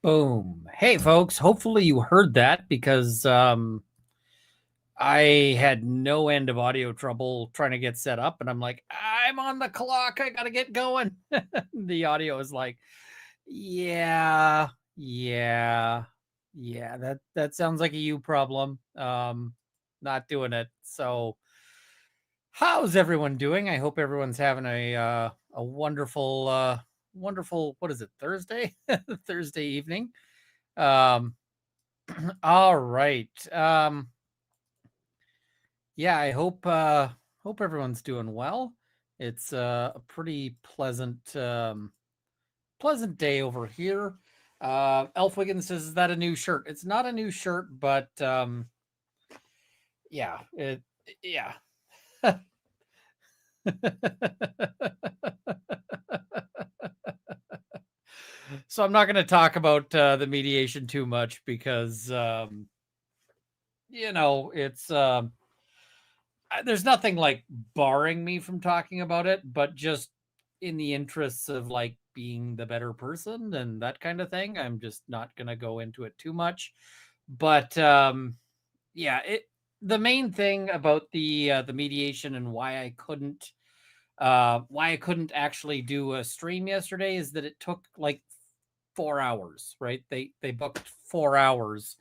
Boom. Hey, folks. Hopefully you heard that because I had no end of audio trouble trying to get set up. And I'm like, I'm on the clock. I got to get going. The audio is like, yeah, yeah, yeah. That sounds like a you problem. Not doing it. So, how's everyone doing? I hope everyone's having a wonderful, wonderful, what is it, Thursday? Thursday evening. Um, All right. Yeah, I hope everyone's doing well. It's a pretty pleasant day over here. Elf Wiggins says, "Is that a new shirt?" It's not a new shirt, but yeah, yeah. So I'm not going to talk about the mediation too much because it's there's nothing like barring me from talking about it, but just in the interests of like being the better person and that kind of thing, I'm just not going to go into it too much. But yeah, the main thing about the mediation and why I couldn't actually do a stream yesterday is that it took like 4 hours, right? They booked 4 hours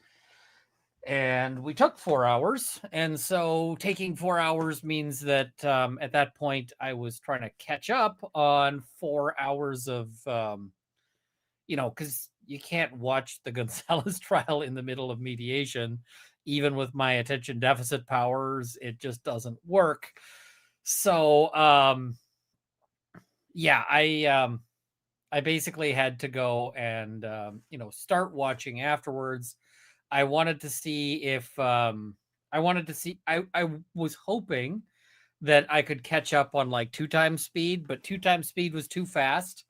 and we took 4 hours, and so taking 4 hours means that at that point I was trying to catch up on 4 hours of because you can't watch the Gonzales trial in the middle of mediation. Even with my attention deficit powers, it just doesn't work. So yeah, I basically had to go and start watching afterwards. I wanted to see if I was hoping that I could catch up on like 2 times speed, but 2 times speed was too fast.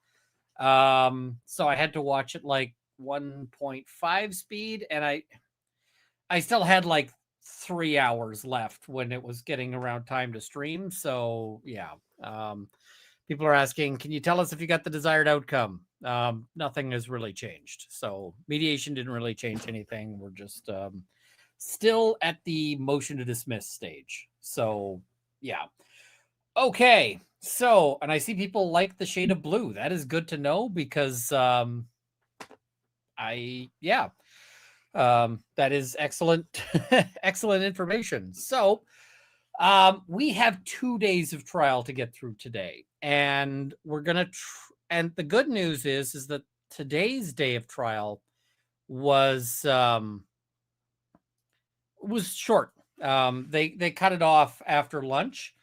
So I had to watch it like 1.5 speed, and I still had like 3 hours left when it was getting around time to stream. So yeah. People are asking, can you tell us if you got the desired outcome? Nothing has really changed. So mediation didn't really change anything. We're just still at the motion to dismiss stage. So yeah. Okay. So, and I see people like the shade of blue. That is good to know because that is excellent, excellent information. So we have 2 days of trial to get through today, and we're gonna. And the good news is that today's day of trial was short. They cut it off after lunch,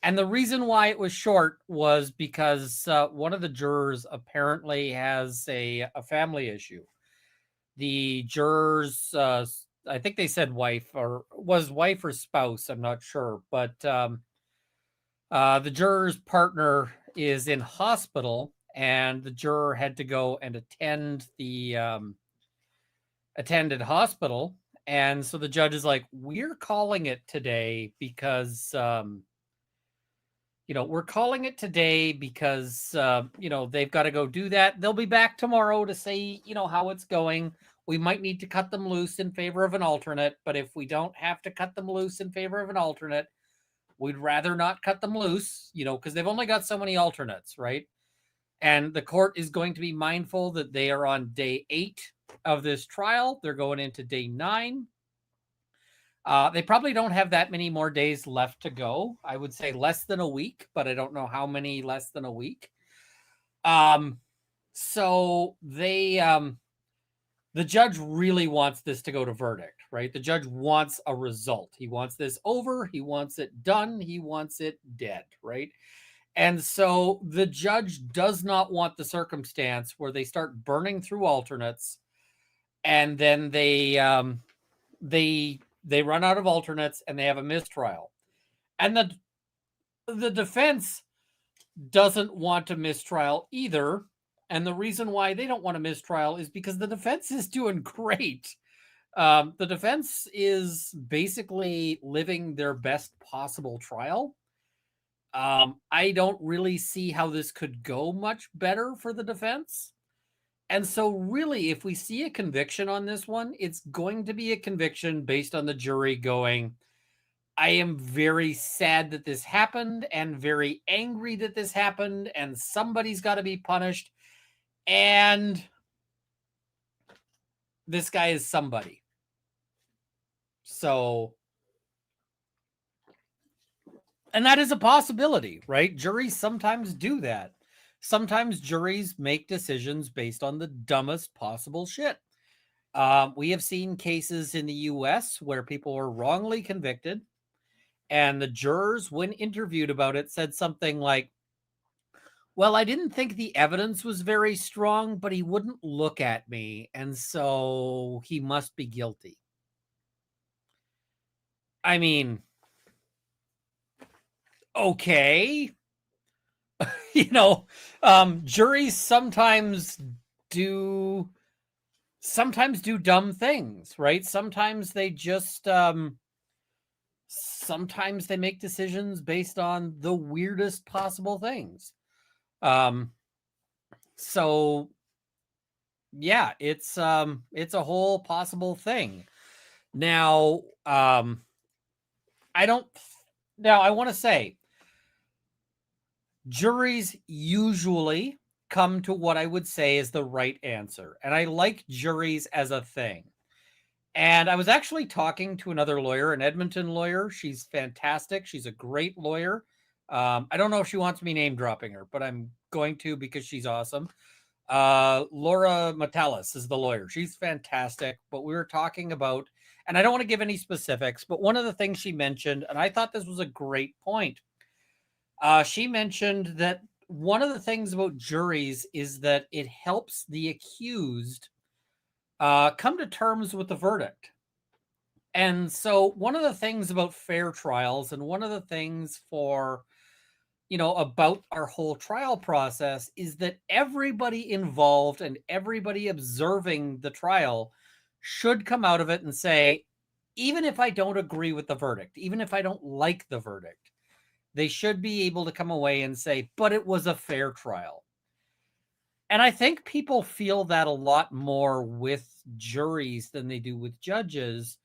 and the reason why it was short was because one of the jurors apparently has a family issue. The jurors, I think they said wife or was wife or spouse. I'm not sure, but the juror's partner is in hospital, and the juror had to go and attended hospital. And so the judge is like, we're calling it today because we're calling it today because they've got to go do that. They'll be back tomorrow to say how it's going. We might need to cut them loose in favor of an alternate, but if we don't have to cut them loose in favor of an alternate, we'd rather not cut them loose, because they've only got so many alternates, right? And the court is going to be mindful that they are on day 8 of this trial. They're going into day 9. They probably don't have that many more days left to go. I would say less than a week, but I don't know how many less than a week. So the judge really wants this to go to verdict, right? The judge wants a result. He wants this over. He wants it done. He wants it dead, right? And so the judge does not want the circumstance where they start burning through alternates, and then they run out of alternates and they have a mistrial. And the defense doesn't want a mistrial either. And the reason why they don't want a mistrial is because the defense is doing great. The defense is basically living their best possible trial. I don't really see how this could go much better for the defense. And so really, if we see a conviction on this one, it's going to be a conviction based on the jury going, I am very sad that this happened and very angry that this happened, and somebody's got to be punished. And this guy is somebody. So, and that is a possibility, right? Juries sometimes do that. Sometimes juries make decisions based on the dumbest possible shit. We have seen cases in the US where people were wrongly convicted, and the jurors, when interviewed about it, said something like, well, I didn't think the evidence was very strong, but he wouldn't look at me, and so he must be guilty. I mean, okay. Juries sometimes do dumb things, right? Sometimes they just sometimes they make decisions based on the weirdest possible things. So yeah, it's a whole possible thing. Now, I want to say juries usually come to what I would say is the right answer. And I like juries as a thing. And I was actually talking to another lawyer, an Edmonton lawyer. She's fantastic. She's a great lawyer. I don't know if she wants me name dropping her, but I'm going to because she's awesome. Laura Metalis is the lawyer. She's fantastic. But we were talking about, and I don't want to give any specifics, but one of the things she mentioned, and I thought this was a great point. She mentioned that one of the things about juries is that it helps the accused come to terms with the verdict. And so one of the things about fair trials, and one of the things for, about our whole trial process, is that everybody involved and everybody observing the trial should come out of it and say, even if I don't agree with the verdict, even if I don't like the verdict, they should be able to come away and say, but it was a fair trial. And I think people feel that a lot more with juries than they do with judges,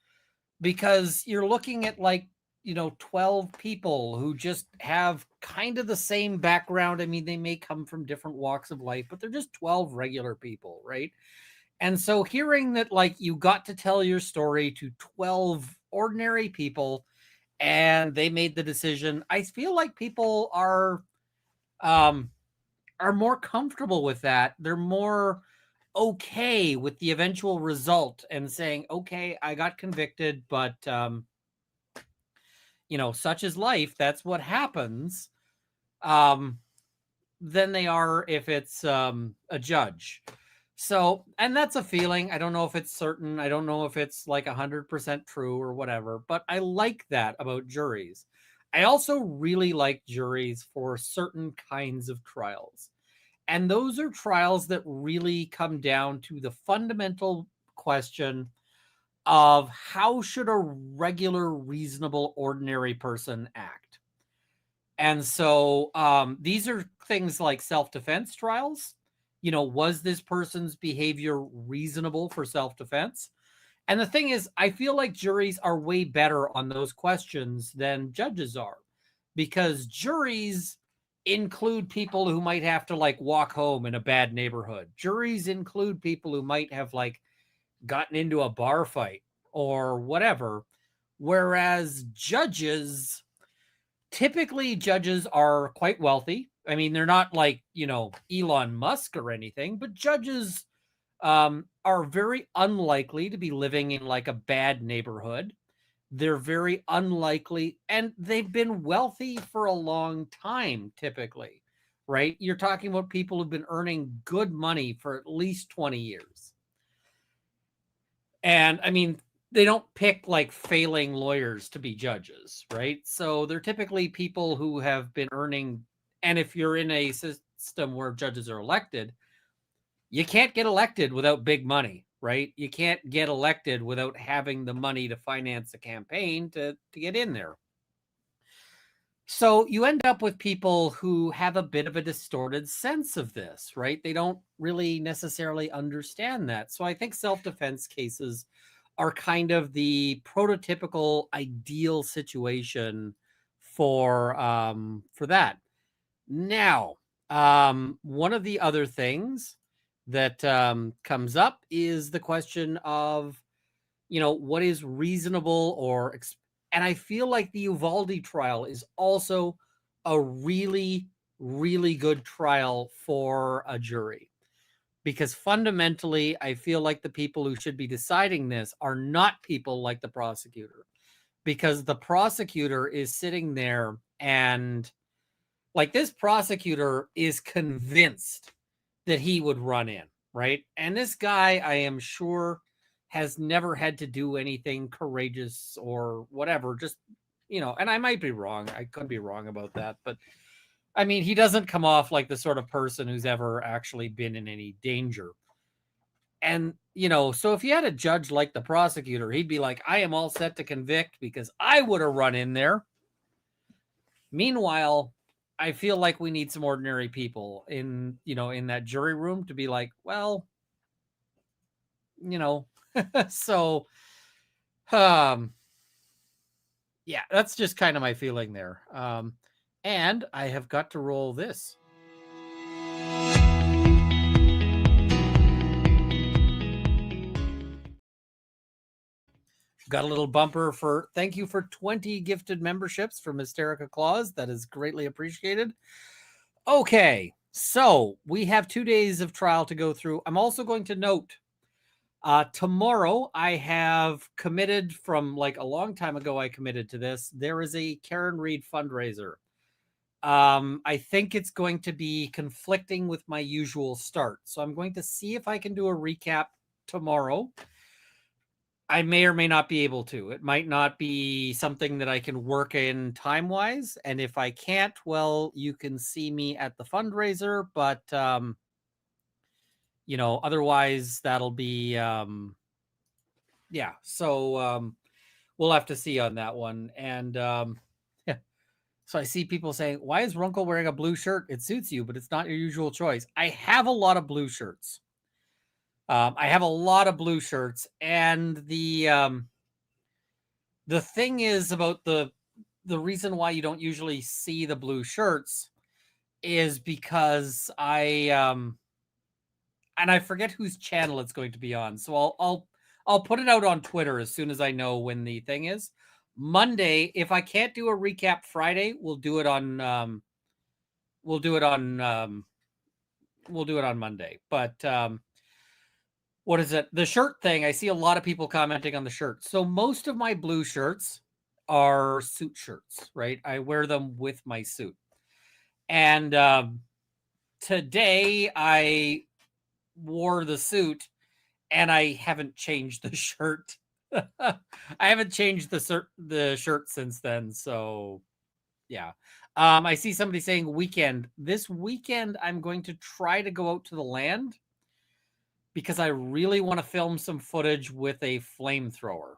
because you're looking at 12 people who just have kind of the same background. I mean, they may come from different walks of life, but they're just 12 regular people, right? And so hearing that you got to tell your story to 12 ordinary people and they made the decision, I feel like people are more comfortable with that. They're more okay with the eventual result and saying, okay, I got convicted, but such is life. That's what happens. Than they are if it's a judge. So, and that's a feeling. I don't know if it's certain. I don't know if it's 100% true or whatever, but I like that about juries. I also really like juries for certain kinds of trials. And those are trials that really come down to the fundamental question of how should a regular, reasonable, ordinary person act? And so these are things like self-defense trials. Was this person's behavior reasonable for self-defense? And the thing is, I feel like juries are way better on those questions than judges are, because juries include people who might have to walk home in a bad neighborhood. Juries include people who might have gotten into a bar fight or whatever. Whereas typically judges are quite wealthy. I mean, they're not Elon Musk or anything, but judges are very unlikely to be living in a bad neighborhood. They're very unlikely, and they've been wealthy for a long time, typically, right? You're talking about people who've been earning good money for at least 20 years. And I mean, they don't pick failing lawyers to be judges, right? So they're typically people who have been earning, and if you're in a system where judges are elected, you can't get elected without big money, right? You can't get elected without having the money to finance a campaign to get in there. So you end up with people who have a bit of a distorted sense of this, right? They don't really necessarily understand that. So I think self-defense cases are kind of the prototypical ideal situation for that. Now, one of the other things that comes up is the question of, what is reasonable and I feel like the Uvalde trial is also a really, really good trial for a jury, because fundamentally, I feel like the people who should be deciding this are not people like the prosecutor, because the prosecutor is sitting there and, like, this prosecutor is convinced that he would run in, right? And this guy, I am sure, has never had to do anything courageous or whatever. Just, and I might be wrong. I could be wrong about that. But I mean, he doesn't come off like the sort of person who's ever actually been in any danger. And, so if you had a judge like the prosecutor, he'd be like, I am all set to convict because I would have run in there. Meanwhile, I feel like we need some ordinary people in that jury room to be like, well, so, yeah, that's just kind of my feeling there. And I have got to roll this. Got a little bumper for thank you for 20 gifted memberships from Hysterica Claus. That is greatly appreciated. Okay, so we have 2 days of trial to go through. I'm also going to note tomorrow I have committed from like a long time ago. I committed to this. There is a Karen Reed fundraiser. I think it's going to be conflicting with my usual start. So I'm going to see if I can do a recap tomorrow. I may or may not be able to. It might not be something that I can work in time-wise. And if I can't, well, you can see me at the fundraiser. But, otherwise that'll be, yeah. So we'll have to see on that one. And yeah. So I see people saying, why is Runkle wearing a blue shirt? It suits you, but it's not your usual choice. I have a lot of blue shirts. And the thing is about the reason why you don't usually see the blue shirts is because and I forget whose channel it's going to be on. So I'll put it out on Twitter as soon as I know when the thing is. Monday, if I can't do a recap Friday, we'll do it on Monday. But what is it? The shirt thing, I see a lot of people commenting on the shirt. So most of my blue shirts are suit shirts, right? I wear them with my suit. And today I wore the suit and I haven't changed the shirt. I haven't changed the shirt since then. So yeah. I see somebody saying weekend. This weekend, I'm going to try to go out to the land because I really want to film some footage with a flamethrower.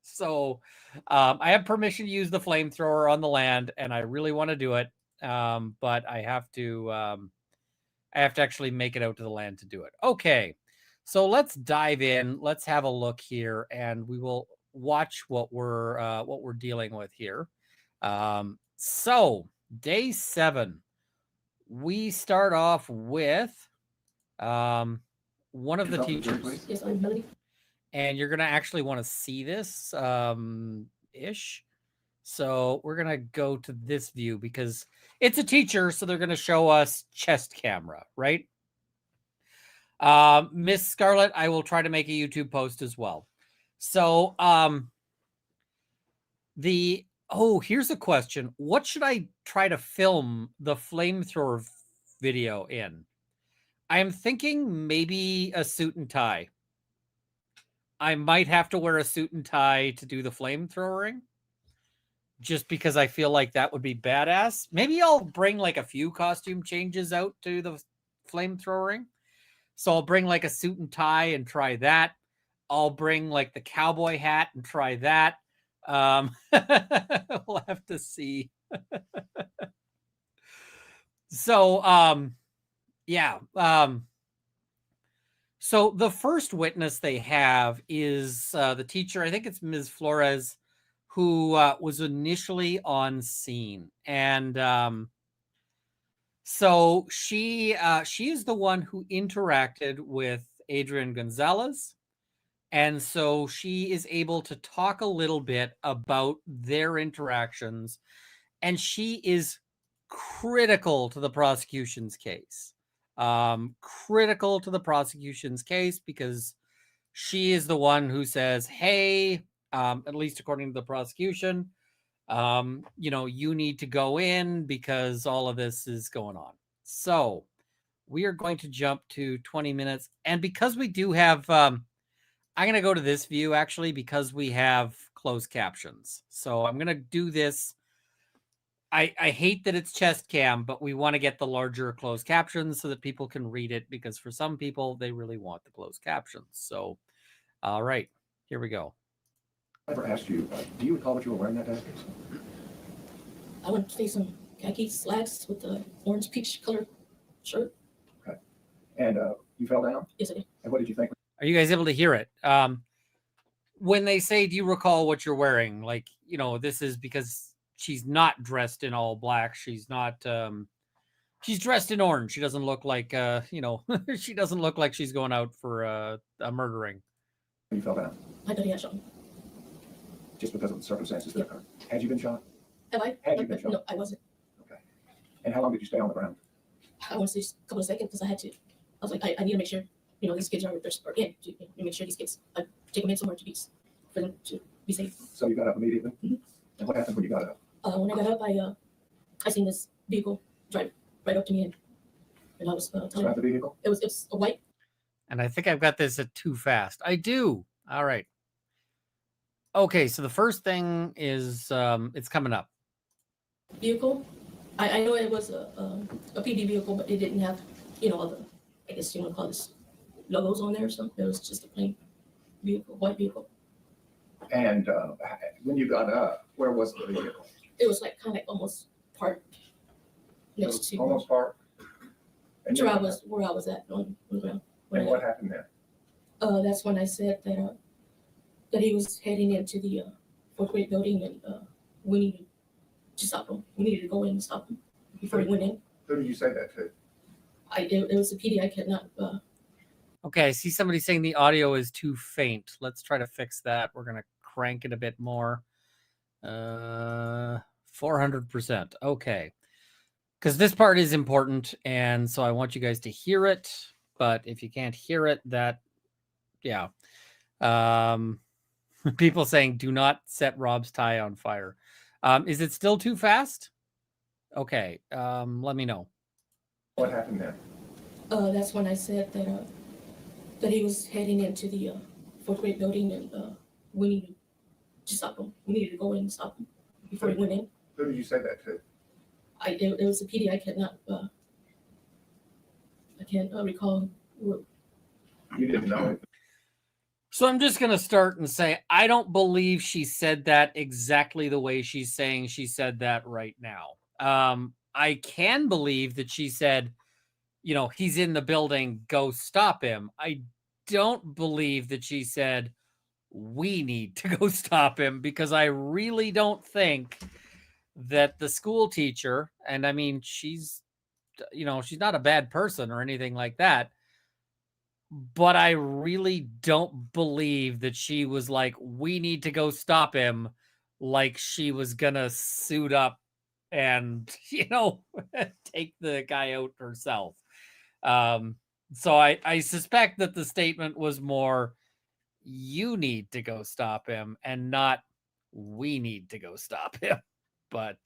So I have permission to use the flamethrower on the land, and I really want to do it. But I have to actually make it out to the land to do it. Okay, so let's dive in. Let's have a look here, and we will watch what we're dealing with here. So day 7, we start off with one of the teachers. Yes, I'm Melody. And you're gonna actually want to see this ish. So we're gonna go to this view because it's a teacher, so they're gonna show us chest camera, right? Miss Scarlett, I will try to make a YouTube post as well. So here's a question. What should I try to film the flamethrower video in? I am thinking maybe a suit and tie. I might have to wear a suit and tie to do the flamethrowering, just because I feel like that would be badass. Maybe I'll bring like a few costume changes out to the flamethrowering. So I'll bring like a suit and tie and try that. I'll bring like the cowboy hat and try that. We'll have to see. So, yeah. So the first witness they have is the teacher. I think it's Ms. Flores, who was initially on scene, and so she is the one who interacted with Adrian Gonzales, and so she is able to talk a little bit about their interactions, and she is critical to the prosecution's case. Critical to the prosecution's case because she is the one who says, hey, at least according to the prosecution, you need to go in because all of this is going on. So we are going to jump to 20 minutes. And because we do have, I'm going to go to this view actually, because we have closed captions. So I'm going to do this. I hate that it's chest cam, but we want to get the larger closed captions so that people can read it, because for some people, they really want the closed captions. So, all right, here we go. I ever asked you, do you recall what you were wearing that day? I went to say some khaki slacks with the orange peach color shirt. Okay. And you fell down? Yes, I did. And what did you think? Are you guys able to hear it? When they say, do you recall what you're wearing? Like, this is because she's not dressed in all black. She's not, she's dressed in orange. She doesn't look like, she doesn't look like she's going out for a murdering. You fell down? I thought he had shot me. Just because of the circumstances that occurred? Had you been shot? Have I? Had you been shot? No, I wasn't. Okay. And how long did you stay on the ground? I want to say a couple of seconds because I had to. I was like, I need to make sure, these kids are in, to make sure these kids, I take them in somewhere for them to be safe. So you got up immediately? Mm-hmm. And what happened when you got up? When I got up, I seen this vehicle drive right up to me, and I was Describe the vehicle? It was a white. And I think I've got this at too fast. I do. All right. Okay, so the first thing is it's coming up. Vehicle. I know it was a PD vehicle, but it didn't have, all the, I guess you want to call this logos on there or something. It was just a plain vehicle, white vehicle. And when you got up, where was the vehicle? It was like kind of like almost parked next to almost parked. And where I was at on the ground. And what happened there? That's when I said that he was heading into the fourth grade building, and we needed to stop him. We needed to go in and stop him before he went in. Who did you say that to? It was a PD. I could not. Okay, I see somebody saying the audio is too faint. Let's try to fix that. We're gonna crank it a bit more. 400%. Okay, because this part is important, and so I want you guys to hear it. But if you can't hear it, yeah. People saying, do not set Rob's tie on fire. Is it still too fast? Okay, let me know. What happened there? That's when I said that he was heading into the fourth grade building, and we needed to stop him. We needed to go in and stop him before he went in. Who did you say that to? It was a PD. I can't recall. You didn't know it. So I'm just going to start and say, I don't believe she said that exactly the way she's saying she said that right now. I can believe that she said, he's in the building, go stop him. I don't believe that she said, we need to go stop him, because I really don't think that the school teacher, and I mean, she's not a bad person or anything like that, but I really don't believe that she was like, we need to go stop him, like she was gonna suit up and, take the guy out herself. So I suspect that the statement was more, you need to go stop him, and not, we need to go stop him. But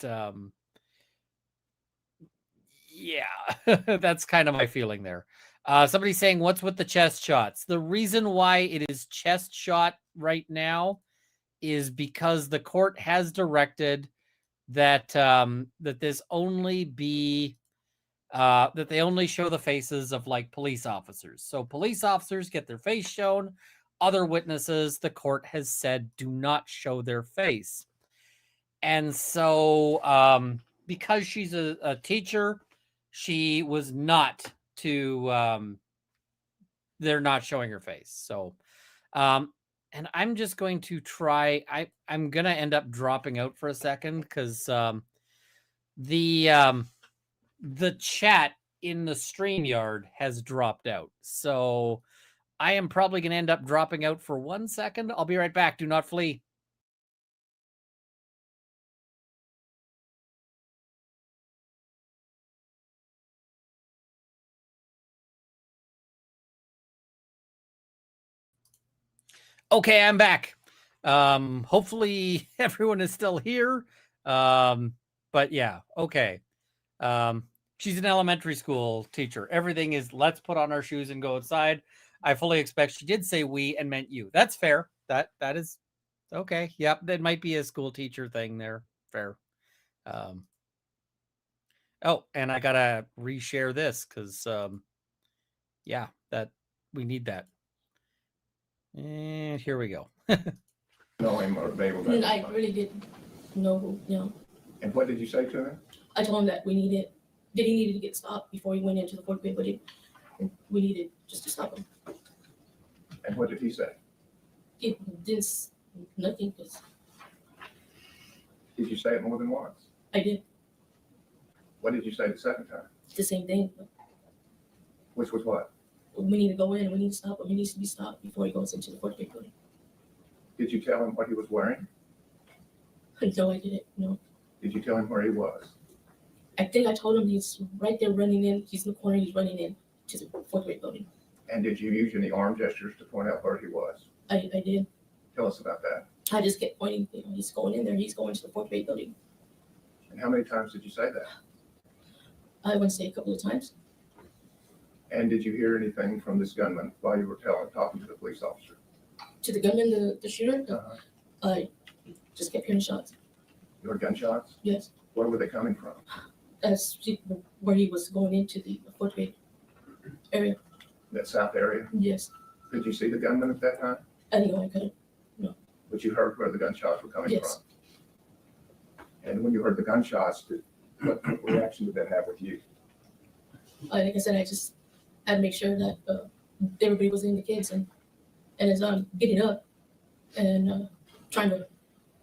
yeah, that's kind of my feeling there. Somebody's saying, what's with the chest shots? The reason why it is chest shot right now is because the court has directed that that this only be that they only show the faces of like police officers. So police officers get their face shown. other witnesses, the court has said do not show their face. And so because she's a teacher, she was not to, they're not showing her face. So, and I'm just going to try, I'm going to end up dropping out for a second because the chat in the StreamYard has dropped out. So I am probably going to end up dropping out for 1 second. I'll be right back. Do not flee. Okay, I'm back. Hopefully everyone is still here. But yeah, okay. She's an elementary school teacher. Everything is let's put on our shoes and go outside. I fully expect she did say we and meant you. That's fair. That is okay. Yep, that might be a school teacher thing there. Fair. Oh, and I gotta reshare this because yeah, that we need that. And here we go. Know him or they were. And I really didn't know who, you know. And what did you say to him? I told him that he needed to get stopped before he went into the fourth grade, but we needed just to stop him. And what did he say? He didn't, nothing, because Did you say it more than once? I did What did you say the second time? the same thing. But Which was what? we need to go in and we need to stop him. He needs to be stopped before he goes into the fourth grade building. Did you tell him what he was wearing? No, I didn't, no. Did you tell him where he was? I think I told him he's right there running in. He's in the corner. He's running in to the fourth grade building. And did you use any arm gestures to point out where he was? I did. Tell us about that. I just kept pointing. You know, he's going in there. He's going to the fourth grade building. And how many times did you say that? I would say a couple of times. And did you hear anything from this gunman while you were talking to the police officer? To the gunman, the shooter, Uh-huh. I just kept hearing shots. You heard gunshots? Yes. Where were they coming from? That's where he was going into the fourth grade area. That south area? Yes. Did you see the gunman at that time? I know I couldn't. But you heard where the gunshots were coming Yes. from? And when you heard the gunshots, what reaction did that have with you? Like I said, I just had to make sure that everybody was in the kids. And as I'm getting up and trying to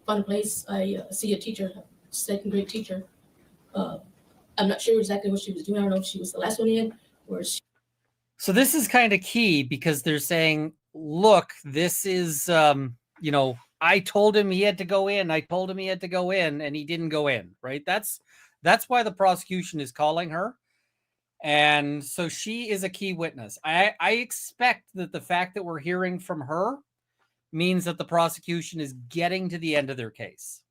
find a place, I see a teacher, second grade teacher. I'm not sure exactly what she was doing. I don't know if she was the last one in or she. So this is kind of key because they're saying, look, this is, I told him he had to go in. I told him he had to go in and he didn't go in, right? That's why the prosecution is calling her. And so she is a key witness. I expect that the fact that we're hearing from her means that the prosecution is getting to the end of their case.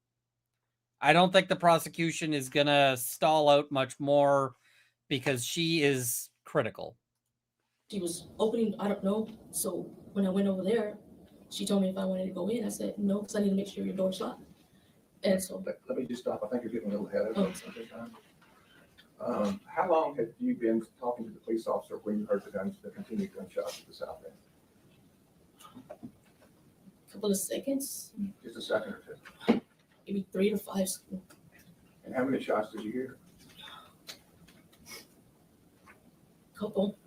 I don't think the prosecution is going to stall out much more because she is critical. She was opening, I don't know. So when I went over there, she told me if I wanted to go in. I said no, because I need to make sure your door's locked. And so. Let me just stop. I think you're getting a little ahead of Oh, us at this time. How long had you been talking to the police officer when you heard the continued gunshots at the south end? A couple of seconds, Just a second or two. maybe 3 to 5. And how many shots did you hear? Couple.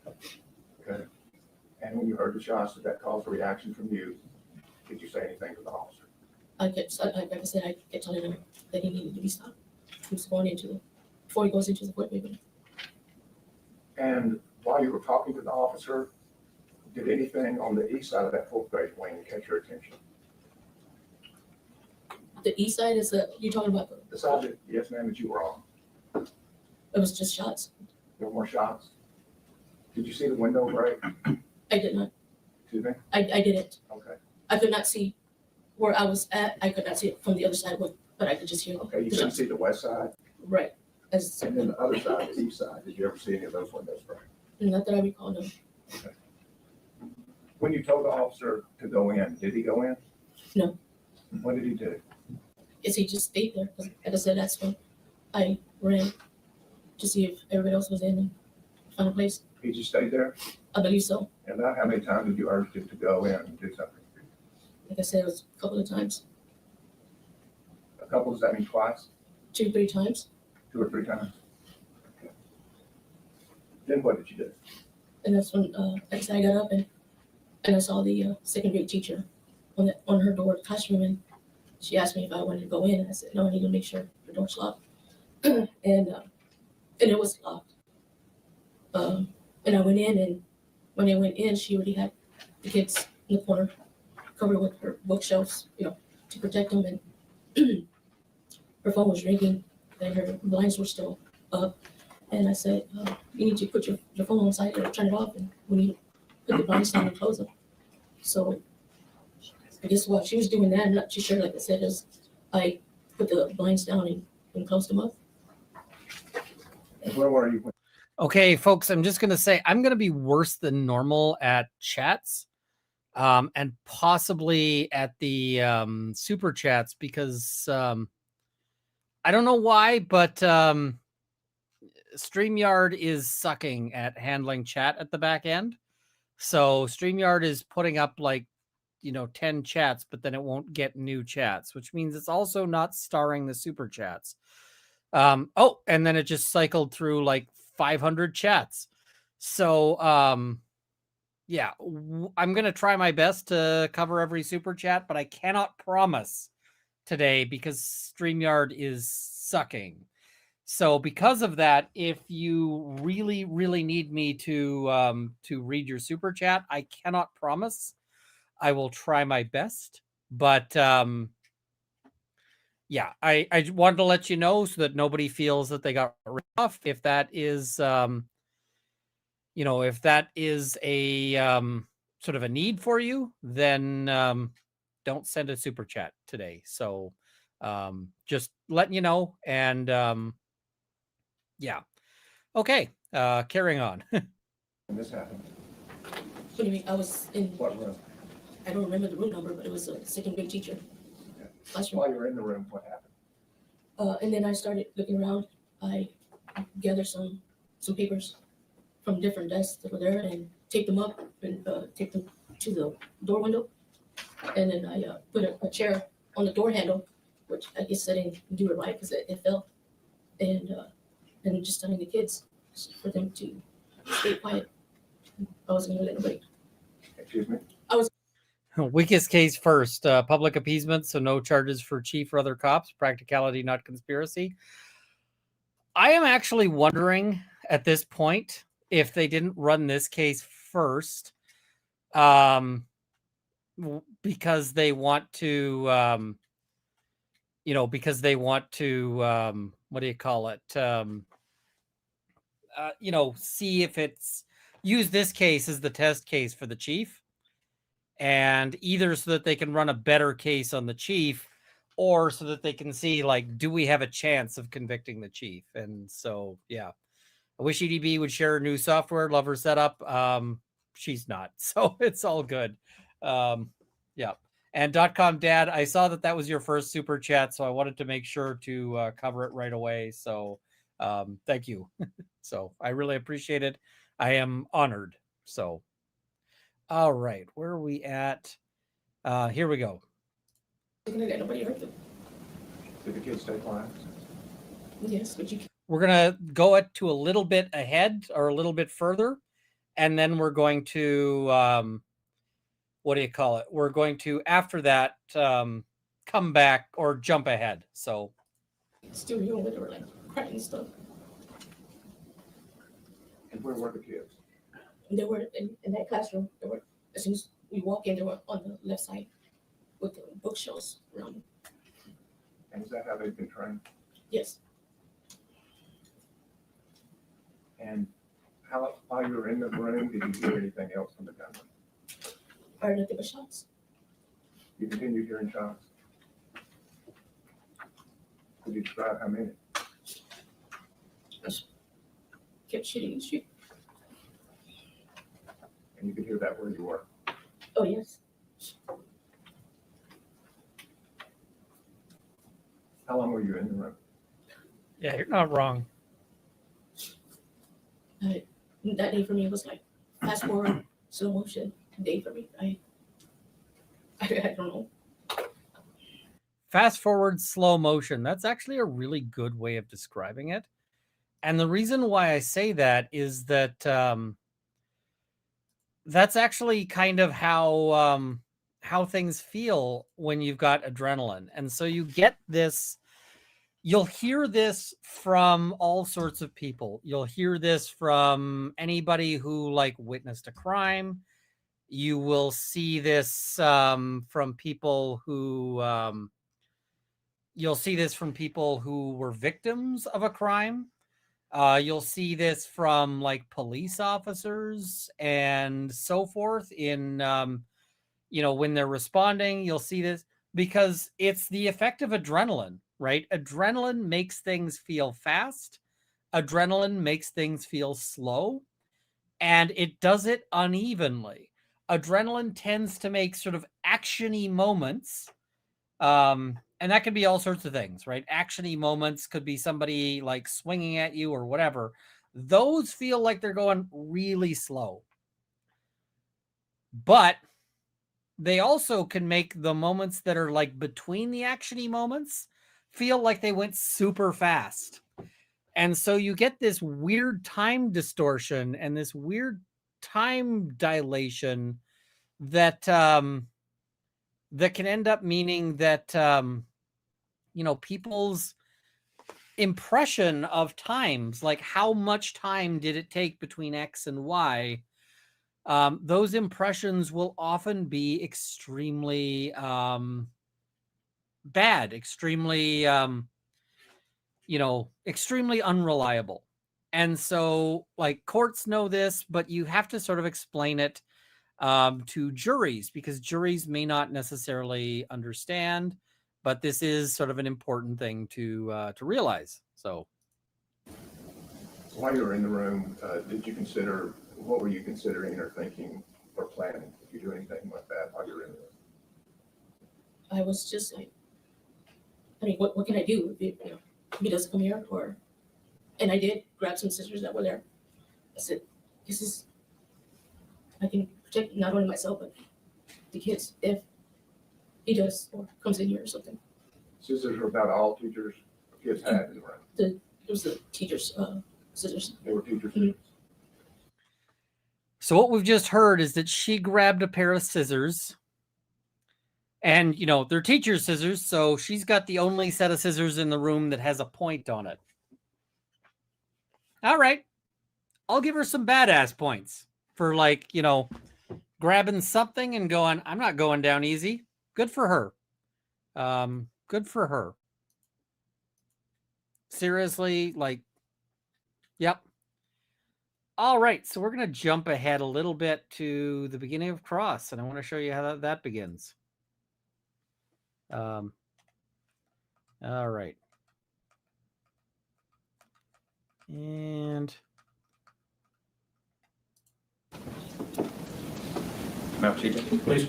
Okay. And when you heard the shots, did that cause a reaction from you? Did you say anything to the officer? Like I said, I kept telling him that he needed to be stopped. He was going before he goes into the fourth grade. And while you were talking to the officer, did anything on the east side of that fourth grade wing catch your attention? The east side is you're talking about The side that, yes ma'am, that you were on. it was just shots. There were more shots? Did you see the window break? I did not. Excuse me? I didn't. Okay. I could not see where I was at. I could not see it from the other side, but I could just hear Okay, you the couldn't shots. see the west side? Right. And then the other side, the east side, did you ever see any of those windows break? Not that I recall, no. When you told the officer to go in, did he go in? No. What did he do? Is he just stayed there? 'Cause like I said, that's when I ran to see if everybody else was in and found a place. Did you stay there? I believe so. And about how many times did you urge him to go in and do something? Like I said, it was a couple of times, A couple, does that mean twice? 2 or 3 times. 2 or 3 times? Okay. Then what did you do? And that's when like I said, I got up and I saw the second grade teacher on her door of the classroom, and she asked me if I wanted to go in, and I said no, I need to make sure the door's locked. and it was locked. And I went in, and when I went in, she already had the kids in the corner covered with her bookshelves, to protect them, and her phone was ringing, and her blinds were still up. And I said, you need to put your phone on silent or turn it off, and we need to put the blinds down and close them. So I guess while she was doing that, I'm not too sure, like I said, is I put the blinds down and closed them up. And where were you? Okay, folks, I'm just going to say I'm going to be worse than normal at chats and possibly at the super chats because I don't know why, but StreamYard is sucking at handling chat at the back end. So StreamYard is putting up 10 chats, but then it won't get new chats, which means it's also not starring the super chats. And then it just cycled through 500 chats. So, yeah, I'm going to try my best to cover every super chat, but I cannot promise today because StreamYard is sucking. So because of that, if you really, really need me to read your super chat, I cannot promise. I will try my best, but yeah, I wanted to let you know so that nobody feels that they got ripped off. If that is, if that is a sort of a need for you, then don't send a super chat today. So just letting you know. And yeah. Okay. Carrying on. When this happened? What do you mean? I was in, What room? I don't remember the room number, but it was a second grade teacher. Okay. Classroom. While you were in the room, what happened? And then I started looking around. I gathered some papers from different desks that were there and taped them up and taped them to the door window. And then I put a chair on the door handle, which I guess I didn't do it right because it fell. And just telling the kids for them to stay quiet. I wasn't going to let nobody. Excuse me? Weakest case first, public appeasement, so no charges for chief or other cops, practicality, not conspiracy. I am actually wondering at this point if they didn't run this case first because they want to, what do you call it? See if it's, use this case as the test case for the chief. And either so that they can run a better case on the chief or so that they can see, do we have a chance of convicting the chief? And so, yeah, I wish EDB would share new software. Love her setup. She's not, so it's all good. Yeah. And .com Dad, I saw that was your first super chat, so I wanted to make sure to cover it right away. So thank you. So I really appreciate it. I am honored. So. All right, where are we at? Here we go. Nobody heard them. Did the kids stay quiet? Yes, but you. We're gonna go it to a little bit ahead or a little bit further, and then we're going to what do you call it? We're going to after that come back or jump ahead. So Still doing it or crying and stuff. And where were the kids? They were in that classroom. They were, as soon as we walk in, they were on the left side with the bookshelves around them. And is that how they've been trained? Yes. And while you were in the room, did you hear anything else from the gunman? I heard nothing but shots. You continued hearing shots? Could you describe how many? Kept shooting and shooting. And you could hear that where you were? Oh, yes. How long were you in the room? yeah, you're not wrong. that day for me was like fast forward, slow motion day for me. I don't know. Fast forward, slow motion. That's actually a really good way of describing it. And the reason why I say that is that that's actually kind of how things feel when you've got adrenaline. And so you get this, you'll hear this from all sorts of people. You'll hear this from anybody who like witnessed a crime. You will see this from people who you'll see this from people who were victims of a crime. You'll see this from like police officers and so forth in, when they're responding. You'll see this because it's the effect of adrenaline, right? Adrenaline makes things feel fast. Adrenaline makes things feel slow, and it does it unevenly. Adrenaline tends to make sort of actiony moments. And that could be all sorts of things, right? Actiony moments could be somebody like swinging at you or whatever. Those feel like they're going really slow. But they also can make the moments that are like between the actiony moments feel like they went super fast. And so you get this weird time distortion and this weird time dilation that that can end up meaning that people's impression of times, like how much time did it take between X and Y, those impressions will often be extremely bad, extremely extremely unreliable. And so like courts know this, but you have to sort of explain it to juries, because juries may not necessarily understand, but this is sort of an important thing to realize. So while you were in the room, what were you considering or thinking or planning? If you do anything like that while you were in the room? I was just like, what can I do if he doesn't come here? And I did grab some scissors that were there. I said, I can protect not only myself, but the kids if he does or comes in here or something. Scissors are about all teachers, kids had in the room. It was the teachers' scissors. They were teachers' Mhm. scissors. So what we've just heard is that she grabbed a pair of scissors, and they're teacher's scissors, so she's got the only set of scissors in the room that has a point on it. All right, I'll give her some badass points for grabbing something and going, I'm not going down easy. Good for her. Good for her. Seriously, yep. All right, so we're going to jump ahead a little bit to the beginning of Cross, and I want to show you how that begins. All right. And Madam Chief, please.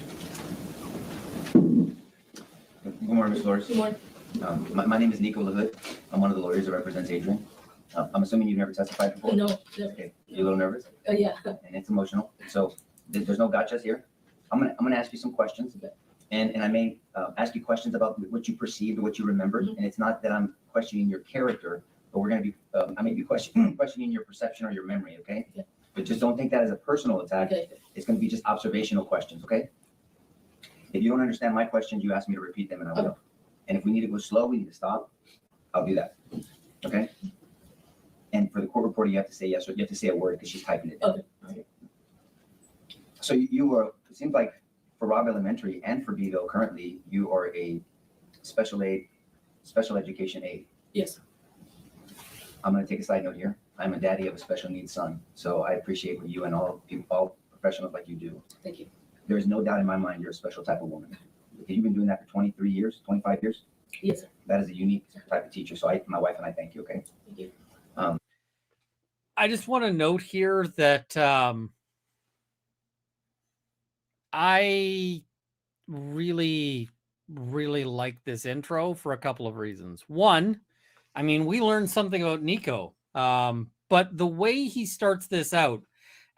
Good morning, Ms. Lawrence. Good morning. My name is Nico LaHood. I'm one of the lawyers that represents Adrian. I'm assuming you've never testified before? No, never. Okay. You're a little nervous? Yeah. And it's emotional. So there's no gotchas here. I'm gonna ask you some questions. Okay. And I may ask you questions about what you perceived or what you remembered. Mhm. And it's not that I'm questioning your character, but we're gonna be, I may be questioning your perception or your memory, okay? Okay. But just don't think that as a personal attack. Okay. It's gonna be just observational questions, okay? If you don't understand my questions, you ask me to repeat them and I will. Okay. And if we need to go slow, we need to stop, I'll do that, okay? And for the court reporter, you have to say yes, or you have to say a word because she's typing it down. Okay. So you were, it seems like for Robb Elementary and for Beeville currently, you are a special education aide. Yes. I'm gonna take a side note here. I'm a daddy of a special needs son. So I appreciate what you and all people, all professionals like you do. Thank you. There is no doubt in my mind you're a special type of woman. You've been doing that for 23 years, 25 years. Yes, sir. That is a unique type of teacher. So my wife and I thank you, okay? Thank you. I just want to note here that I really, really like this intro for a couple of reasons. One, I mean, we learned something about Nico, But the way he starts this out,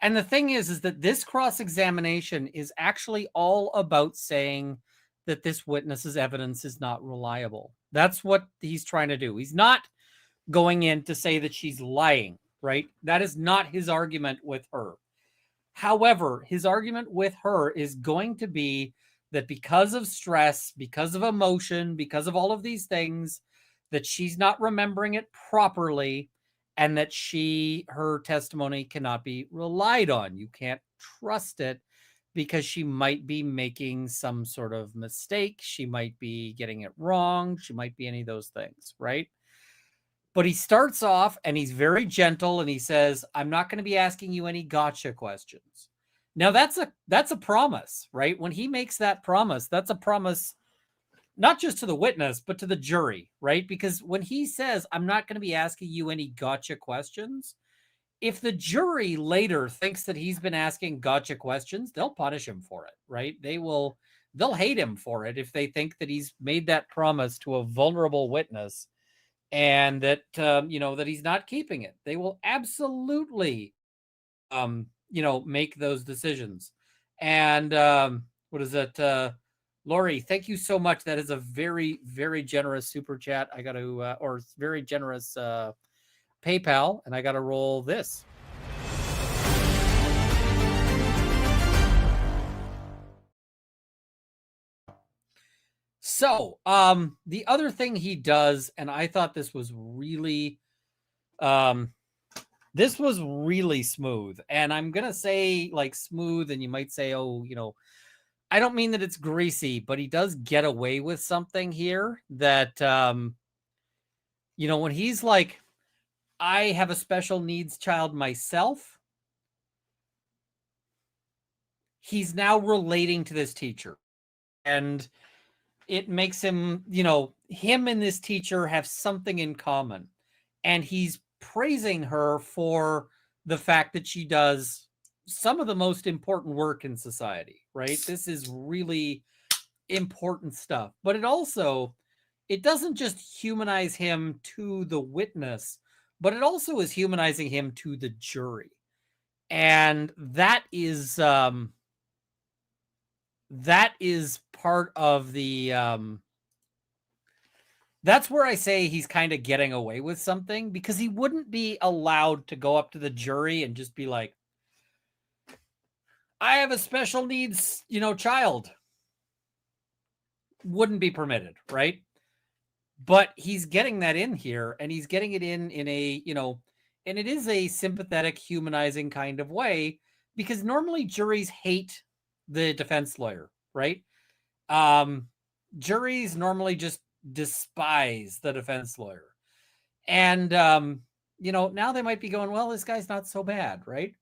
and the thing is that this cross-examination is actually all about saying that this witness's evidence is not reliable. That's what he's trying to do. He's not going in to say that she's lying, right? That is not his argument with her. However, his argument with her is going to be that because of stress, because of emotion, because of all of these things, that she's not remembering it properly, and that her testimony cannot be relied on. You can't trust it because she might be making some sort of mistake. She might be getting it wrong. She might be any of those things, right? But he starts off and he's very gentle and he says, I'm not going to be asking you any gotcha questions. Now that's a promise, right? When he makes that promise, that's a promise not just to the witness, but to the jury, right? Because when he says, I'm not going to be asking you any gotcha questions, if the jury later thinks that he's been asking gotcha questions, they'll punish him for it, right? They'll hate him for it if they think that he's made that promise to a vulnerable witness and that, that he's not keeping it. They will absolutely, make those decisions. And what is it? Lori, thank you so much. That is a very, very generous super chat. I got to, or very generous PayPal, and I got to roll this. So, the other thing he does, and I thought this was really smooth. And I'm going to say like smooth, and you might say, oh, I don't mean that it's greasy, but he does get away with something here that, when he's like, I have a special needs child myself, he's now relating to this teacher. And it makes him, him and this teacher have something in common. And he's praising her for the fact that she does some of the most important work in society, right? This is really important stuff. But it doesn't just humanize him to the witness, but it also is humanizing him to the jury. And that is part of the that's where I say he's kind of getting away with something, because he wouldn't be allowed to go up to the jury and just be like, I have a special needs, child. Wouldn't be permitted, right? But he's getting that in here, and he's getting it in a, and it is a sympathetic, humanizing kind of way, because normally juries hate the defense lawyer, right? Juries normally just despise the defense lawyer. And, now they might be going, well, this guy's not so bad, right?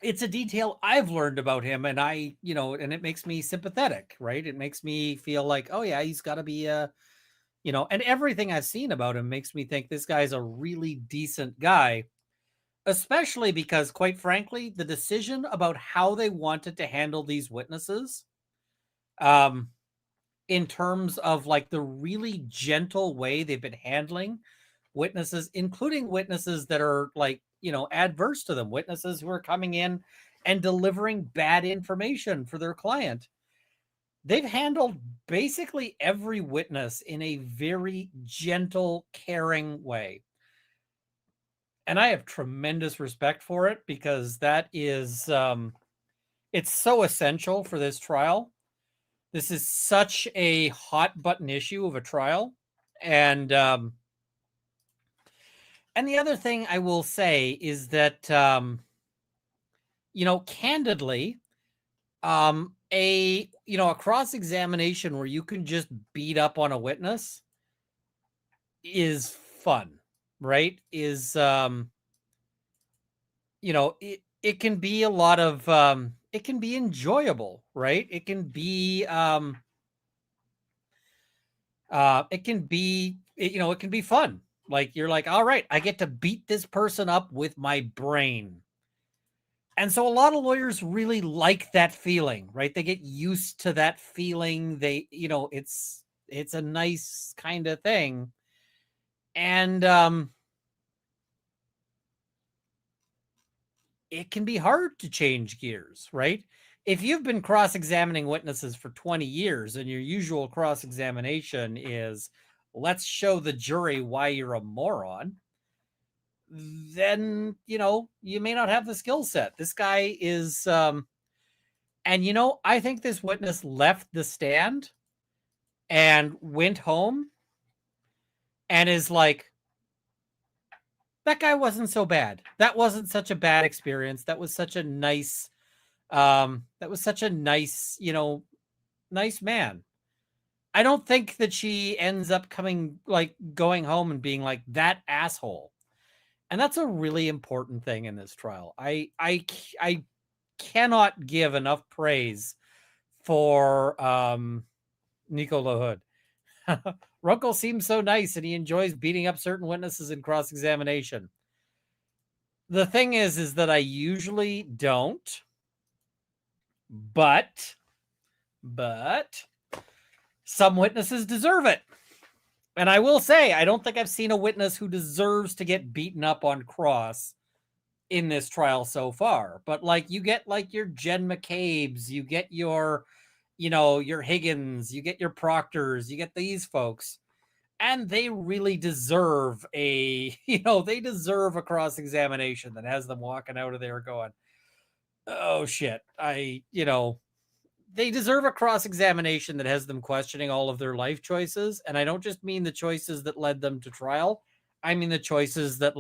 It's a detail I've learned about him, and and it makes me sympathetic, right? It makes me feel like, oh yeah, he's got to be and everything I've seen about him makes me think this guy's a really decent guy, especially because, quite frankly, the decision about how they wanted to handle these witnesses, in terms of like the really gentle way they've been handling witnesses, including witnesses that are like, adverse to them, witnesses who are coming in and delivering bad information for their client. They've handled basically every witness in a very gentle, caring way. And I have tremendous respect for it, because that is, it's so essential for this trial. This is such a hot button issue of a trial. And the other thing I will say is that, candidly, a cross-examination where you can just beat up on a witness is fun, right? Is, it can be a lot of, it can be enjoyable, right? It can be, it can be fun. Like, you're like, all right, I get to beat this person up with my brain. And so a lot of lawyers really like that feeling, right? They get used to that feeling. They, it's a nice kind of thing. And it can be hard to change gears, right? If you've been cross-examining witnesses for 20 years and your usual cross-examination is, let's show the jury why you're a moron, then, you may not have the skill set. This guy is, and I think this witness left the stand and went home and is like, that guy wasn't so bad. That wasn't such a bad experience. That was such a nice, nice man. I don't think that she ends up going home and being like, that asshole. And that's a really important thing in this trial. I cannot give enough praise for Nico LaHood. Runkle seems so nice and he enjoys beating up certain witnesses in cross-examination. The thing is that I usually don't, but some witnesses deserve it. And I will say, I don't think I've seen a witness who deserves to get beaten up on cross in this trial so far. But you get your Jen McCabe's, you get your Higgins, you get your Proctors, you get these folks. And they really deserve they deserve a cross-examination that has them walking out of there going, oh shit, they deserve a cross-examination that has them questioning all of their life choices. And I don't just mean the choices that led them to trial. I mean the choices that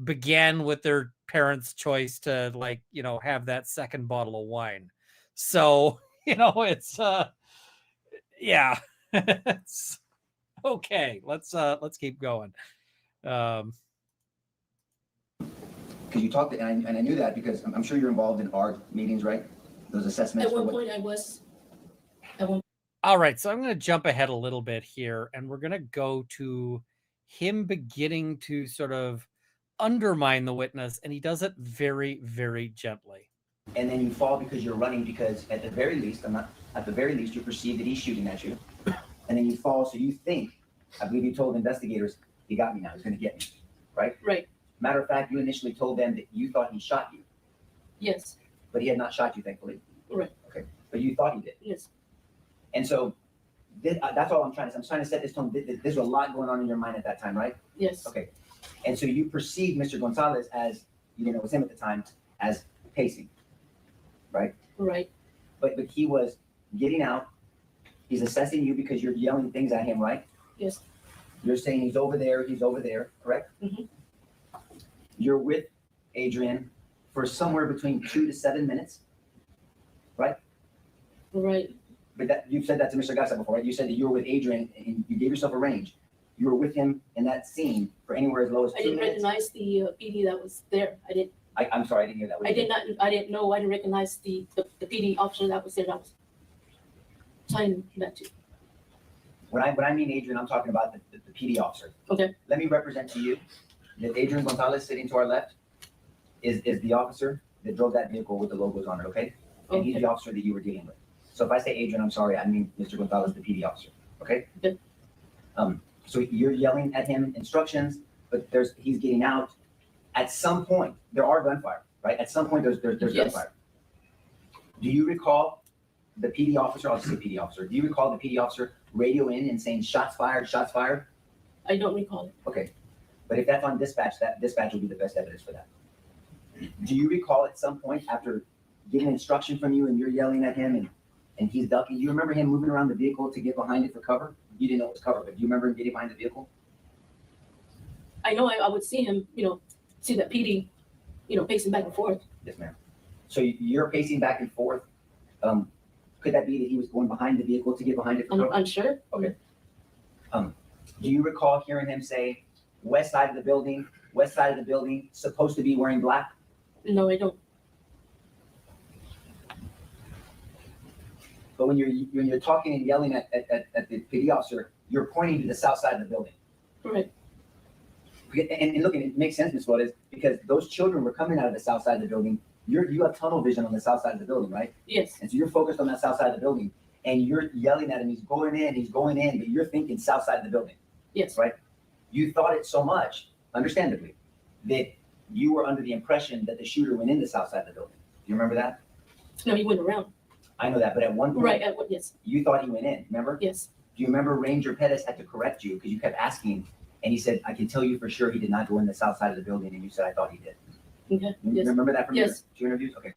began with their parents' choice to have that second bottle of wine. So, it's yeah. It's okay. Let's keep going. Because you talked, and I knew that because I'm sure you're involved in ARD meetings, right? Those assessments. At one point I was. All right, so I'm going to jump ahead a little bit here, and we're going to go to him beginning to sort of undermine the witness, and he does it very, very gently. And then you fall because you're running, because at the very least, you perceive that he's shooting at you. And then you fall, so you think, I believe you told investigators, he got me now, he's going to get me, right? Right. Matter of fact, you initially told them that you thought he shot you. Yes. But he had not shot you, thankfully. Right. Okay. But you thought he did. Yes. And so that's all I'm trying to say. I'm trying to set this tone. There's a lot going on in your mind at that time, right? Yes. Okay. And so you perceive Mr. Gonzales as, you didn't know it was him at the time, as pacing, right? Right. But he was getting out. He's assessing you because you're yelling things at him, right? Yes. You're saying he's over there, correct? Mm-hmm. You're with Adrian for somewhere between 2 to 7 minutes, right? Right. But you've said that to Mr. Gassa before, right? You said that you were with Adrian and you gave yourself a range. You were with him in that scene for anywhere as low as 2 minutes. I didn't recognize the PD that was there. I'm sorry, I didn't hear that. I didn't know. I didn't recognize the PD officer that was there. That was telling that to. When I mean Adrian, I'm talking about the PD officer. Okay. Let me represent to you that Adrian Gonzales, sitting to our left, is the officer that drove that vehicle with the logos on it, okay? And he's the officer that you were dealing with. So if I say Adrian, I'm sorry, I mean Mr. Gonzales, the PD officer, okay? Okay. So you're yelling at him instructions, but he's getting out. At some point, there are gunfire, right? At some point, there's Yes. gunfire. Do you recall the PD officer? I'll just say PD officer. Do you recall the PD officer radio in and saying shots fired, shots fired? I don't recall it. Okay, but if that's on dispatch, that dispatch will be the best evidence for that. Do you recall at some point after getting instruction from you and you're yelling at him and he's ducking, do you remember him moving around the vehicle to get behind it for cover? You didn't know it was cover, but do you remember him getting behind the vehicle? I know I would see him, see that PD, pacing back and forth. Yes, ma'am. So you're pacing back and forth. Could that be that he was going behind the vehicle to get behind it for cover? I'm unsure. Okay. Do you recall hearing him say, west side of the building, supposed to be wearing black? No, I don't. But when you're talking and yelling at the PD officer, you're pointing to the south side of the building. Right. And look, it makes sense, Ms. Flores, because those children were coming out of the south side of the building. You have tunnel vision on the south side of the building, right? Yes. And so you're focused on that south side of the building, and you're yelling at him. He's going in, but you're thinking south side of the building. Yes. Right. You thought it so much, understandably, that you were under the impression that the shooter went in the south side of the building. Do you remember that? No, he went around. I know that, but at one point, Right, yes, you thought he went in, remember? yes. Do you remember Ranger Pettis had to correct you because you kept asking, and he said, I can tell you for sure he did not go in the south side of the building, and you said, I thought he did. Okay, You yes. remember that from your Yes. two interviews? Okay.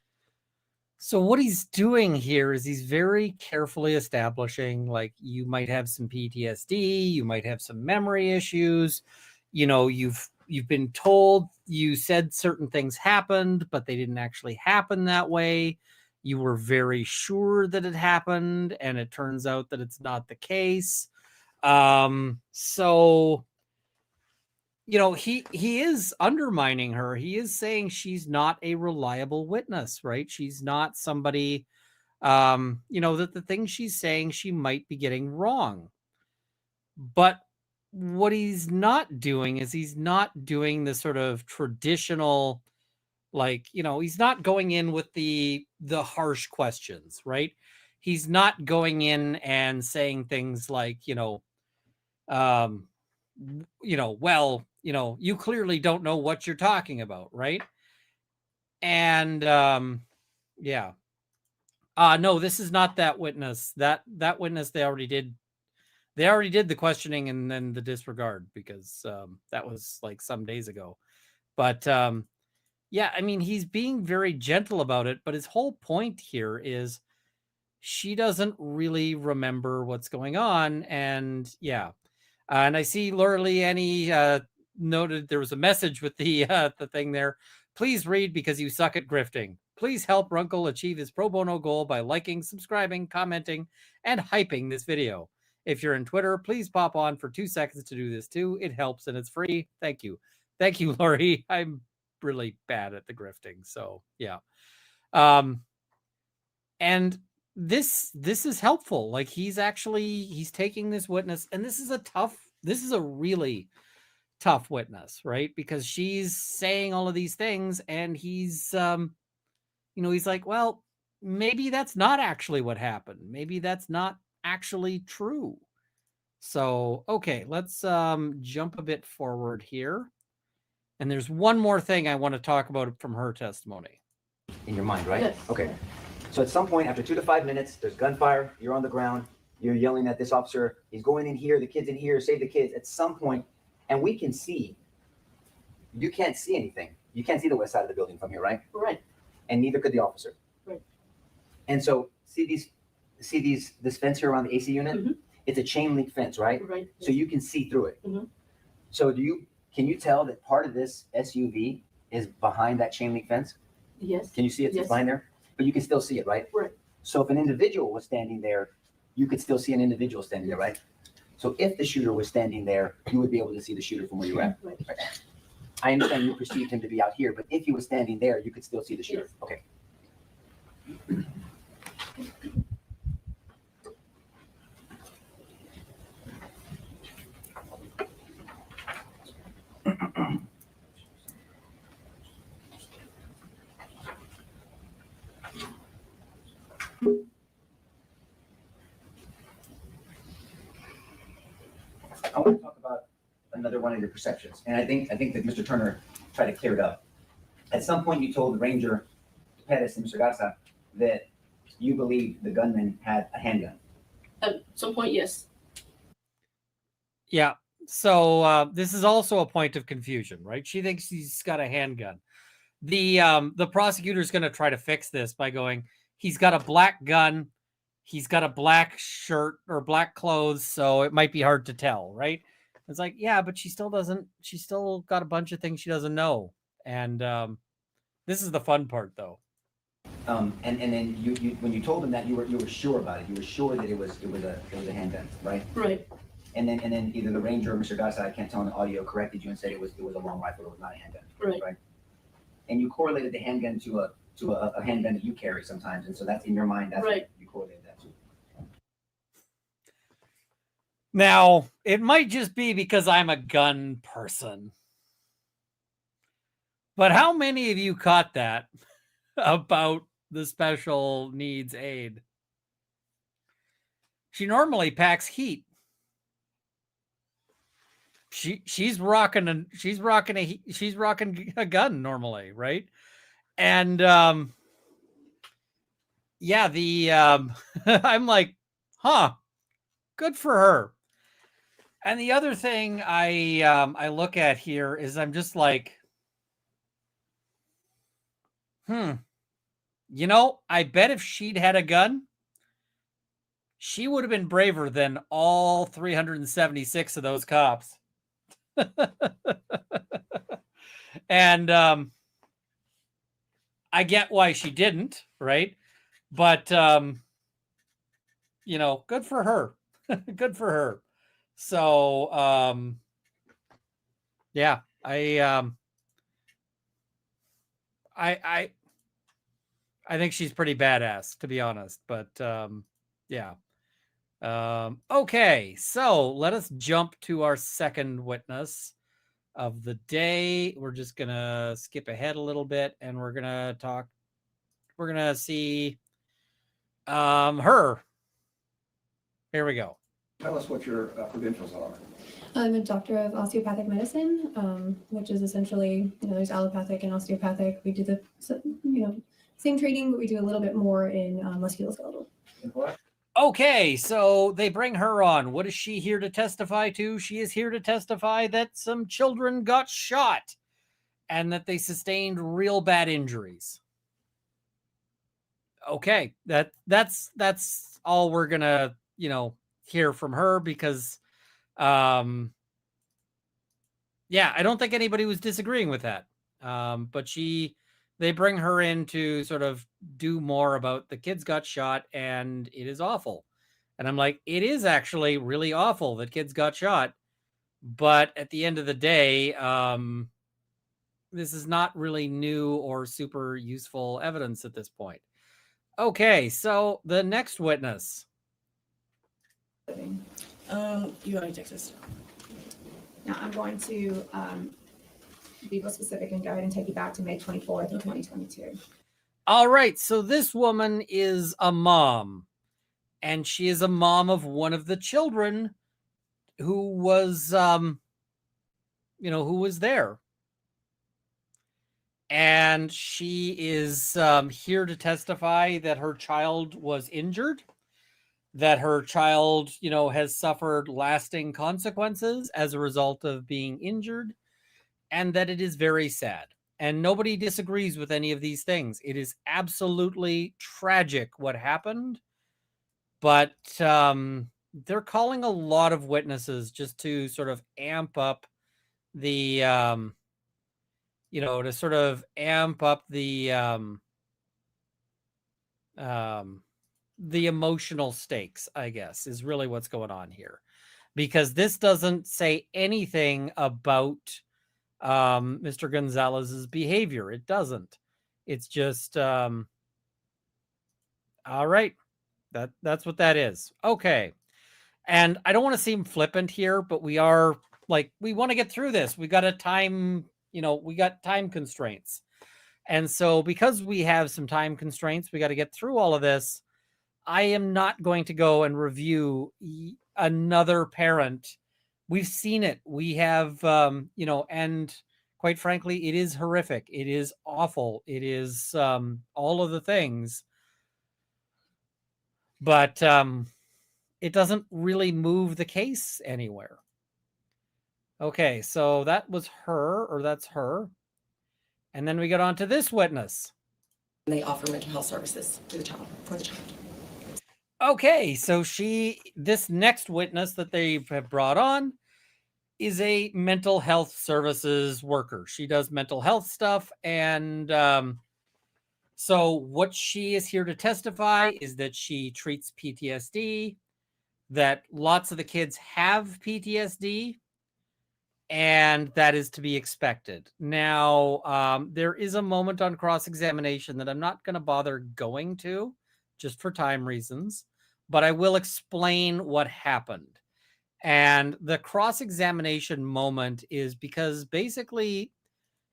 So what he's doing here is he's very carefully establishing, like, you might have some PTSD, you might have some memory issues, you know, you've been told you said certain things happened, but they didn't actually happen that way. You were very sure that it happened, and it turns out that it's not the case. So, you know, he is undermining her. He is saying she's not a reliable witness, right? She's not somebody, you know, that the things she's saying she might be getting wrong. But what he's not doing is he's not doing the sort of traditional, like, you know, he's not going in with the harsh questions, right? He's not going in and saying things like, um, well, you clearly don't know what you're talking about, right? And yeah. No, this is not that witness. That witness, they already did the questioning and then the disregard, because that was like some days ago. But yeah, I mean, he's being very gentle about it, but his whole point here is she doesn't really remember what's going on. And yeah. And I see Laura Lee Annie noted there was a message with the thing there. Please read because you suck at grifting. Please help Runkle achieve his pro bono goal by liking, subscribing, commenting, and hyping this video. If you're in Twitter, please pop on for 2 seconds to do this too. It helps and it's free. Thank you. Thank you, Laurie. I'm really bad at the grifting. So yeah. And this is helpful. Like, he's taking this witness, and this is a really tough witness, right? Because she's saying all of these things, and he's he's like, well, maybe that's not actually what happened. Maybe that's not actually true. So, okay, let's jump a bit forward here. And there's one more thing I want to talk about from her testimony. In your mind, right? Yes. Okay. So at some point, after 2 to 5 minutes, there's gunfire, you're on the ground, you're yelling at this officer, he's going in here, the kid's in here, save the kids. At some point, and we can see, you can't see anything. You can't see the west side of the building from here, right? Right. And neither could the officer. Right. And so this fence here around the AC unit? Mm-hmm. It's a chain link fence, right? Right. So you can see through it. Mm-hmm. So can you tell that part of this SUV is behind that chain link fence? Yes. Can you see it? Yes. It's behind there? But you can still see it, right? Right. So if an individual was standing there, you could still see an individual standing there, right? So if the shooter was standing there, you would be able to see the shooter from where you're at. Right. Right. I understand you perceived him to be out here, but if he was standing there, you could still see the shooter. Yes. Okay. I want to talk about another one of your perceptions, and I think that Mr. Turner tried to clear it up. At some point, you told the Ranger Pettis and Mr. Garza that you believed the gunman had a handgun. At some point, yes. Yeah. So this is also a point of confusion, right? She thinks he's got a handgun. The prosecutor's going to try to fix this by going, he's got a black gun, he's got a black shirt or black clothes, so it might be hard to tell, right? It's like, yeah, but she still got a bunch of things she doesn't know. And this is the fun part, though. And then you when you told him that, you were sure about it. You were sure that it was a handgun, right? Right. And then either the Ranger or Mr. Garza, I can't tell in the audio, corrected you and said it was a long rifle. It was not a handgun. Right. And you correlated the handgun to a handgun that you carry sometimes, and so that's in your mind. That's right. What you correlated that to. Now, it might just be because I'm a gun person. But how many of you caught that about the special needs aide? She normally packs heat. she's rocking a gun normally, right? And yeah, the I'm like, huh, good for her. And the other thing I look at here is I'm just like, you know, I bet if she'd had a gun, she would have been braver than all 376 of those cops. And I get why she didn't, right? But you know, good for her. Good for her. So yeah, I think she's pretty badass, to be honest. But yeah. Okay, so let us jump to our second witness of the day. We're just gonna skip ahead a little bit, and we're gonna see her. Here we go. Tell us what your credentials are. I'm a doctor of osteopathic medicine, which is essentially, there's allopathic and osteopathic. We do the, same training, but we do a little bit more in musculoskeletal. And what? Okay, so they bring her on. What is she here to testify to? She is here to testify that some children got shot and that they sustained real bad injuries. Okay, that's all we're gonna, hear from her, because yeah, I don't think anybody was disagreeing with that. But they bring her in to sort of do more about the kids got shot and it is awful. And I'm like, it is actually really awful that kids got shot. But at the end of the day, this is not really new or super useful evidence at this point. Okay, so the next witness. Uvalde, Texas. Now I'm going to be more specific and go ahead and take you back to May 24th of 2022. All right, so this woman is a mom, and she is a mom of one of the children who was, who was there. And she is here to testify that her child was injured, that her child, has suffered lasting consequences as a result of being injured, and that it is very sad. And nobody disagrees with any of these things. It is absolutely tragic what happened, but they're calling a lot of witnesses just to sort of amp up the, to sort of amp up the emotional stakes, I guess, is really what's going on here. Because this doesn't say anything about Mr. Gonzales's behavior. It doesn't. It's just all right. That's what that is. Okay. And I don't want to seem flippant here, but we are we want to get through this. We got a time, we got time constraints. And so because we have some time constraints, we got to get through all of this. I am not going to go and review another parent. We've seen it. We have, and quite frankly, it is horrific. It is awful. It is all of the things. But it doesn't really move the case anywhere. Okay, so that was her, or that's her. And then we get on to this witness. They offer mental health services for the child. Okay, so this next witness that they have brought on is a mental health services worker. She does mental health stuff. And so what she is here to testify is that she treats PTSD, that lots of the kids have PTSD, and that is to be expected. Now, there is a moment on cross-examination that I'm not going to bother going to, just for time reasons, but I will explain what happened. And the cross-examination moment is because basically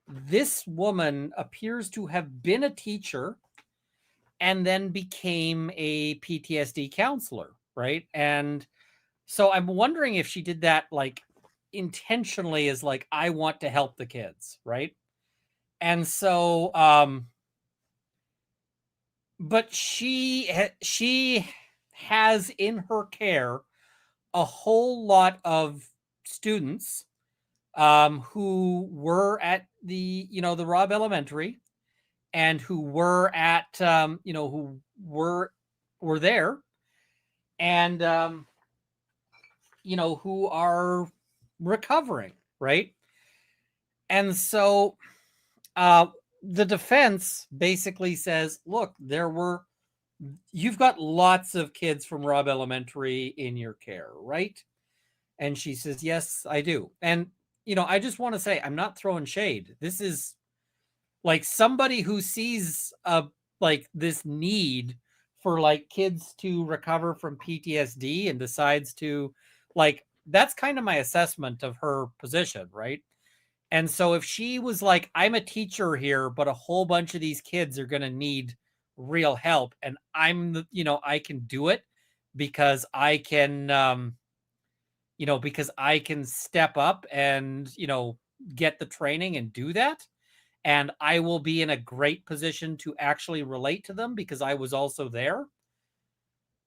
this woman appears to have been a teacher and then became a PTSD counselor, right? And so I'm wondering if she did that intentionally is like, I want to help the kids, right? And so, but she has in her care a whole lot of students who were at the, the Robb Elementary, and who were at, who were there, and, who are recovering, right? And so the defense basically says, look, you've got lots of kids from Robb Elementary in your care, right? And she says, yes, I do. And, I just want to say, I'm not throwing shade. This is like somebody who sees like this need for like kids to recover from PTSD and decides to, like, that's kind of my assessment of her position, right? And so if she was like, I'm a teacher here, but a whole bunch of these kids are going to need real help, and I can do it because I can, because I can step up and, get the training and do that. And I will be in a great position to actually relate to them because I was also there.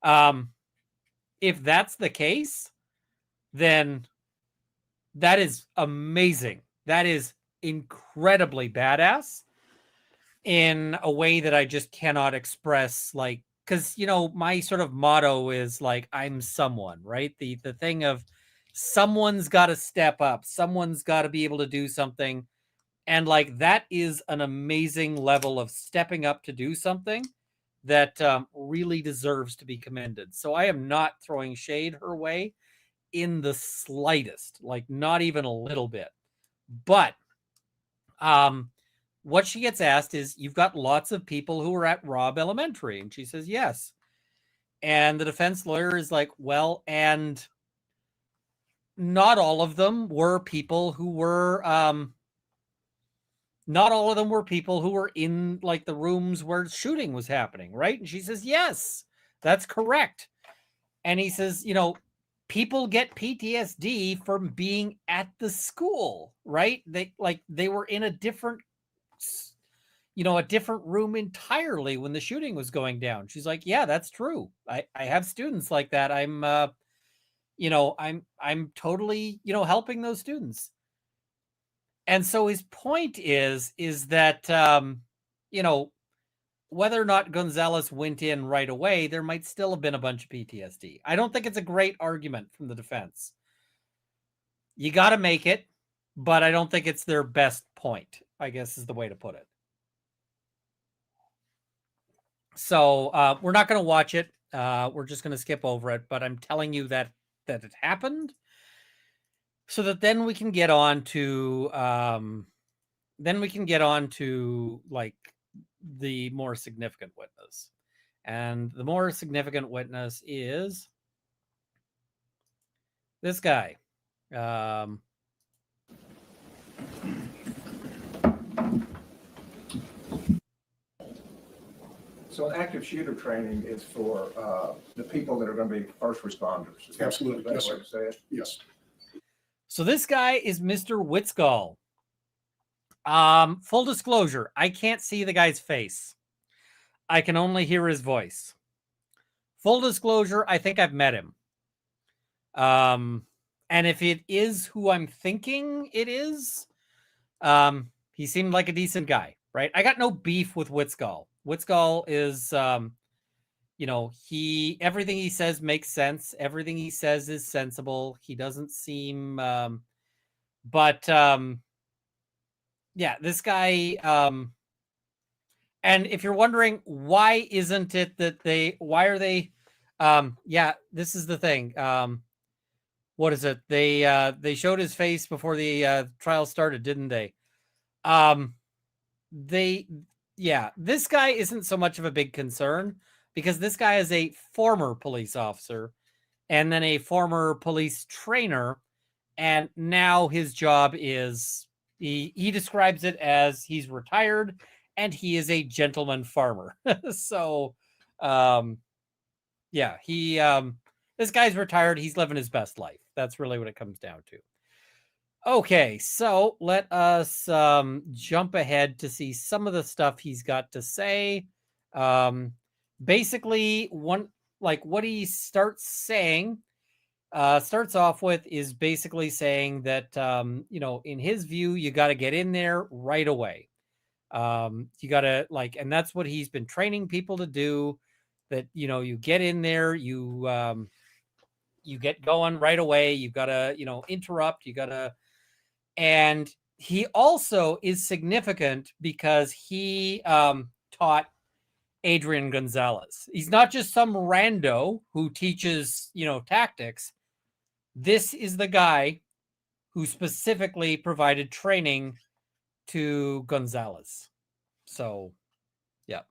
If that's the case, then that is amazing. That is incredibly badass in a way that I just cannot express, like, because, my sort of motto is like, I'm someone, right? The thing of someone's got to step up. Someone's got to be able to do something. And like, that is an amazing level of stepping up to do something that really deserves to be commended. So I am not throwing shade her way in the slightest, like not even a little bit. But what she gets asked is, you've got lots of people who are at Robb Elementary. And she says, yes. And the defense lawyer is like, well, and not all of them were people who were, not all of them were people who were in like the rooms where shooting was happening, right? And she says, yes, that's correct. And he says, people get PTSD from being at the school, right? They were in a different, a different room entirely when the shooting was going down. She's like, yeah, that's true. I have students like that. I'm totally, helping those students. And so his point is that, whether or not Gonzales went in right away, there might still have been a bunch of PTSD. I don't think it's a great argument from the defense. You got to make it, but I don't think it's their best point, I guess is the way to put it. So we're not going to watch it. We're just going to skip over it, but I'm telling you that it happened, so that then we can get on to like the more significant witness. And the more significant witness is this guy. So an active shooter training is for the people that are going to be first responders. Is that Absolutely. the Yes, best way to say it? Yes. So this guy is Mr. Witzgall. Full disclosure, I can't see the guy's face. I can only hear his voice. Full disclosure, I think I've met him. And if it is who I'm thinking it is, he seemed like a decent guy, right? I got no beef with Witzgall. Witzgall is, everything he says makes sense. Everything he says is sensible. He doesn't seem, this guy, and if you're wondering, why isn't it that why are they, this is the thing. What is it? They showed his face before the trial started, didn't they? This guy isn't so much of a big concern, because this guy is a former police officer and then a former police trainer. And now his job is, he describes it as he's retired and he is a gentleman farmer. So, this guy's retired. He's living his best life. That's really what it comes down to. Okay, so let us jump ahead to see some of the stuff he's got to say. Basically, what he starts off with is basically saying that in his view, you got to get in there right away. You got to and that's what he's been training people to do. That you get in there, you get going right away. You got to interrupt. You got to. And he also is significant because he taught Adrian Gonzales. He's not just some rando who teaches, tactics. This is the guy who specifically provided training to Gonzales. So, yeah.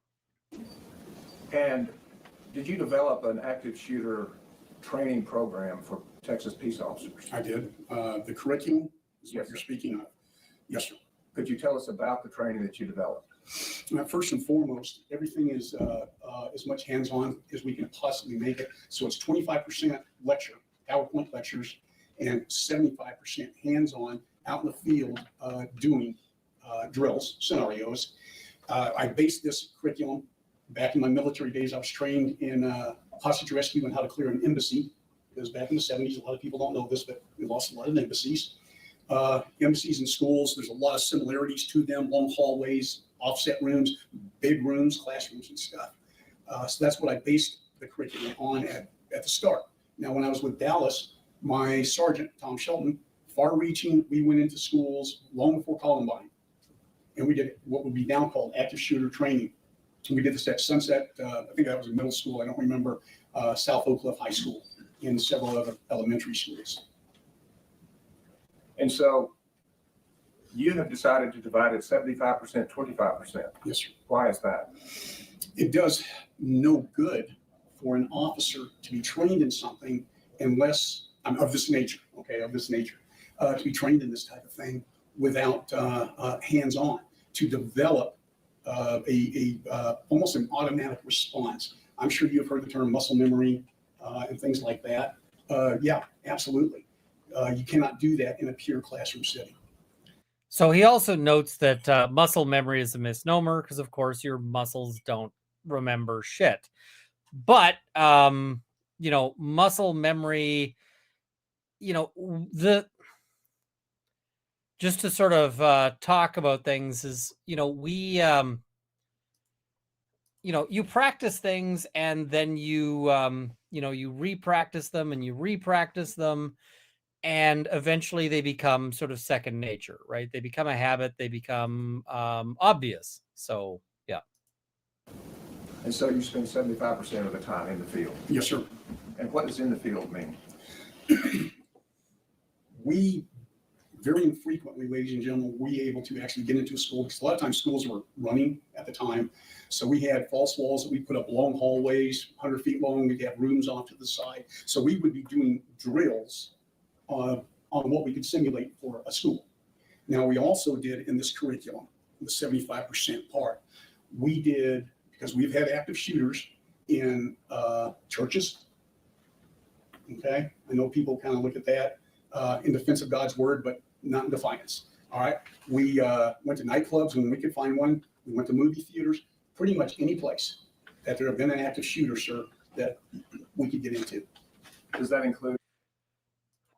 And did you develop an active shooter training program for Texas peace officers? I did. The curriculum is what Yes, you're sir. speaking of. Yes, sir. Could you tell us about the training that you developed? First and foremost, everything is as much hands-on as we can possibly make it. So it's 25% lecture, PowerPoint lectures, and 75% hands-on out in the field doing drills, scenarios. I based this curriculum back in my military days. I was trained in hostage rescue and how to clear an embassy. It was back in the 70s. A lot of people don't know this, but we lost a lot of embassies. Embassies and schools, there's a lot of similarities to them, long hallways, offset rooms, big rooms, classrooms and stuff. So that's what I based the curriculum on at the start. Now, when I was with Dallas, my sergeant, Tom Shelton, far-reaching, we went into schools long before Columbine. And we did what would be now called active shooter training. So we did this at Sunset, I think that was in middle school, I don't remember, South Oak Cliff High School, and several other elementary schools. And so you have decided to divide it 75%, 25%. Yes, sir. Why is that? It does no good for an officer to be trained in something unless, of this nature, to be trained in this type of thing without hands-on, to develop almost an automatic response. I'm sure you've heard the term muscle memory and things like that. Yeah, absolutely. You cannot do that in a pure classroom setting. So he also notes that muscle memory is a misnomer because, of course, your muscles don't remember shit. But, muscle memory, just to sort of talk about things is, you practice things and then you re-practice them and you re-practice them. And eventually they become sort of second nature, right? They become a habit. They become obvious. So, yeah. And so you spend 75% of the time in the field. Yes, sir. And what does in the field mean? We very infrequently, ladies and gentlemen, were we able to actually get into a school because a lot of times schools were running at the time. So we had false walls that we put up, long hallways, 100 feet long. We'd have rooms off to the side. So we would be doing drills on what we could simulate for a school. Now, we also did in this curriculum, the 75% part, we did, because we've had active shooters in churches. Okay, I know people kind of look at that in defense of God's word, but not in defiance. All right, we went to nightclubs when we could find one. We went to movie theaters, pretty much any place that there have been an active shooter, sir, that we could get into. Does that include?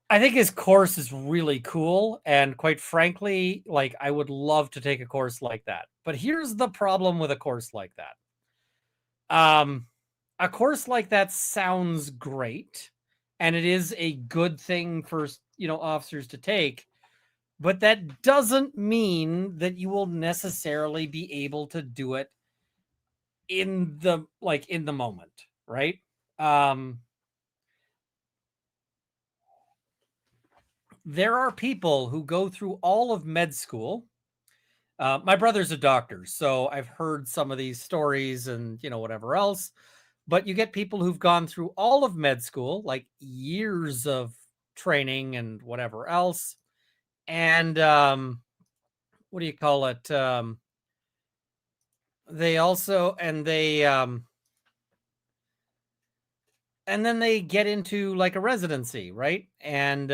I think his course is really cool. And quite frankly, I would love to take a course like that. But here's the problem with a course like that. A course like that sounds great. And it is a good thing for, officers to take. But that doesn't mean that you will necessarily be able to do it in the moment, right? There are people who go through all of med school. My brother's a doctor, so I've heard some of these stories and, whatever else. But you get people who've gone through all of med school, like years of training and whatever else. And what do you call it? They also, and then they get into like a residency, right? And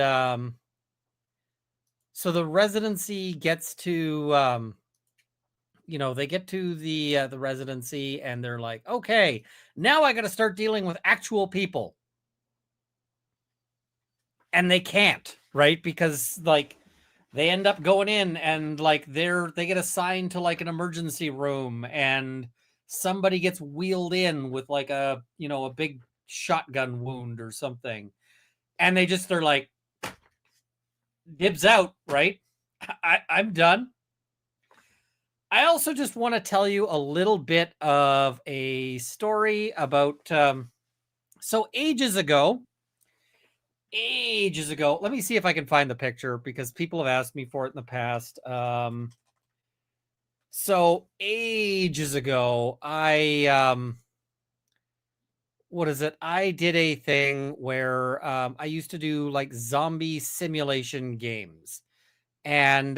So the residency gets to, they get to the residency and they're like, okay, now I got to start dealing with actual people. And they can't, right? Because like they end up going in and like they get assigned to like an emergency room and somebody gets wheeled in with like a big shotgun wound or something. And they're like, dibs out, right? I'm done. I also just want to tell you a little bit of a story about, so ages ago, let me see if I can find the picture because people have asked me for it in the past. So ages ago, I did a thing where I used to do like zombie simulation games. And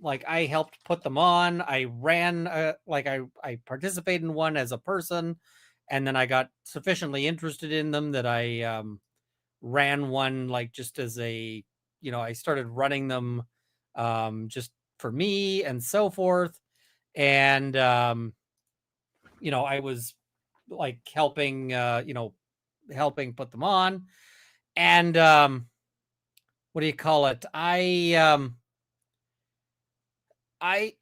like I helped put them on. I ran I participated in one as a person, and then I got sufficiently interested in them that I ran one like just as a I started running them just for me and so forth. And I was like helping helping put them on. And what do you call it? I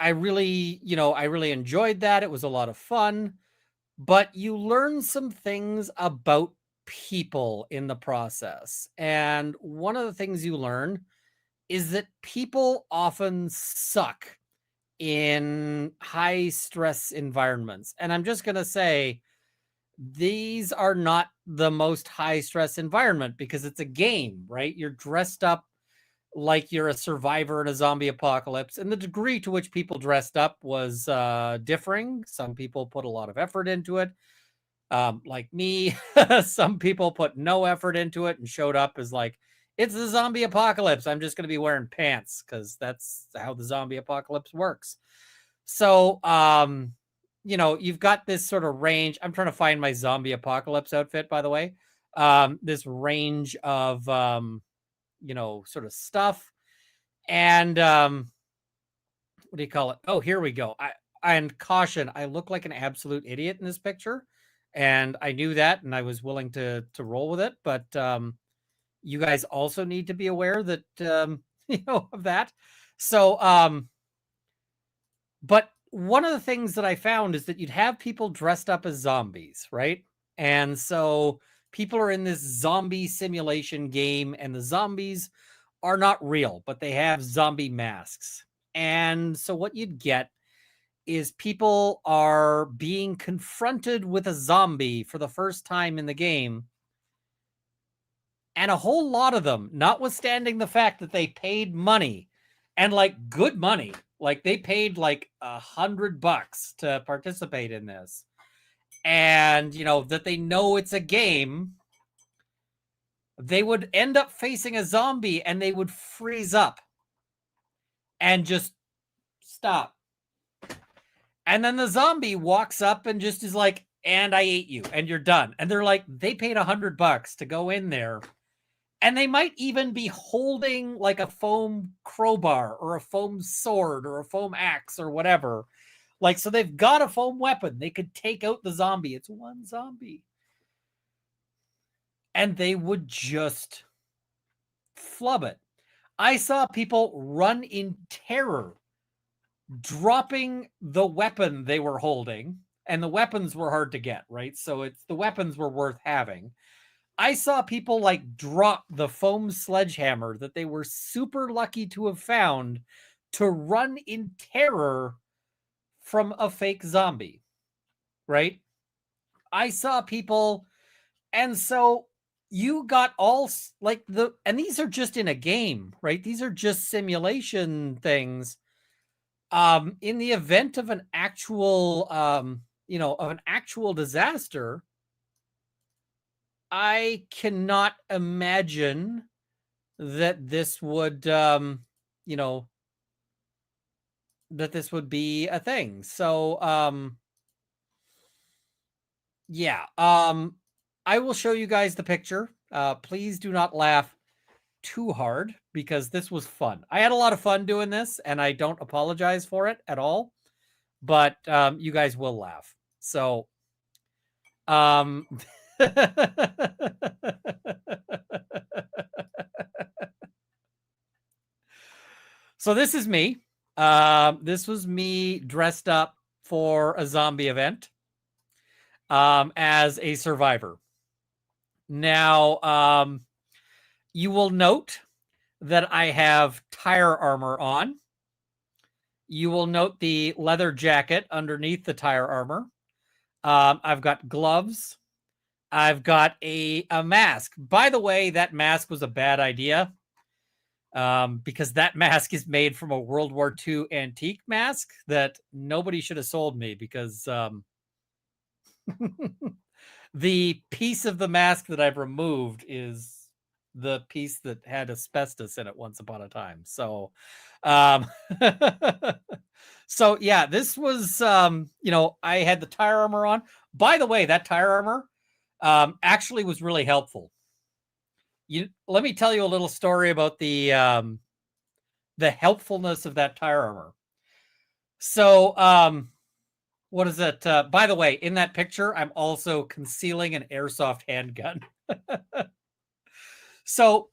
really, I really enjoyed that. It was a lot of fun, but you learn some things about people in the process. And one of the things you learn is that people often suck in high stress environments. And I'm just going to say these are not the most high stress environment because it's a game, right? You're dressed up like you're a survivor in a zombie apocalypse. And the degree to which people dressed up was differing. Some people put a lot of effort into it. Like me, some people put no effort into it and showed up as like, it's the zombie apocalypse. I'm just going to be wearing pants because that's how the zombie apocalypse works. So, you've got this sort of range. I'm trying to find my zombie apocalypse outfit, by the way. This range of, sort of stuff. And what do you call it? Oh, here we go. And caution, I look like an absolute idiot in this picture. And I knew that, and I was willing to roll with it. But you guys also need to be aware that, of that. So, but one of the things that I found is that you'd have people dressed up as zombies, right? And so people are in this zombie simulation game, and the zombies are not real, but they have zombie masks. And so what you'd get is people are being confronted with a zombie for the first time in the game. And a whole lot of them, notwithstanding the fact that they paid money and like good money, like they paid like $100 to participate in this. And, that they know it's a game, they would end up facing a zombie and they would freeze up and just stop. And then the zombie walks up and just is like, and I ate you and you're done. And they're like, they paid $100 to go in there. And they might even be holding like a foam crowbar or a foam sword or a foam axe or whatever. Like, so they've got a foam weapon. They could take out the zombie. It's one zombie. And they would just flub it. I saw people run in terror, dropping the weapon they were holding. And the weapons were hard to get, right? So the weapons were worth having. I saw people like drop the foam sledgehammer that they were super lucky to have found to run in terror from a fake zombie, right? I saw people, and so you got all like and these are just in a game, right? These are just simulation things. In the event of an actual, of an actual disaster, I cannot imagine that this would, that this would be a thing. So, yeah, I will show you guys the picture. Please do not laugh too hard because this was fun. I had a lot of fun doing this, and I don't apologize for it at all. But you guys will laugh. So, so this is me. This was me dressed up for a zombie event as a survivor. Now, you will note that I have tire armor on. You will note the leather jacket underneath the tire armor. I've got gloves. I've got a mask. By the way, that mask was a bad idea because that mask is made from a World War II antique mask that nobody should have sold me because the piece of the mask that I've removed is the piece that had asbestos in it once upon a time. So, so yeah, this was, you know, I had the tire armor on. By the way, that tire armor actually was really helpful. Let me tell you a little story about the helpfulness of that tire armor. So, what is it? By the way, in that picture, I'm also concealing an airsoft handgun. So,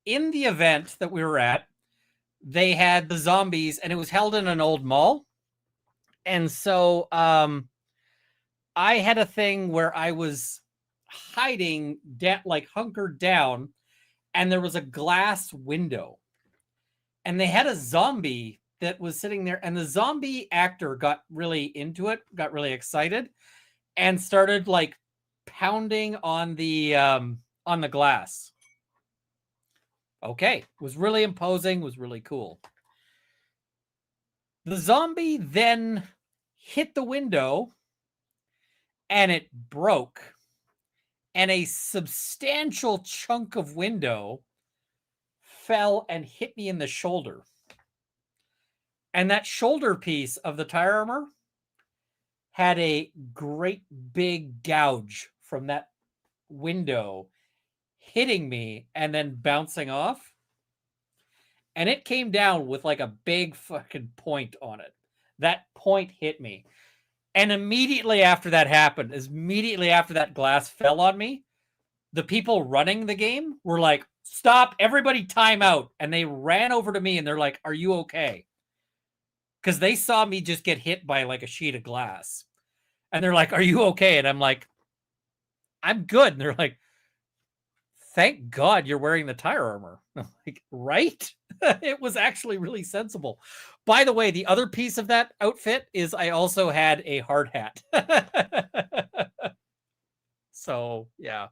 in the event that we were at, they had the zombies, and it was held in an old mall. And so, I had a thing where I was hiding, like hunkered down, and there was a glass window. And they had a zombie that was sitting there, and the zombie actor got really into it, got really excited, and started like pounding on the glass. Okay, was really imposing, was really cool. The zombie then hit the window and it broke, and a substantial chunk of window fell and hit me in the shoulder. And that shoulder piece of the tire armor had a great big gouge from that window hitting me and then bouncing off. And it came down with like a big fucking point on it. That point hit me. And immediately after that happened, immediately after that glass fell on me, the people running the game were like, stop, everybody time out. And they ran over to me and they're like, are you okay? Because they saw me just get hit by like a sheet of glass. And they're like, are you okay? And I'm like, I'm good. And they're like, thank God you're wearing the tire armor. I'm like, right? It was actually really sensible. By the way, the other piece of that outfit is I also had a hard hat. So, yeah.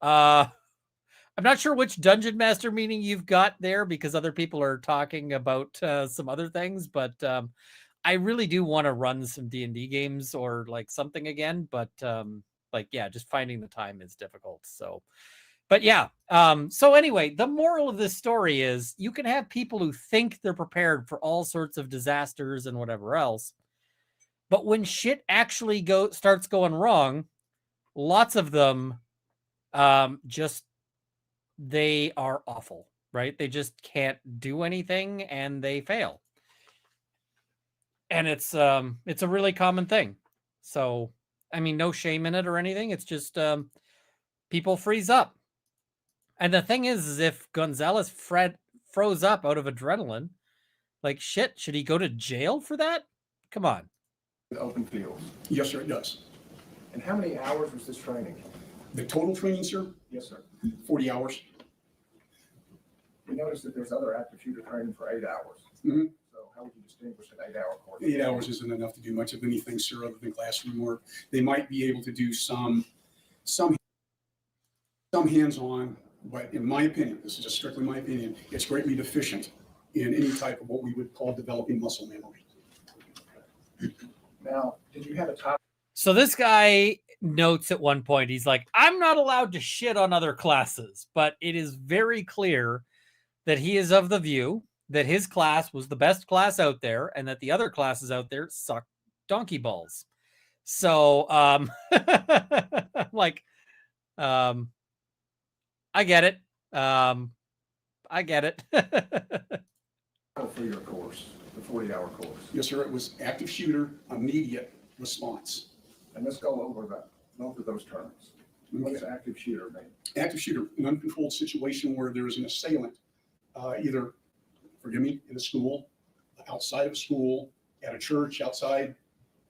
I'm not sure which Dungeon Master meeting you've got there because other people are talking about some other things, but I really do want to run some D&D games or like something again, but like, yeah, just finding the time is difficult. So, but yeah. So anyway, the moral of this story is you can have people who think they're prepared for all sorts of disasters and whatever else, but when shit actually starts going wrong, lots of them just they are awful, right? They just can't do anything and they fail. And it's a really common thing. So, I mean, no shame in it or anything. It's just people freeze up. And the thing is if Gonzales froze up out of adrenaline, like shit, should he go to jail for that? Come on. Open fields. Yes, sir, it does. And how many hours was this training? The total training, sir, Yes, sir. 40 hours. We noticed that there's other active shooter training for 8 hours. Mhm. So how would you distinguish an 8-hour course? 8 hours isn't enough to do much of anything, sir, other than classroom work. They might be able to do some hands-on, but in my opinion, this is just strictly my opinion, it's greatly deficient in any type of what we would call developing muscle memory. Now, did you have a top? So this guy notes at one point, he's like, I'm not allowed to shit on other classes, but it is very clear that he is of the view that his class was the best class out there and that the other classes out there suck donkey balls. So, like, I get it. I get it. For your course, the 40-hour course. Yes, sir. It was active shooter, immediate response. And let's go over both of those terms. What does active shooter mean? Active shooter, an uncontrolled situation where there is an assailant, either, forgive me, in a school, outside of a school, at a church, outside,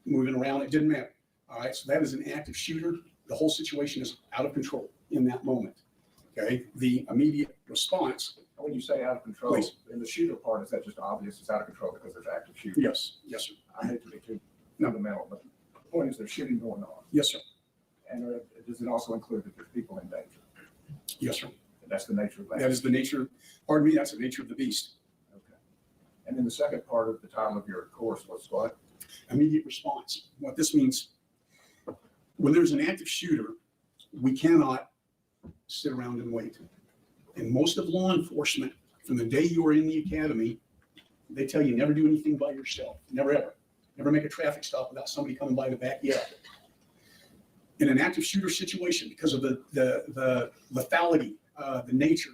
moving around, it didn't matter. All right, so that is an active shooter. The whole situation is out of control in that moment. Okay, the immediate response. When you say out of control, Please. in the shooter part, is that just obvious it's out of control because there's active shooting? Yes, yes, sir. I hate to be too fundamental, but the point is there's shooting going on. Yes, sir. And does it also include that there's people in danger? Yes, sir. And that's the nature of that. That is the nature, pardon me, that's the nature of the beast. Okay. And then the second part of the title of your course was what? Immediate response. What this means, when there's an active shooter, we cannot sit around and wait. And most of law enforcement, from the day you are in the academy, they tell you never do anything by yourself. Never ever. Never make a traffic stop without somebody coming by to back you up. In an active shooter situation, because of the lethality, the nature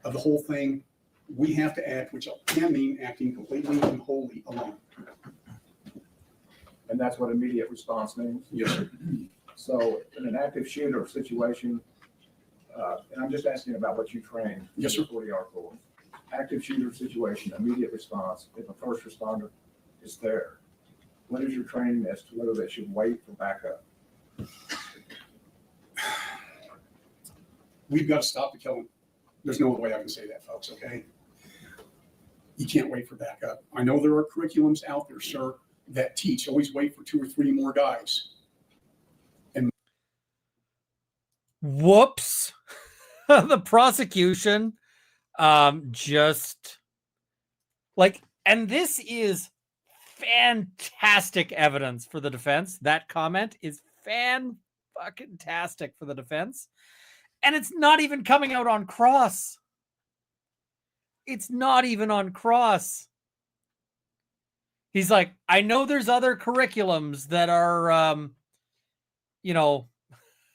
of the whole thing, we have to act, which can mean acting completely and wholly alone. And that's what immediate response means? Yes, sir. So in an active shooter situation, and I'm just asking about what you trained. Yes, sir. 40-hour course. Active shooter situation, immediate response, if a first responder is there, what is your training as to whether they should wait for backup? We've got to stop the killing. There's no other way I can say that, folks, okay? You can't wait for backup. I know there are curriculums out there, sir, that teach, always wait for 2 or 3 more guys. Whoops. The prosecution just like, and this is fantastic evidence for the defense. That comment is fan-fucking-tastic for the defense. And it's not even coming out on cross. It's not even on cross. He's like, I know there's other curriculums that are,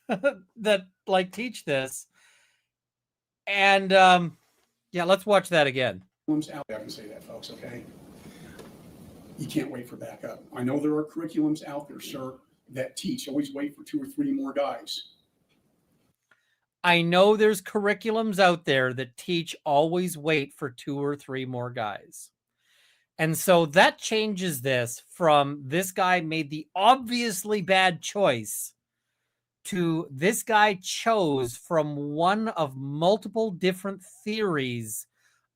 that like teach this. And yeah, let's watch that again. Out there, I can say that, folks, okay? You can't wait for backup. I know there are curriculums out there, sir, that teach, always wait for 2 or 3 more guys. I know there's curriculums out there that teach always wait for 2 or 3 more guys. And so that changes this from this guy made the obviously bad choice to this guy chose from one of multiple different theories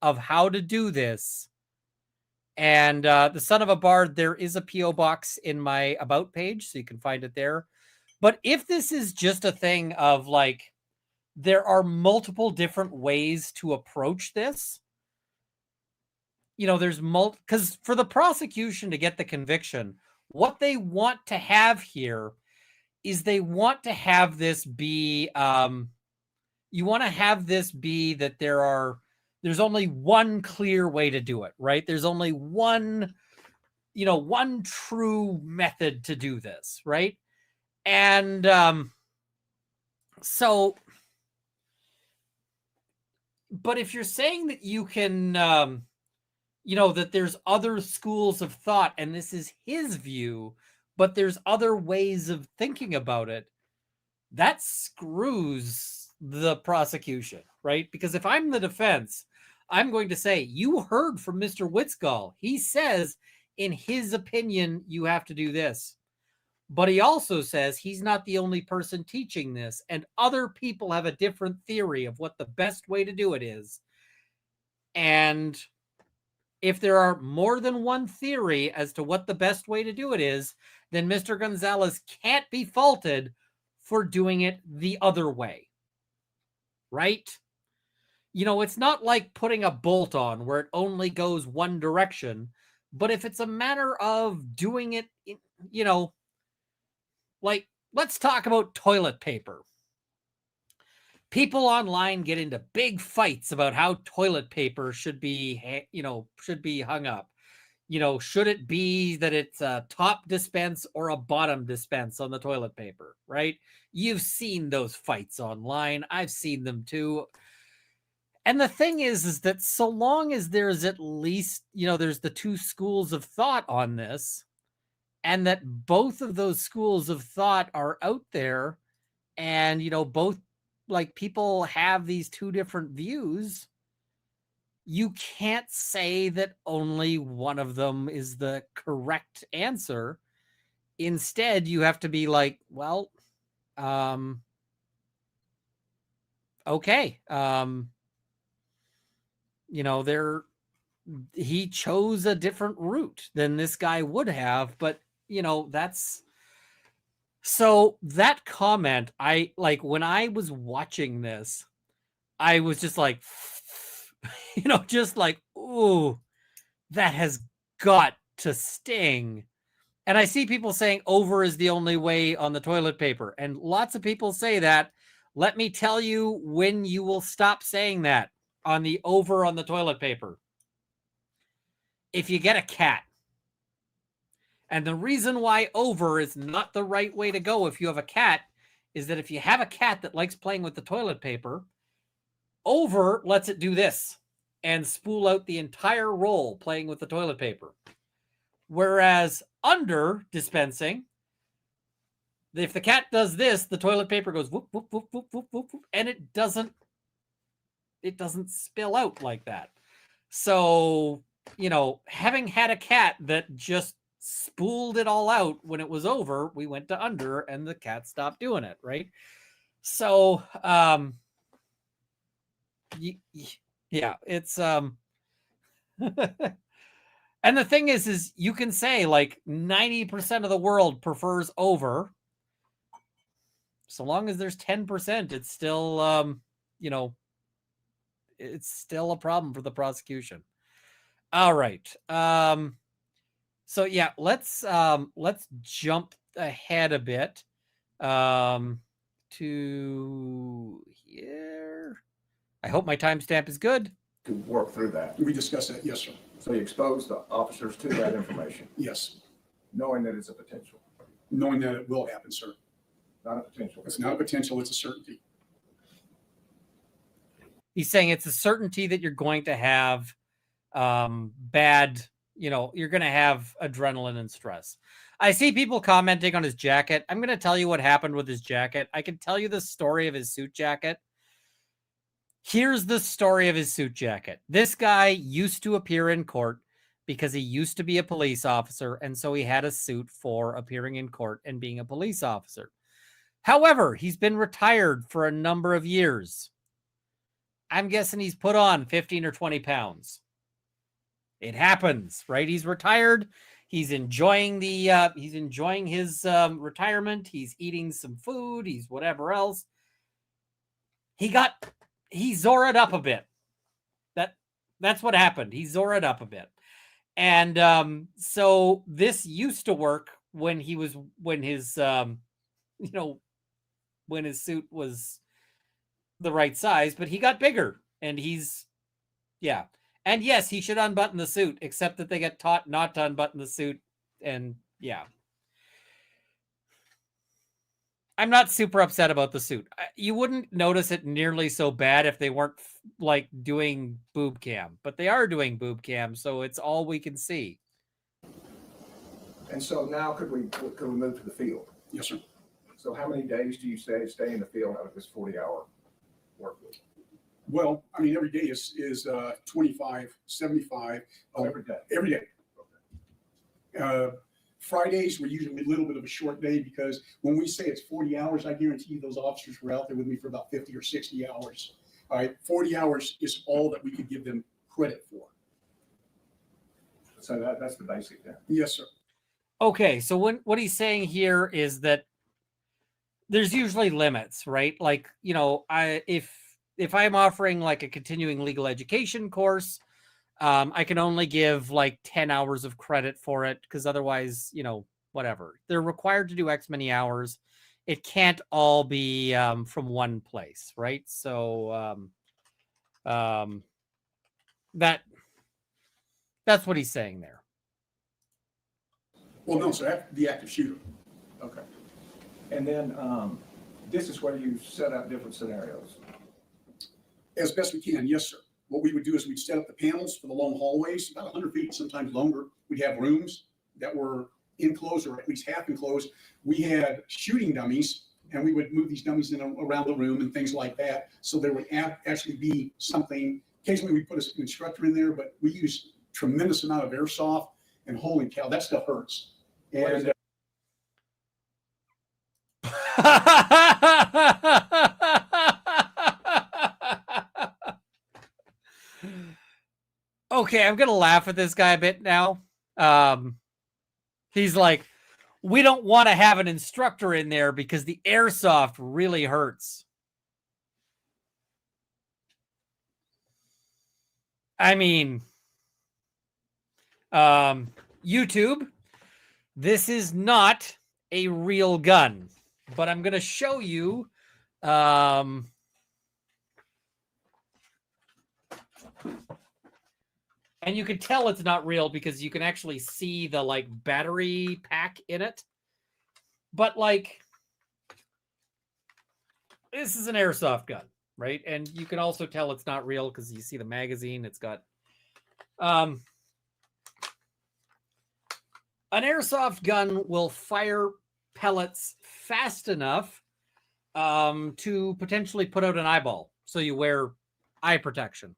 of how to do this. And the son of a bard, there is a P.O. box in my about page, so you can find it there. But if this is just a thing of like, there are multiple different ways to approach this, there's because for the prosecution to get the conviction, what they want to have here is they want to have this be, you want to have this be that there's only one clear way to do it, right? There's only one true method to do this, right? And but if you're saying that you can, that there's other schools of thought, and this is his view, but there's other ways of thinking about it, that screws the prosecution, right? Because if I'm the defense, I'm going to say, you heard from Mr. Witzgall. He says, in his opinion, you have to do this. But he also says he's not the only person teaching this, and other people have a different theory of what the best way to do it is. And if there are more than one theory as to what the best way to do it is, then Mr. Gonzales can't be faulted for doing it the other way, right? It's not like putting a bolt on where it only goes one direction, but if it's a matter of doing it, like, let's talk about toilet paper. People online get into big fights about how toilet paper should be hung up. Should it be that it's a top dispense or a bottom dispense on the toilet paper, right? You've seen those fights online. I've seen them too. And the thing is that so long as there's at least, there's the two schools of thought on this, and that both of those schools of thought are out there, and, both like people have these two different views, you can't say that only one of them is the correct answer. Instead, you have to be like, well, okay. He chose a different route than this guy would have, but that's so that comment, I like when I was watching this, I was just like, just like, ooh, that has got to sting. And I see people saying over is the only way on the toilet paper. And lots of people say that. Let me tell you when you will stop saying that on the over on the toilet paper. If you get a cat. And the reason why over is not the right way to go if you have a cat is that if you have a cat that likes playing with the toilet paper, over lets it do this and spool out the entire roll playing with the toilet paper. Whereas under dispensing, if the cat does this, the toilet paper goes whoop, whoop, whoop, whoop, whoop, whoop, whoop, and it doesn't spill out like that. So, having had a cat that just spooled it all out when it was over, we went to under and the cat stopped doing it, right? So, yeah, it's and the thing is you can say like 90% of the world prefers over. So long as there's 10%, it's still it's still a problem for the prosecution. All right. So yeah, let's jump ahead a bit to here. I hope my timestamp is good. To work through that. We discussed that, yes, sir. So you expose the officers to that information, Yes, knowing that it's a potential, knowing that it will happen, sir. not a potential. It's not a potential, it's a certainty. He's saying it's a certainty that you're going to have bad, you're going to have adrenaline and stress. I see people commenting on his jacket. I'm going to tell you what happened with his jacket. I can tell you the story of his suit jacket. Here's the story of his suit jacket. This guy used to appear in court because he used to be a police officer, and so he had a suit for appearing in court and being a police officer. However, he's been retired for a number of years. I'm guessing he's put on 15 or 20 pounds. It happens, right? He's retired. He's enjoying his retirement. He's eating some food. He's whatever else. He Zora'd up a bit. That's what happened. He Zora'd up a bit. And so this used to work when his suit was the right size, but he got bigger and and yes, he should unbutton the suit, except that they get taught not to unbutton the suit. And yeah, I'm not super upset about the suit. You wouldn't notice it nearly so bad if they weren't like doing boob cam, but they are doing boob cam. So it's all we can see. And so now could we move to the field? Yes, sir. So how many days do you stay in the field out of this 40-hour work week? Well, I mean, every day is 25, 75. Every day? Every day. Fridays were usually a little bit of a short day because when we say it's 40 hours, I guarantee you those officers were out there with me for about 50 or 60 hours. All right, 40 hours is all that we could give them credit for. So that's the basic then. Yes, sir. Okay, so what he's saying here is that there's usually limits, right? Like, if I'm offering like a continuing legal education course, I can only give like 10 hours of credit for it because otherwise, whatever. They're required to do X many hours. It can't all be from one place, right? So that's what he's saying there. Well, no, sir, the active shooter. Okay. And then this is where you set up different scenarios. As best we can, yes, sir. What we would do is we'd set up the panels for the long hallways, about 100 feet, sometimes longer. We'd have rooms that were enclosed or at least half enclosed. We had shooting dummies, and we would move these dummies in around the room and things like that. So there would actually be something. Occasionally we put an instructor in there, but we use tremendous amount of airsoft, and holy cow, that stuff hurts. And Okay, I'm gonna laugh at this guy a bit now. He's like, we don't want to have an instructor in there because the airsoft really hurts. I mean, YouTube, this is not a real gun, but I'm gonna show you. And you can tell it's not real because you can actually see the like battery pack in it. But like, this is an airsoft gun, right? And you can also tell it's not real because you see the magazine. It's got an airsoft gun will fire pellets fast enough to potentially put out an eyeball. So you wear eye protection.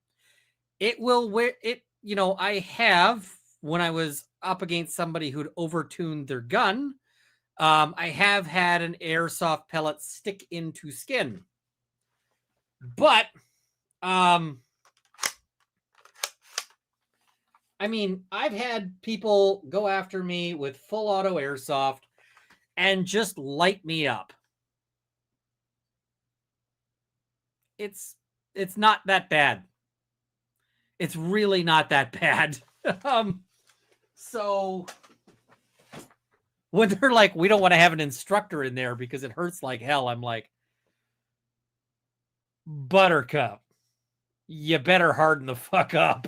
It will wear it. You know, I have, when I was up against somebody who'd overtuned their gun, I have had an airsoft pellet stick into skin. But, I mean, I've had people go after me with full auto airsoft and just light me up. It's not that bad. It's really not that bad. So when they're like, we don't want to have an instructor in there because it hurts like hell, I'm like, Buttercup, you better harden the fuck up.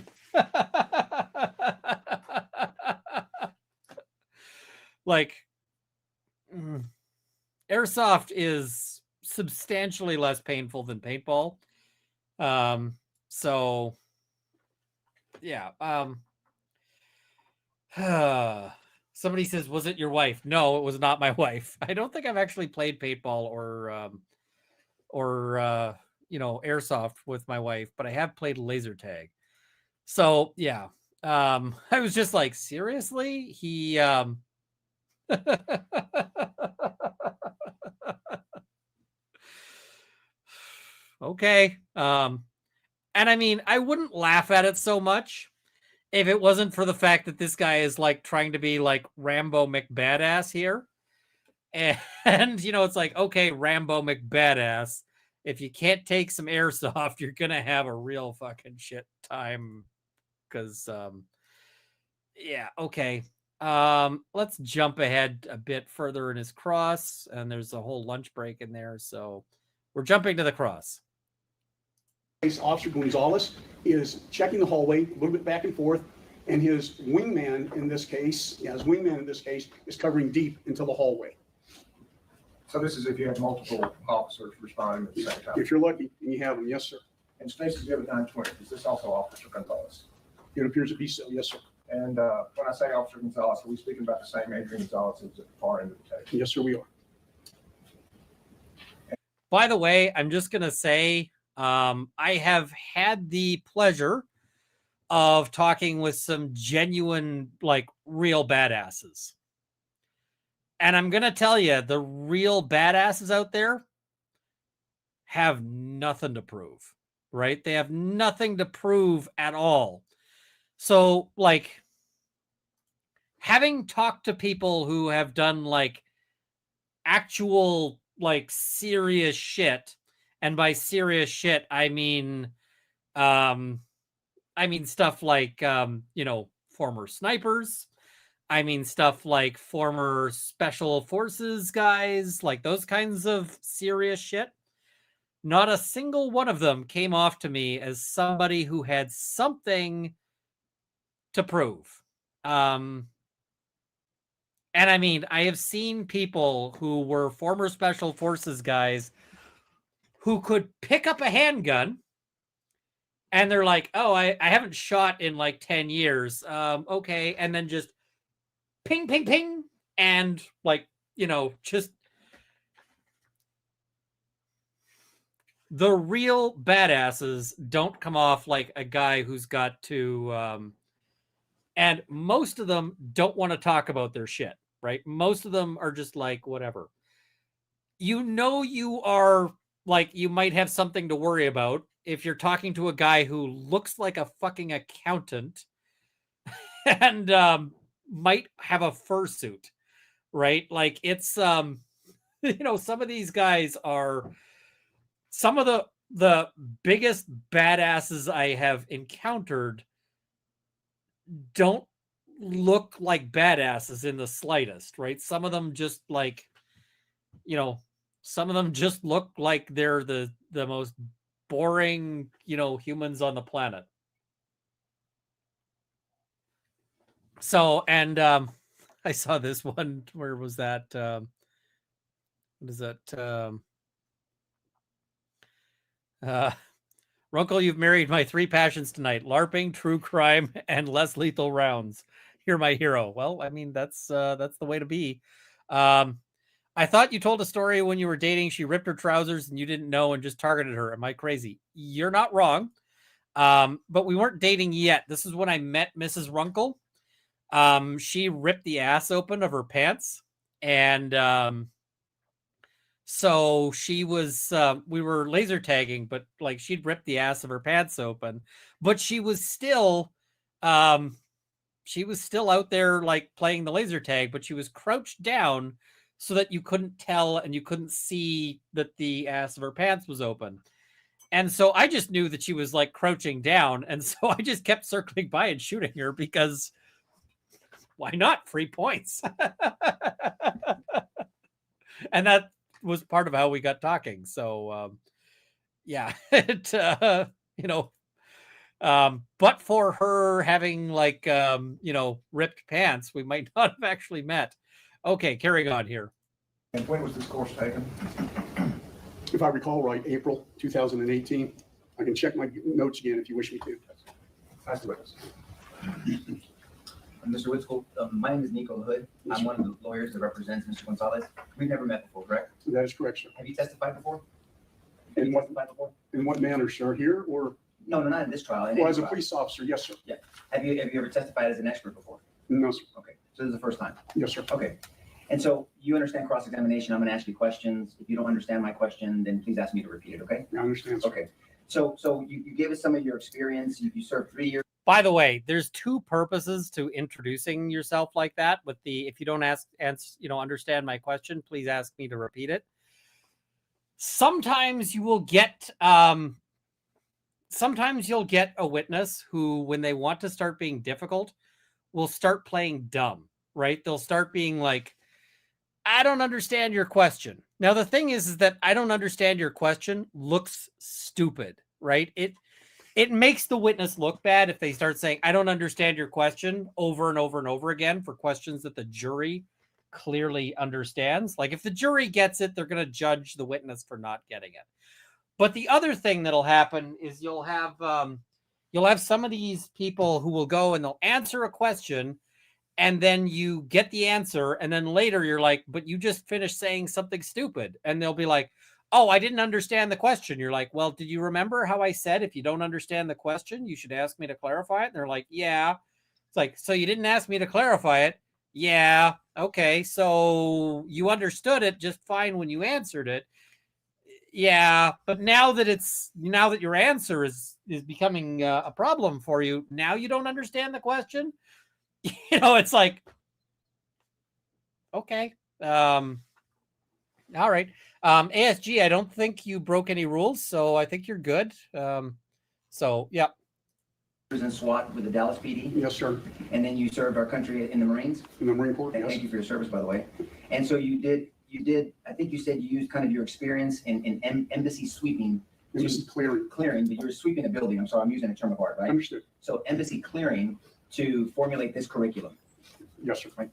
Like, airsoft is substantially less painful than paintball. So yeah. Somebody says, was it your wife? No, it was not my wife. I don't think I've actually played paintball or you know, airsoft with my wife, but I have played laser tag. So yeah. I was just like, seriously? He okay. And I mean, I wouldn't laugh at it so much if it wasn't for the fact that this guy is like trying to be like Rambo McBadass here. And you know, it's like, okay, Rambo McBadass, if you can't take some airsoft, you're going to have a real fucking shit time. Because, yeah, okay. Let's jump ahead a bit further in his cross. And there's a whole lunch break in there. So we're jumping to the cross. Officer Gonzales is checking the hallway, a little bit back and forth, and his wingman in this case, is covering deep into the hallway. So this is if you have multiple officers responding at the same time. If you're lucky and you have them, yes, sir. And Stacy's Exhibit 920, is this also Officer Gonzales? It appears to be so, yes, sir. And when I say Officer Gonzales, are we speaking about the same Adrian Gonzales who's at the far end of the table? Yes, sir, we are. By the way, I'm just going to say, I have had the pleasure of talking with some genuine, like, real badasses. And I'm going to tell you, the real badasses out there have nothing to prove, right? They have nothing to prove at all. So, like, having talked to people who have done, like, actual, like, serious shit, and by serious shit, I mean stuff like, you know, former snipers. I mean stuff like former special forces guys, like those kinds of serious shit. Not a single one of them came off to me as somebody who had something to prove. And I mean, I have seen people who were former special forces guys who could pick up a handgun and they're like, oh, I haven't shot in like 10 years. Okay. And then just ping, ping, ping. And like, just the real badasses don't come off like a guy who's got to, and most of them don't want to talk about their shit, right? Most of them are just like, whatever. You are like, you might have something to worry about if you're talking to a guy who looks like a fucking accountant and might have a fursuit, right? Like it's some of these guys are some of the biggest badasses I have encountered don't look like badasses in the slightest, right? Some of them just like, some of them just look like they're the most boring, humans on the planet. So, and I saw this one. Where was that? What is that? Runkle, you've married my 3 passions tonight: LARPing, true crime, and less lethal rounds. You're my hero. Well, I mean, that's the way to be. I thought you told a story when you were dating. She ripped her trousers and you didn't know and just targeted her. Am I crazy? You're not wrong. But we weren't dating yet. This is when I met Mrs. Runkle. She ripped the ass open of her pants, and so she was, we were laser tagging, but like she'd ripped the ass of her pants open, but she was still out there like playing the laser tag, but she was crouched down so that you couldn't tell and you couldn't see that the ass of her pants was open. And so I just knew that she was like crouching down. And so I just kept circling by and shooting her because why not? Free points. And that was part of how we got talking. So, yeah, but for her having like, ripped pants, we might not have actually met. Okay, carrying on here. And when was this course taken? If I recall right, April 2018. I can check my notes again if you wish me to. That's the witness. Mr. Whitskool, my name is Nico Hood. I'm one of the lawyers that represents Mr. Gonzales. We've never met before, correct? That is correct, sir. Have you testified before? In what manner, sir? Here or? No, not in this trial. Well, as a police officer, yes, sir. Yeah. Have you ever testified as an expert before? No, sir. Okay. So this is the first time? Yes, sir. Okay. And so you understand cross-examination. I'm going to ask you questions. If you don't understand my question, then please ask me to repeat it, okay? I understand, sir. Okay. So you gave us some of your experience. You served 3 years. By the way, there's 2 purposes to introducing yourself like that. With the, if you don't understand my question, please ask me to repeat it. Sometimes you will get, sometimes you'll get a witness who, when they want to start being difficult, will start playing dumb, right? They'll start being like, I don't understand your question. Now, the thing is that I don't understand your question looks stupid, right? It makes the witness look bad if they start saying, I don't understand your question over and over and over again for questions that the jury clearly understands. Like if the jury gets it, they're going to judge the witness for not getting it. But the other thing that'll happen is you'll have some of these people who will go and they'll answer a question and then you get the answer. And then later you're like, but you just finished saying something stupid. And they'll be like, oh, I didn't understand the question. You're like, well, did you remember how I said, if you don't understand the question, you should ask me to clarify it? And they're like, yeah. It's like, so you didn't ask me to clarify it? Yeah. Okay. So you understood it just fine when you answered it. Yeah. But now that your answer is becoming a problem for you, now you don't understand the question. It's like, okay. All right. ASG, I don't think you broke any rules, so I think you're good. So, yeah. In SWAT with the Dallas PD. Yes, sir. And then you served our country in the Marines. In the Marine Corps, And yes. thank you for your service, by the way. And so you did, I think you said you used kind of your experience in embassy sweeping. Embassy clearing. Clearing, but you were sweeping a building. I'm sorry, I'm using a term of art, right? Understood. So embassy clearing to formulate this curriculum. Yes, sir. Right.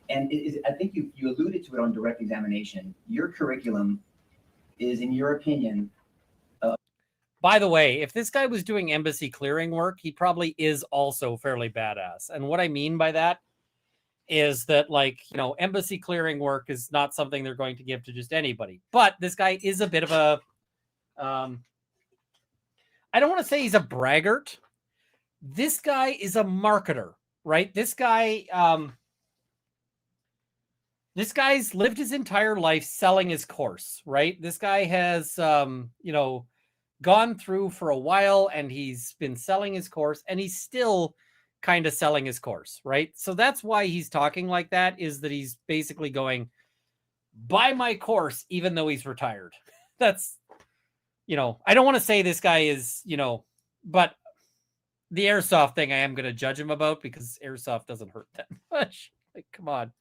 And I think you alluded to it on direct examination. Your curriculum is, in your opinion, By the way, if this guy was doing embassy clearing work, he probably is also fairly badass. And what I mean by that is that, like, you know, embassy clearing work is not something they're going to give to just anybody. But this guy is a bit of a, I don't want to say he's a braggart. This guy is a marketer, right? This guy's lived his entire life selling his course, right? This guy has, you know, gone through for a while, and he's been selling his course, and he's still kind of selling his course, right? So that's why he's talking like that, is that he's basically going, buy my course, even though he's retired. That's, you know, I don't want to say this guy is, you know, but the airsoft thing I am going to judge him about, because airsoft doesn't hurt that much. Like, come on.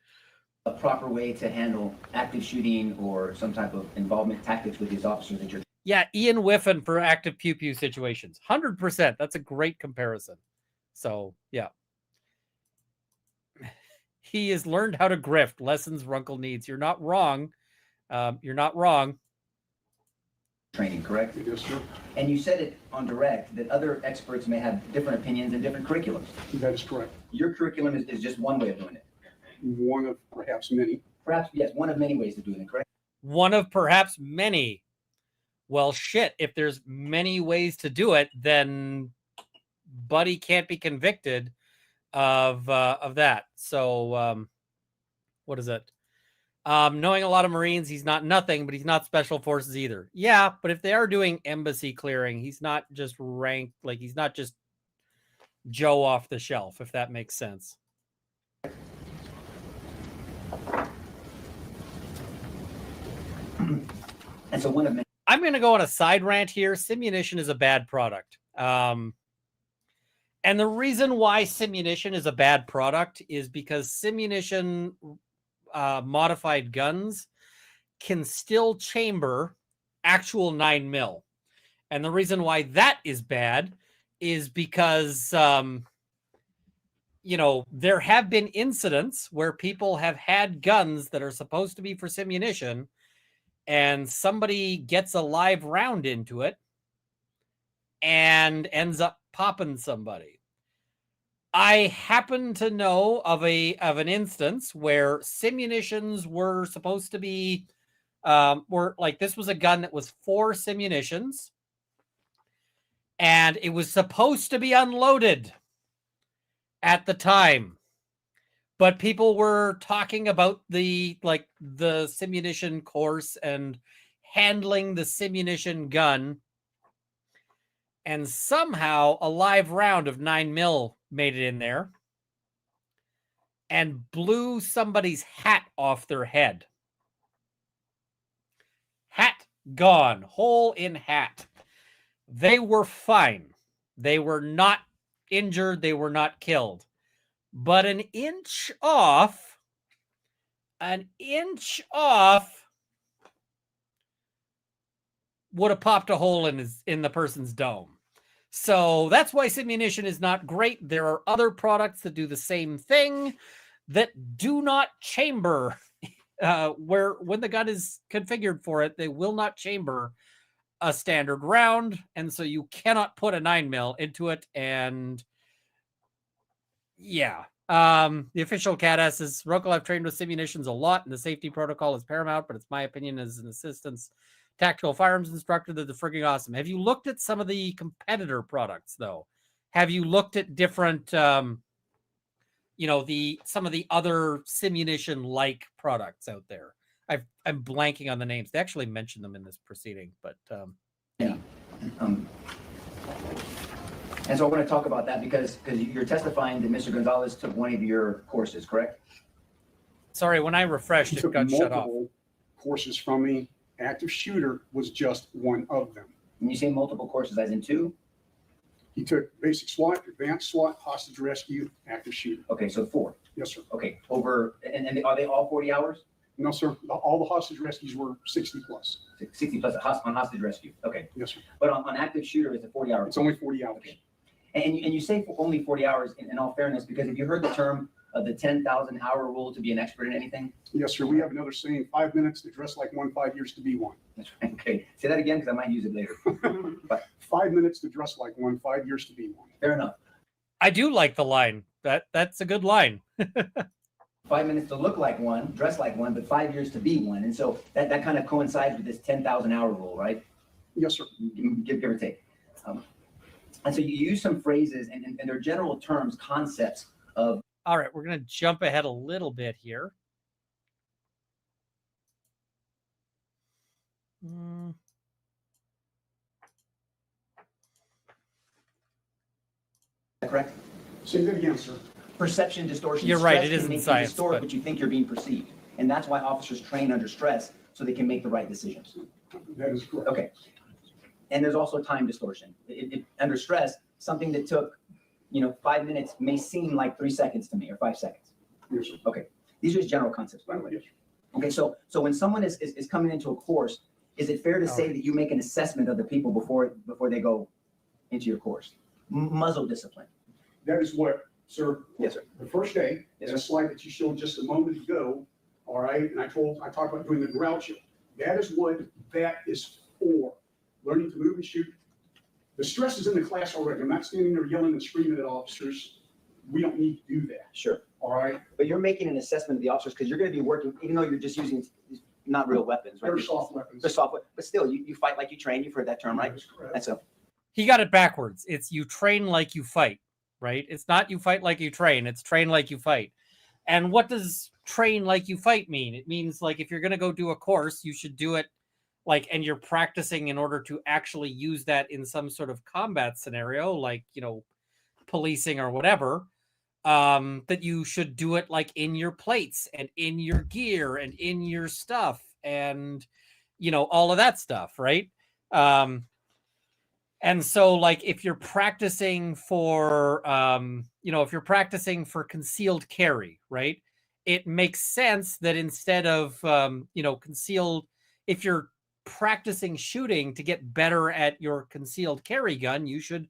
A proper way to handle active shooting or some type of involvement tactics with these officers that you're. Yeah, Ian Whiffen for active pew-pew situations. 100%. That's a great comparison. So, yeah. He has learned how to grift. Lessons Runkle needs. You're not wrong. You're not wrong. Training, correct? Yes, sir. And you said it on direct that other experts may have different opinions and different curriculums. That is correct. Your curriculum is just one way of doing it. One of perhaps many. Perhaps, yes, one of many ways of doing it, correct? One of perhaps many. Well, shit, if there's many ways to do it, then Buddy can't be convicted of that. So, what is it? Knowing a lot of Marines, he's not nothing, but he's not special forces either. Yeah, but if they are doing embassy clearing, he's not just ranked, like, he's not just Joe off the shelf, if that makes sense. And so one of many. I'm going to go on a side rant here. Simunition is a bad product. And the reason why Simunition is a bad product is because Simunition modified guns can still chamber actual 9mm. And the reason why that is bad is because, you know, there have been incidents where people have had guns that are supposed to be for Simunition, and somebody gets a live round into it and ends up popping somebody. I happen to know of an instance where Simunitions were supposed to be, this was a gun that was for Simunitions, and it was supposed to be unloaded at the time. But people were talking about the Simunition course and handling the Simunition gun. And somehow a live round of 9mm made it in there and blew somebody's hat off their head. Hat gone. Hole in hat. They were fine. They were not injured. They were not killed. But an inch off would have popped a hole in the person's dome. So that's why Simunition is not great. There are other products that do the same thing that do not chamber, where when the gun is configured for it, they will not chamber a standard round, and so you cannot put a 9mm into it. And yeah, the official CADAS says Runkle, I've trained with Simunitions a lot, and the safety protocol is paramount, but it's my opinion as an assistance tactical firearms instructor that they're freaking awesome. Have you looked at some of the competitor products, though? Have you looked at different, some of the other Simunition-like products out there? I'm blanking on the names. They actually mentioned them in this proceeding, but yeah. And so I want to talk about that because you're testifying that Mr. Gonzales took one of your courses, correct? Sorry, when I refreshed, it got shut off. Courses from me. Active shooter was just one of them. When you say multiple courses, as in two? He took basic SWAT, advanced SWAT, hostage rescue, active shooter. Okay, so 4. Yes, sir. Okay, and are they all 40 hours? No, sir. All the hostage rescues were 60 plus. 60 plus on hostage rescue. Okay. Yes, sir. But on active shooter, it's a 40 hours. It's only 40 hours. Okay. And you say only 40 hours in all fairness, because if you heard the term the 10,000 hour rule to be an expert in anything? Yes, sir. We have another saying, 5 minutes to dress like one, 5 years to be one. That's right. Okay, say that again, because I might use it later. 5 minutes to dress like one, 5 years to be one. Fair enough. I do like the line. That's a good line. 5 minutes to look like one, dress like one, but 5 years to be one. And so that kind of coincides with this 10,000 hour rule, right? Yes, sir. Give or take. And so you use some phrases and they're general terms, concepts of. All right, we're going to jump ahead a little bit here. Correct? Say that again, sir. Perception distortion. You're right, Stress it can isn't make you science, distort but- what you think you're being perceived. And that's why officers train under stress so they can make the right decisions. That is correct. Okay. And there's also time distortion. Under stress, something that took, 5 minutes may seem like 3 seconds to me or 5 seconds. Yes, sir. Okay. These are just general concepts, by the way. Yes, sir. Okay, so when someone is coming into a course, is it fair to say that you make an assessment of the people before they go into your course? Muzzle discipline. That is what, sir. Yes, sir. The first day, Yes, that sir. slide that you showed just a moment ago, all right, and I talked about doing the groucho. That is what that is for. Learning to move and shoot. The stress is in the class already. I'm not standing there yelling and screaming at officers. We don't need to do that, Sure. all right? But you're making an assessment of the officers because you're going to be working, even though you're just using not real weapons, right? They're soft weapons. They're soft, but still, you fight like you train. You've heard that term, right? That is correct. And so, He got it backwards. It's you train like you fight, right? It's not you fight like you train. It's train like you fight. And what does train like you fight mean? It means like if you're going to go do a course, you should do it like, and you're practicing in order to actually use that in some sort of combat scenario, like, policing or whatever, that you should do it like in your plates and in your gear and in your stuff and, all of that stuff, right? And so like if you're practicing for, if you're practicing for concealed carry, right? It makes sense that instead of, concealed, if you're practicing shooting to get better at your concealed carry gun, you should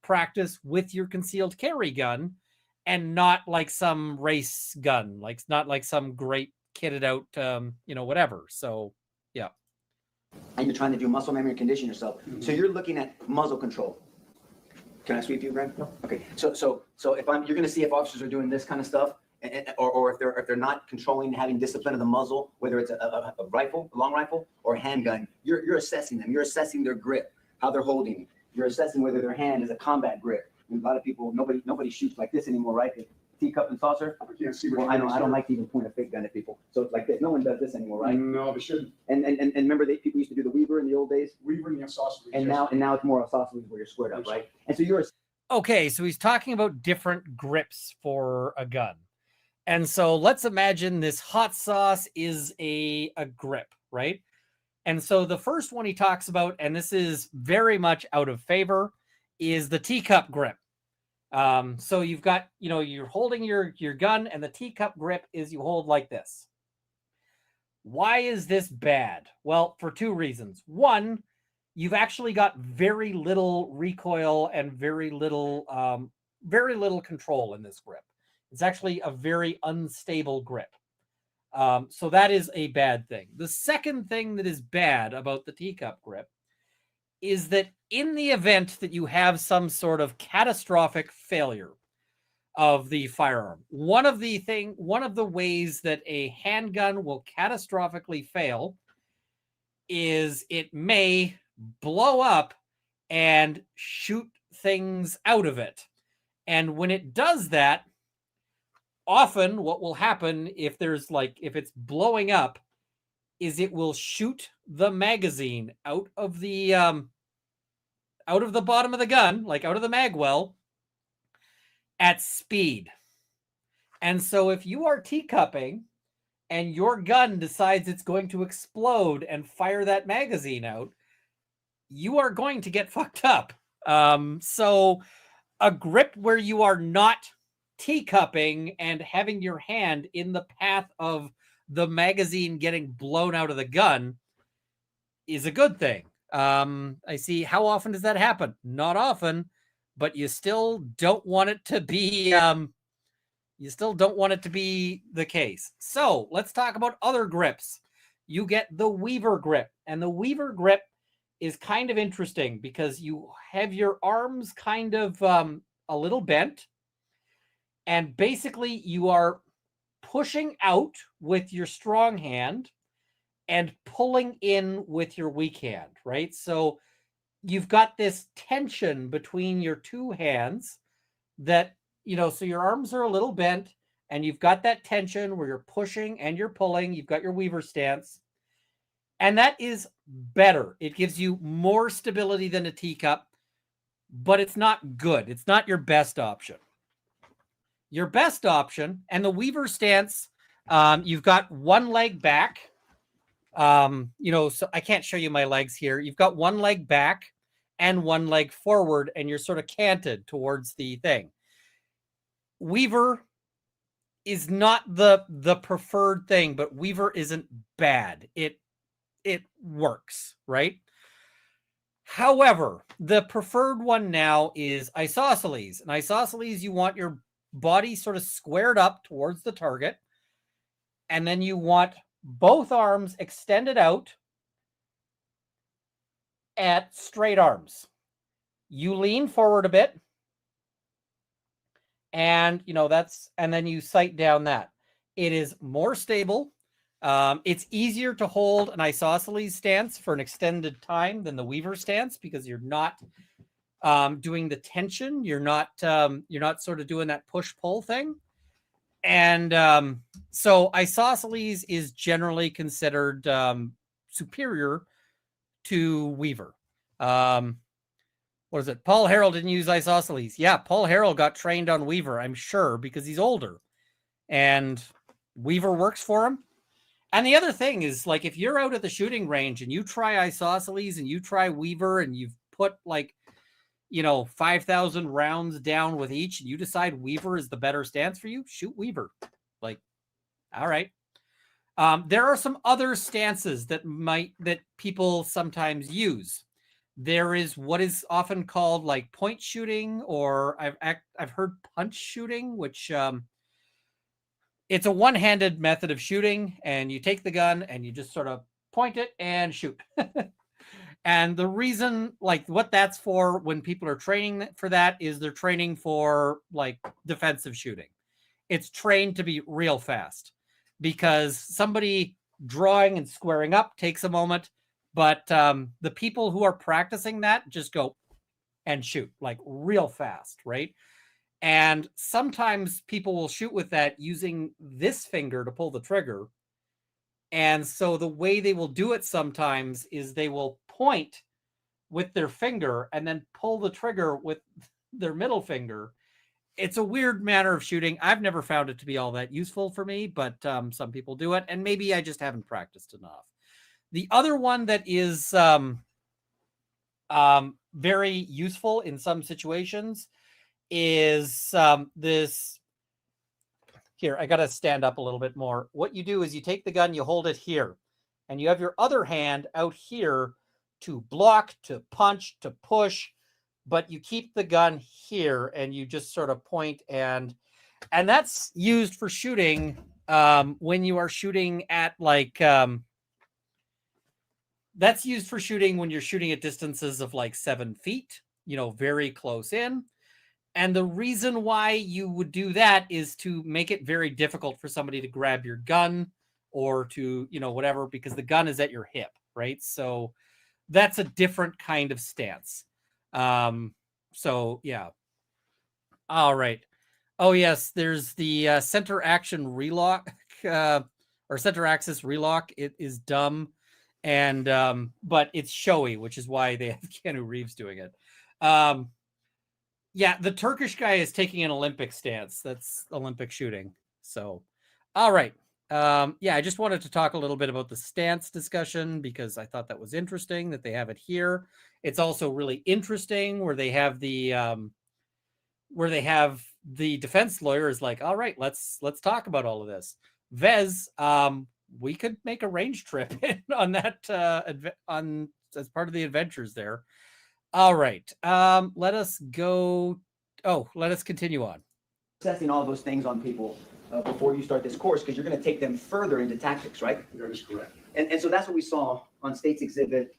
practice with your concealed carry gun and not like some race gun, like not like some great kitted out, whatever. So, yeah. and you're trying to do muscle memory and condition yourself. So you're looking at muzzle control. Can I sweep you, Greg? No. Okay. So if you're going to see if officers are doing this kind of stuff, or if they're not controlling, having discipline of the muzzle, whether it's a rifle, a long rifle, or a handgun, you're assessing them. You're assessing their grip, how they're holding. You're assessing whether their hand is a combat grip. And a lot of people, nobody shoots like this anymore, right? Teacup and saucer. I can't see what Well, I don't like to even point a fake gun at people. So it's like this. No one does this anymore, right? No, they shouldn't. And remember, people used to do the Weaver in the old days, Weaver and the sausage. and now it's more a sausage where you're squared up, right? And so you're Okay, so he's talking about different grips for a gun. And so let's imagine this hot sauce is a grip, right? And so the first one he talks about, and this is very much out of favor, is the teacup grip. So you've got, you're holding your gun, and the teacup grip is you hold like this. Why is this bad? Well, for two reasons. One, you've actually got very little recoil and very little control in this grip. It's actually a very unstable grip. So that is a bad thing. The second thing that is bad about the teacup grip is that in the event that you have some sort of catastrophic failure of the firearm, one of the ways that a handgun will catastrophically fail is it may blow up and shoot things out of it. And when it does that, often what will happen if it's blowing up is it will shoot the magazine out of the bottom of the gun, like out of the mag well, at speed. And so if you are teacupping and your gun decides it's going to explode and fire that magazine out, you are going to get fucked up. So a grip where you are not teacupping and having your hand in the path of the magazine getting blown out of the gun is a good thing. I see. How often does that happen? Not often, but you still don't want it to be, You still don't want it to be the case. So let's talk about other grips. You get the Weaver grip, and the Weaver grip is kind of interesting because you have your arms kind of a little bent, and basically you are pushing out with your strong hand and pulling in with your weak hand, right? So you've got this tension between your two hands that, so your arms are a little bent and you've got that tension where you're pushing and you're pulling. You've got your Weaver stance. And that is better. It gives you more stability than a teacup, but it's not good. It's not your best option. Your best option, and the Weaver stance, you've got one leg back. So I can't show you my legs here. You've got one leg back and one leg forward, and you're sort of canted towards the thing. Weaver is not the preferred thing, but Weaver isn't bad. It works, right? However, the preferred one now is isosceles. And isosceles, you want your body sort of squared up towards the target, and then you want both arms extended out at straight arms. You lean forward a bit, and and then you sight down that. It is more stable. It's easier to hold an isosceles stance for an extended time than the Weaver stance because you're not doing the tension. You're not sort of doing that push-pull thing. And so isosceles is generally considered superior to Weaver. What is it? Paul Harrell didn't use isosceles. Yeah, Paul Harrell got trained on Weaver, I'm sure, because he's older. And Weaver works for him. And the other thing is, like, if you're out at the shooting range and you try isosceles and you try Weaver and you've put 5,000 rounds down with each, and you decide Weaver is the better stance for you, shoot Weaver. All right. There are some other stances that people sometimes use. There is what is often called point shooting, or I've heard punch shooting, which it's a one-handed method of shooting, and you take the gun and you just sort of point it and shoot. And the reason, what that's for when people are training for that is they're training for defensive shooting. It's trained to be real fast because somebody drawing and squaring up takes a moment, but the people who are practicing that just go and shoot real fast, right? And sometimes people will shoot with that using this finger to pull the trigger. And so the way they will do it sometimes is they will point with their finger and then pull the trigger with their middle finger. It's a weird manner of shooting. I've never found it to be all that useful for me, but some people do it, and maybe I just haven't practiced enough. The other one that is very useful in some situations is this. Here, I got to stand up a little bit more. What you do is you take the gun, you hold it here, and you have your other hand out here to block, to punch, to push, but you keep the gun here and you just sort of point, and that's used for shooting when you are shooting at that's used for shooting when you're shooting at distances of 7 feet, very close in. And the reason why you would do that is to make it very difficult for somebody to grab your gun or to, whatever, because the gun is at your hip, right? So that's a different kind of stance. So yeah. All right. Oh yes, there's the center action relock or center axis relock. It is dumb, and but it's showy, which is why they have Keanu Reeves doing it. Yeah, the Turkish guy is taking an Olympic stance. That's Olympic shooting. So, all right. Yeah, I just wanted to talk a little bit about the stance discussion because I thought that was interesting that they have it here. It's also really interesting where they have the defense lawyer is like, all right, let's talk about all of this. Vez, we could make a range trip on that as part of the adventures there. All right. Let us continue on. assessing all those things on people before you start this course, because you're going to take them further into tactics, right? That is correct. And so that's what we saw on State's Exhibit.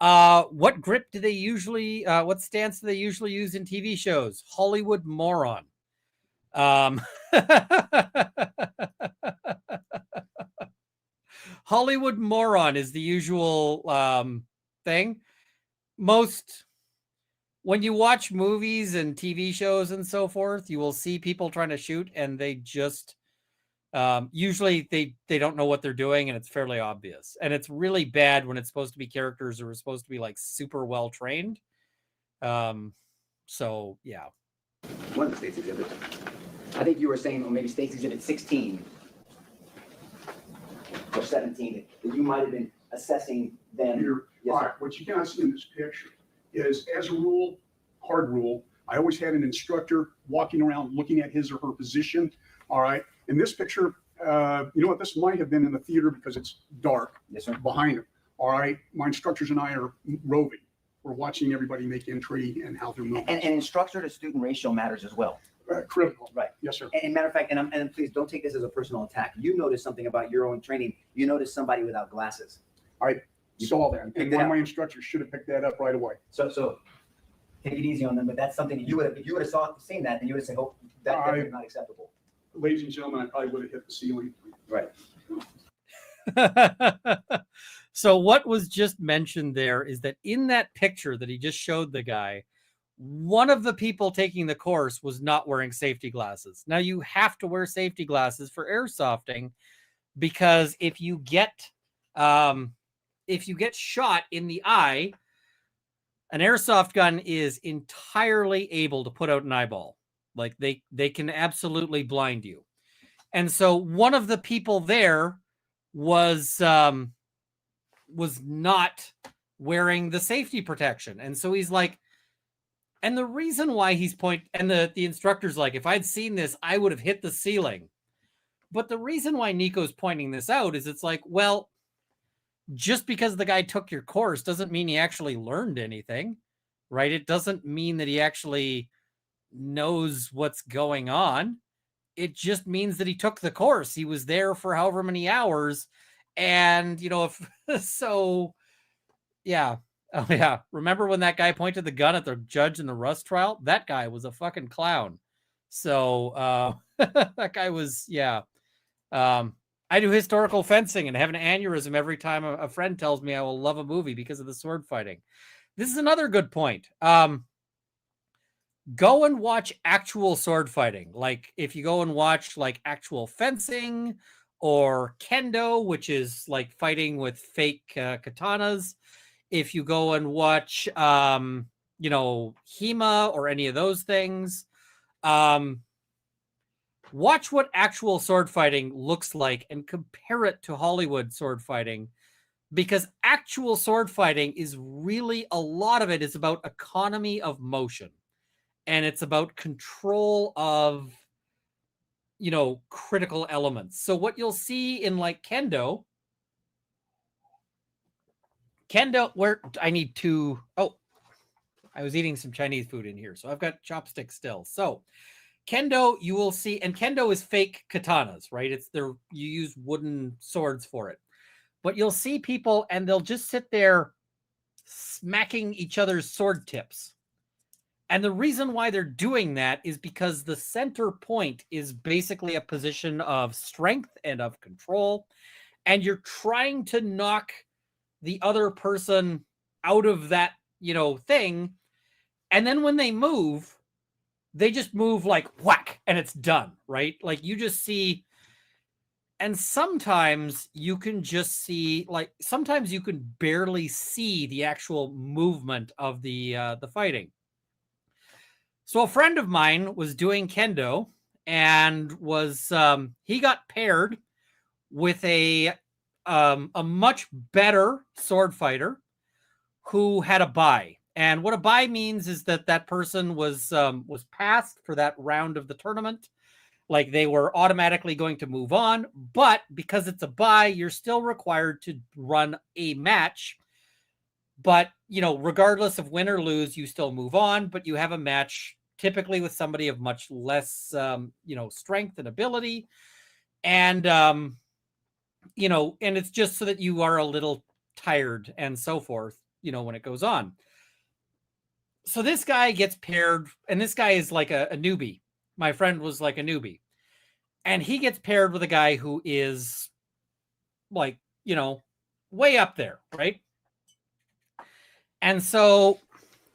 What grip do they usually, what stance do they usually use in TV shows? Hollywood moron. Hollywood moron is the usual thing. When you watch movies and TV shows and so forth, you will see people trying to shoot and they just usually they don't know what they're doing, and it's fairly obvious. And it's really bad when it's supposed to be characters who are supposed to be like super well trained. So yeah. One of the State's Exhibits. I think you were saying, or maybe State's Exhibit 16 or 17, that you might have been assessing them. Yes, All sir. right, what you guys see in this picture is, as a rule, hard rule, I always had an instructor walking around looking at his or her position. All right. In this picture, you know what? This might have been in the theater because it's dark. Yes, sir. Behind him. All right. My instructors and I are roving. We're watching everybody make entry and how they're moving. And instructor to student ratio matters as well. Critical. Right. Yes, sir. And matter of fact, and please don't take this as a personal attack. You noticed something about your own training. You noticed somebody without glasses. I saw that. picked And it one of up. my instructors should have picked that up right away. So take it easy on them, but that's something that you would have seen that, and you would have said, oh, that is not acceptable. Ladies and gentlemen, I probably would have hit the ceiling. Right. So what was just mentioned there is that in that picture that he just showed the guy, one of the people taking the course was not wearing safety glasses. Now you have to wear safety glasses for airsofting, because if you get shot in the eye, an airsoft gun is entirely able to put out an eyeball. Like they can absolutely blind you. And so one of the people there was not wearing the safety protection. And so he's like, and the reason why the instructor's like, if I'd seen this, I would have hit the ceiling. But the reason why Nico's pointing this out is it's like, well, just because the guy took your course doesn't mean he actually learned anything, right? It doesn't mean that he actually knows what's going on. It just means that he took the course. He was there for however many hours. And, so, yeah. Oh, yeah. Remember when that guy pointed the gun at the judge in the Rust trial? That guy was a fucking clown. So, that guy was, yeah. I do historical fencing and have an aneurysm every time a friend tells me I will love a movie because of the sword fighting. This is another good point. Go and watch actual sword fighting. Like if you go and watch like actual fencing or kendo, which is like fighting with fake katanas. If you go and watch, HEMA or any of those things, watch what actual sword fighting looks like and compare it to Hollywood sword fighting, because actual sword fighting is really, a lot of it is about economy of motion, and it's about control of, critical elements. So what you'll see in like kendo, where I need to, I was eating some Chinese food in here, so I've got chopsticks still. So kendo, you will see, and kendo is fake katanas, right? You use wooden swords for it. But you'll see people and they'll just sit there smacking each other's sword tips. And the reason why they're doing that is because the center point is basically a position of strength and of control. And you're trying to knock the other person out of that, thing. And then when they move, they just move like whack and it's done, right? Like you just see, and sometimes you can just see, like sometimes you can barely see the actual movement of the fighting. So a friend of mine was doing kendo and he got paired with a much better sword fighter who had a bye. And what a bye means is that person was passed for that round of the tournament. Like they were automatically going to move on, but because it's a bye, you're still required to run a match But, you know, regardless of win or lose, you still move on, but you have a match typically with somebody of much less, you know, strength and ability. And, you know, and it's just so that you are a little tired and so forth, you know, when it goes on. So this guy gets paired, and this guy is like a newbie. My friend was like a newbie. And he gets paired with a guy who is like, you know, way up there, right? And so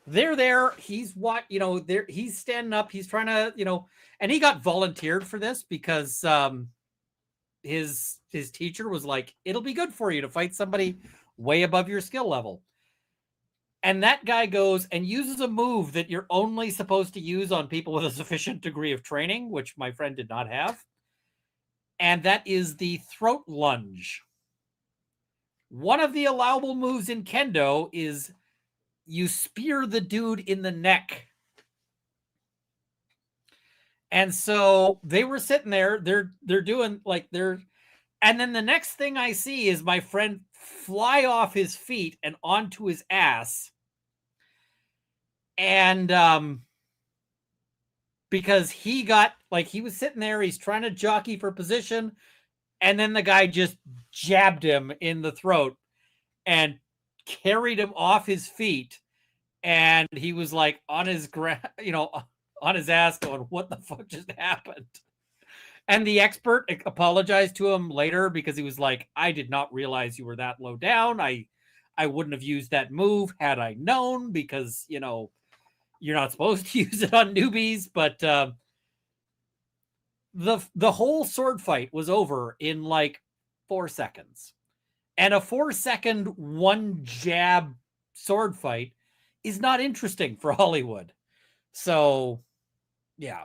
they're there. He's what, you know, there he's standing up. He's trying to, you know, and he got volunteered for this because his teacher was like, it'll be good for you to fight somebody way above your skill level. And that guy goes and uses a move that you're only supposed to use on people with a sufficient degree of training, which my friend did not have. And that is the throat lunge. One of the allowable moves in kendo is you spear the dude in the neck. And so they were sitting there, they're doing like and then the next thing I see is my friend fly off his feet and onto his ass. And because he got, like, he was sitting there, he's trying to jockey for position, and then the guy just jabbed him in the throat and carried him off his feet. And he was like on his you know, on his ass going, what the fuck just happened? And the expert apologized to him later because he was like, I did not realize you were that low down. I wouldn't have used that move had I known, because, you know, you're not supposed to use it on newbies. But the whole sword fight was over in like 4 seconds. And a 4-second one jab sword fight is not interesting for Hollywood. So, yeah.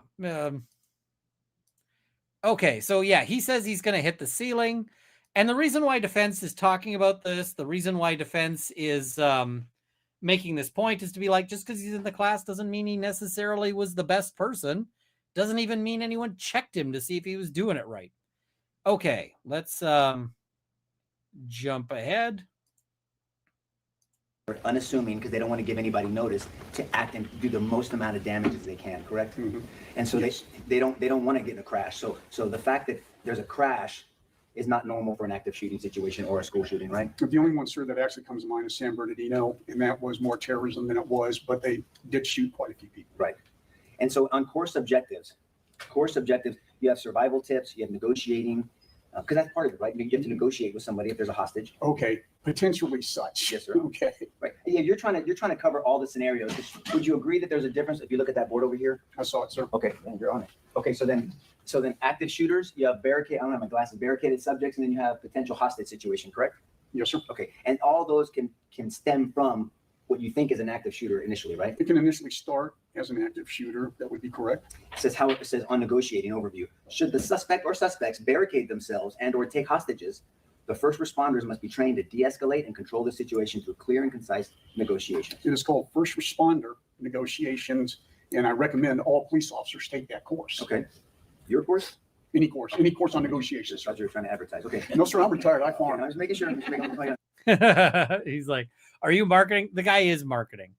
Okay, so yeah, he says he's going to hit the ceiling. And the reason why Defense is talking about this, the reason why Defense is making this point is to be like, just because he's in the class doesn't mean he necessarily was the best person. Doesn't even mean anyone checked him to see if he was doing it right. Okay, let's jump ahead. Unassuming, because they don't want to give anybody notice, to act and do the most amount of damage as they can, correct? Mhm. And so Yes. they don't want to get in a crash. So the fact that there's a crash is not normal for an active shooting situation or a school shooting, right? The only one, sir, that actually comes to mind is San Bernardino, and that was more terrorism than it was, but they did shoot quite a few people. Right. And so on course objectives, you have survival tips, you have negotiating, because that's part of it, right? You have to negotiate with somebody if there's a hostage. Okay, potentially such. Yes, sir. Okay. Right. Yeah, you're trying to cover all the scenarios. Would you agree that there's a difference if you look at that board over here? I saw it, sir. Okay, then you're on it. Okay, so then active shooters, you have I don't have my glasses, barricaded subjects, and then you have potential hostage situation, correct? Yes, sir. Okay, and all those can stem from what you think is an active shooter initially, right? It can initially start as an active shooter. That would be correct. It says on negotiating overview. Should the suspect or suspects barricade themselves and or take hostages, the first responders must be trained to de-escalate and control the situation through clear and concise negotiations. It is called first responder negotiations, and I recommend all police officers take that course. Okay. Your course? Any course on negotiations. Just as you're trying to advertise. Okay. No, sir, I'm retired. I I farm. was making sure. He's like, are you marketing? The guy is marketing.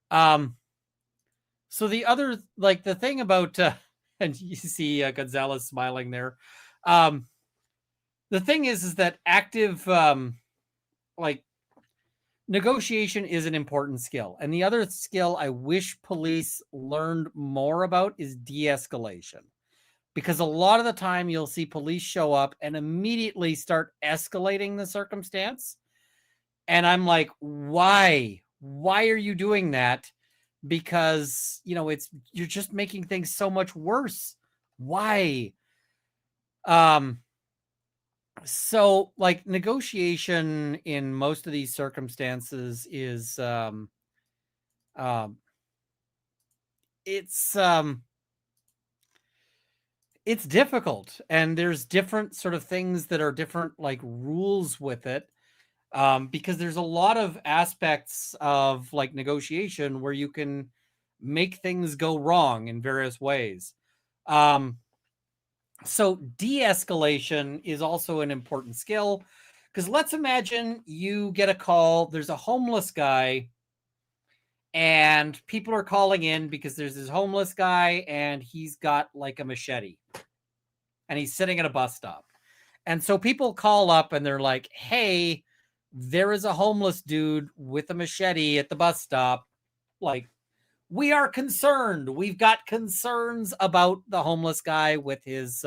So the other, like, the thing about, and you see Gonzales smiling there. The thing is that active, like, negotiation is an important skill. And the other skill I wish police learned more about is de-escalation. Because a lot of the time you'll see police show up and immediately start escalating the circumstance. And I'm like, why? Why are you doing that? Because, you know, you're just making things so much worse. Why? So, like, negotiation in most of these circumstances is it's difficult, and there's different sort of things that are different, like, rules with it. Because there's a lot of aspects of, like, negotiation where you can make things go wrong in various ways. So de-escalation is also an important skill, Because let's imagine you get a call, there's a homeless guy, and people are calling in because there's this homeless guy and he's got like a machete and he's sitting at a bus stop. And so people call up and they're like, hey, there is a homeless dude with a machete at the bus stop. Like, we are concerned. We've got concerns about the homeless guy with his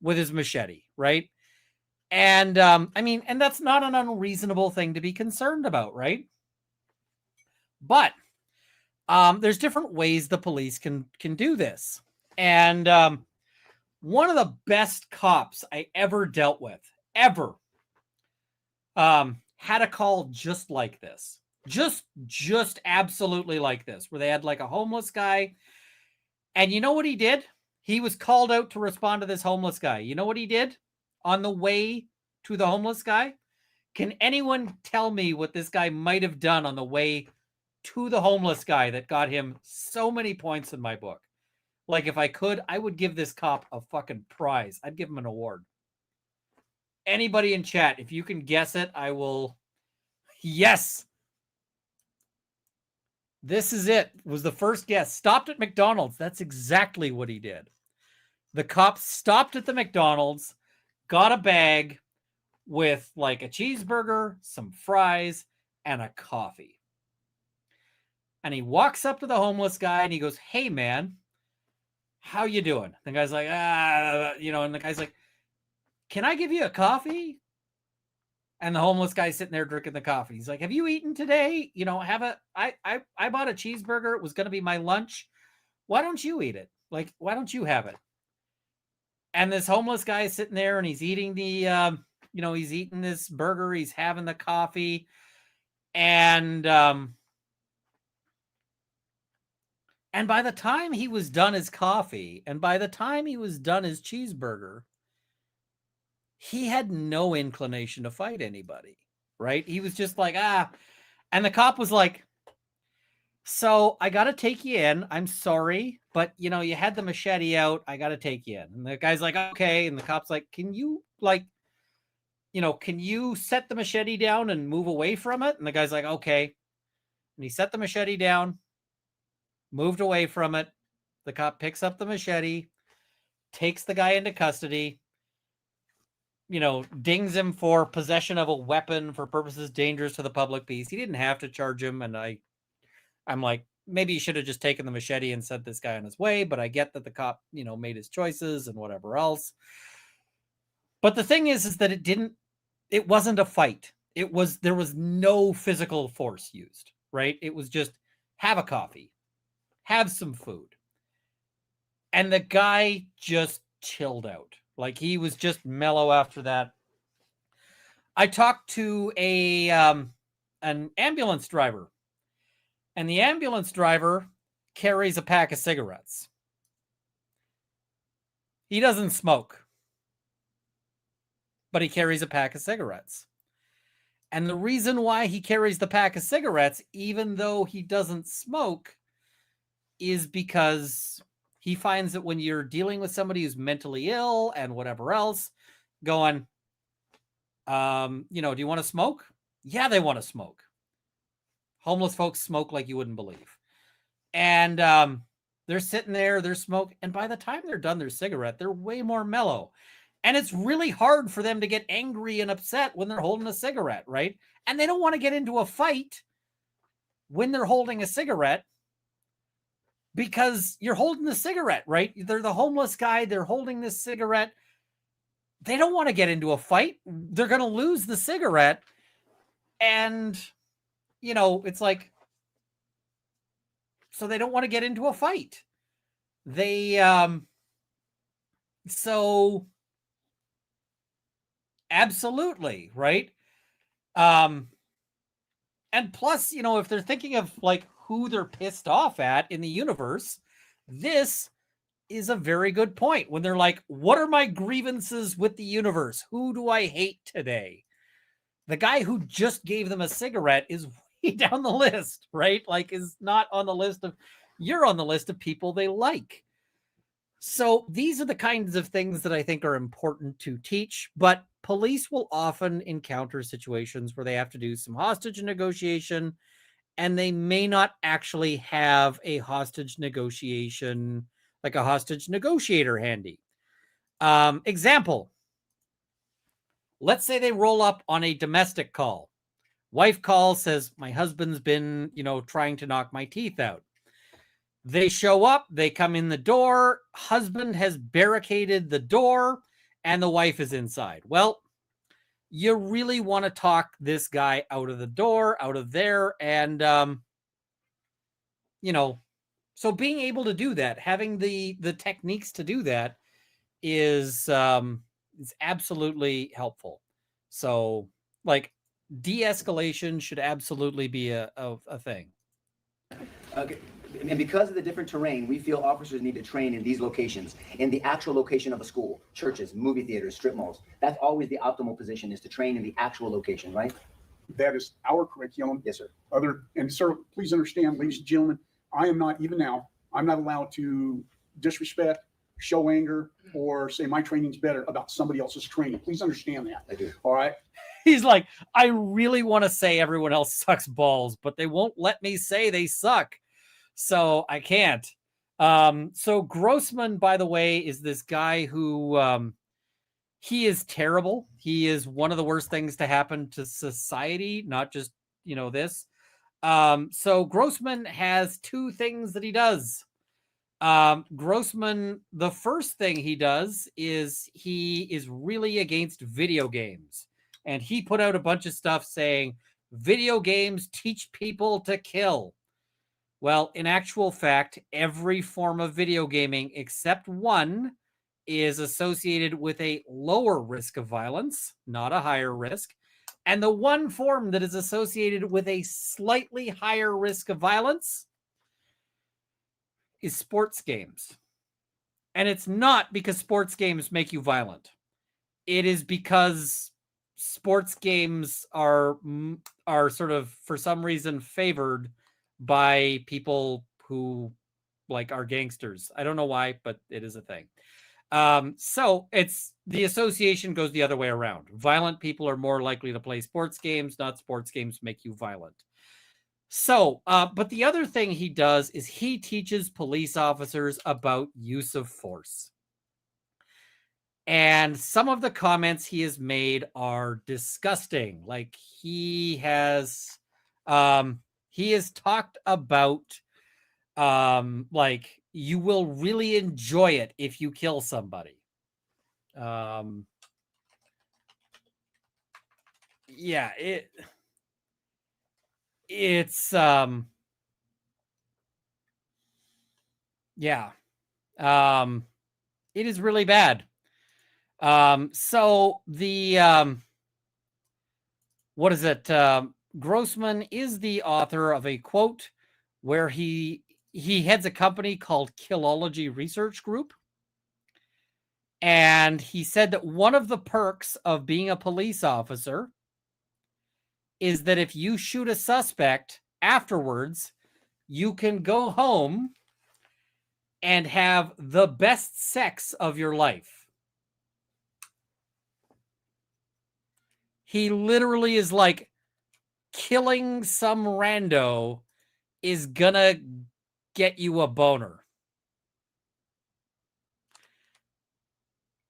machete, right? And I mean, and that's not an unreasonable thing to be concerned about, right? But there's different ways the police can do this. And one of the best cops I ever dealt with, ever, had a call just like this. Just absolutely like this, where they had like a homeless guy. And you know what he did? He was called out to respond to this homeless guy. You know what he did on the way to the homeless guy? Can anyone tell me what this guy might have done on the way to the homeless guy that got him so many points in my book? Like, if I could, I would give this cop a fucking prize. I'd give him an award. Anybody in chat, if you can guess it, I will. Yes. This is it. Was the first guess. Stopped at McDonald's. That's exactly what he did. The cop stopped at the McDonald's, got a bag with like a cheeseburger, some fries, and a coffee. And he walks up to the homeless guy and he goes, hey, man, how you doing? The guy's like, and the guy's like, can I give you a coffee? And the homeless guy's sitting there drinking the coffee. He's like, have you eaten today? I bought a cheeseburger. It was going to be my lunch. Why don't you eat it? Like, why don't you have it? And this homeless guy is sitting there and he's eating he's eating this burger. He's having the coffee. And by the time he was done his coffee and by the time he was done his cheeseburger, he had no inclination to fight anybody, right? He was just like, and the cop was like, so I got to take you in. I'm sorry, but you had the machete out. I got to take you in. And the guy's like, okay. And the cop's like, can you set the machete down and move away from it? And the guy's like, okay. And he set the machete down, moved away from it. The cop picks up the machete, takes the guy into custody, dings him for possession of a weapon for purposes dangerous to the public peace. He didn't have to charge him. And I'm like, maybe he should have just taken the machete and sent this guy on his way. But I get that the cop, made his choices and whatever else. But the thing is that it wasn't a fight. There was no physical force used, right? It was just have a coffee, have some food. And the guy just chilled out. Like, he was just mellow after that. I talked to an ambulance driver, and the ambulance driver carries a pack of cigarettes. He doesn't smoke, but he carries a pack of cigarettes. And the reason why he carries the pack of cigarettes, even though he doesn't smoke, is because he finds that when you're dealing with somebody who's mentally ill and whatever else, going, do you want to smoke? Yeah, they want to smoke. Homeless folks smoke like you wouldn't believe. And they're sitting there, they're smoking. And by the time they're done their cigarette, they're way more mellow. And it's really hard for them to get angry and upset when they're holding a cigarette, right? And they don't want to get into a fight when they're holding a cigarette, because you're holding the cigarette, right? They're the homeless guy. They're holding this cigarette. They don't want to get into a fight. They're going to lose the cigarette. And, it's like, so they don't want to get into a fight. So absolutely, right? And plus, if they're thinking of like who they're pissed off at in the universe, this is a very good point. When they're like, what are my grievances with the universe? Who do I hate today? The guy who just gave them a cigarette is way down the list, right? Like, is not on the list of, you're on the list of people they like. So these are the kinds of things that I think are important to teach, but police will often encounter situations where they have to do some hostage negotiation, and they may not actually have a hostage negotiation, like a hostage negotiator handy. Example, let's say they roll up on a domestic call. Wife calls, says, my husband's been, trying to knock my teeth out. They show up, they come in the door, husband has barricaded the door, and the wife is inside. Well, you really want to talk this guy out of the door, out of there, and, so being able to do that, having the techniques to do that is absolutely helpful. So, like, de-escalation should absolutely be a thing. Okay. And because of the different terrain, we feel officers need to train in these locations, in the actual location of a school, churches, movie theaters, strip malls. That's always the optimal position, is to train in the actual location, right? That is our curriculum. Yes, sir. And sir, please understand, ladies and gentlemen, I am not, even now, I'm not allowed to disrespect, show anger, or say my training's better about somebody else's training. Please understand that. I do. All right. He's like, I really want to say everyone else sucks balls, but they won't let me say they suck. So I can't. So Grossman, by the way, is this guy who he is terrible. He is one of the worst things to happen to society, not just, this. So Grossman has two things that he does. Grossman, the first thing he does is he is really against video games. And he put out a bunch of stuff saying video games teach people to kill. Well, in actual fact, every form of video gaming except one is associated with a lower risk of violence, not a higher risk. And the one form that is associated with a slightly higher risk of violence is sports games. And it's not because sports games make you violent. It is because sports games are sort of, for some reason, favored by people who are gangsters. I don't know why, but it is a thing. So it's the association goes the other way around. Violent people are more likely to play sports games, not sports games make you violent. So, but the other thing he does is he teaches police officers about use of force. And some of the comments he has made are disgusting. Like he has talked about, you will really enjoy it if you kill somebody. Yeah, it is really bad. So the what is it? Grossman is the author of a quote where he heads a company called Killology Research Group. And he said that one of the perks of being a police officer is that if you shoot a suspect afterwards, you can go home and have the best sex of your life. He literally is like, killing some rando is gonna get you a boner.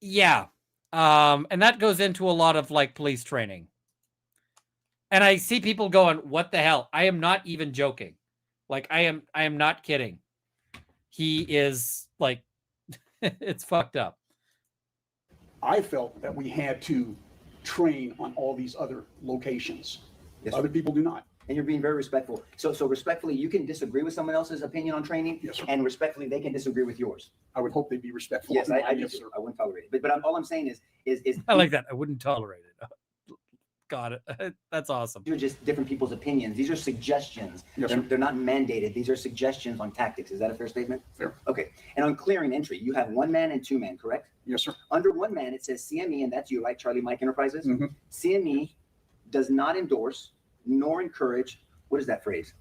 Yeah. And that goes into a lot of police training. And I see people going, what the hell? I am not even joking. I am not kidding. He is it's fucked up. I felt that we had to train on all these other locations. Yes, Other people do not. And you're being very respectful. So respectfully, you can disagree with someone else's opinion on training, Yes, sir. and respectfully, they can disagree with yours. I would hope they'd be respectful. Yes, I do. Yes, Too. sir. I wouldn't tolerate it. But all I'm saying is I like that. I wouldn't tolerate it. Got it. That's awesome. These are just different people's opinions. These are suggestions. Yes, sir. They're not mandated. These are suggestions on tactics. Is that a fair statement? Fair. Okay. And on clearing entry, you have 1 man and 2 men, correct? Yes, sir. Under 1 man, it says CME, and that's you, right? Charlie Mike Enterprises. Mhm. CME does not endorse nor encourage. What is that phrase?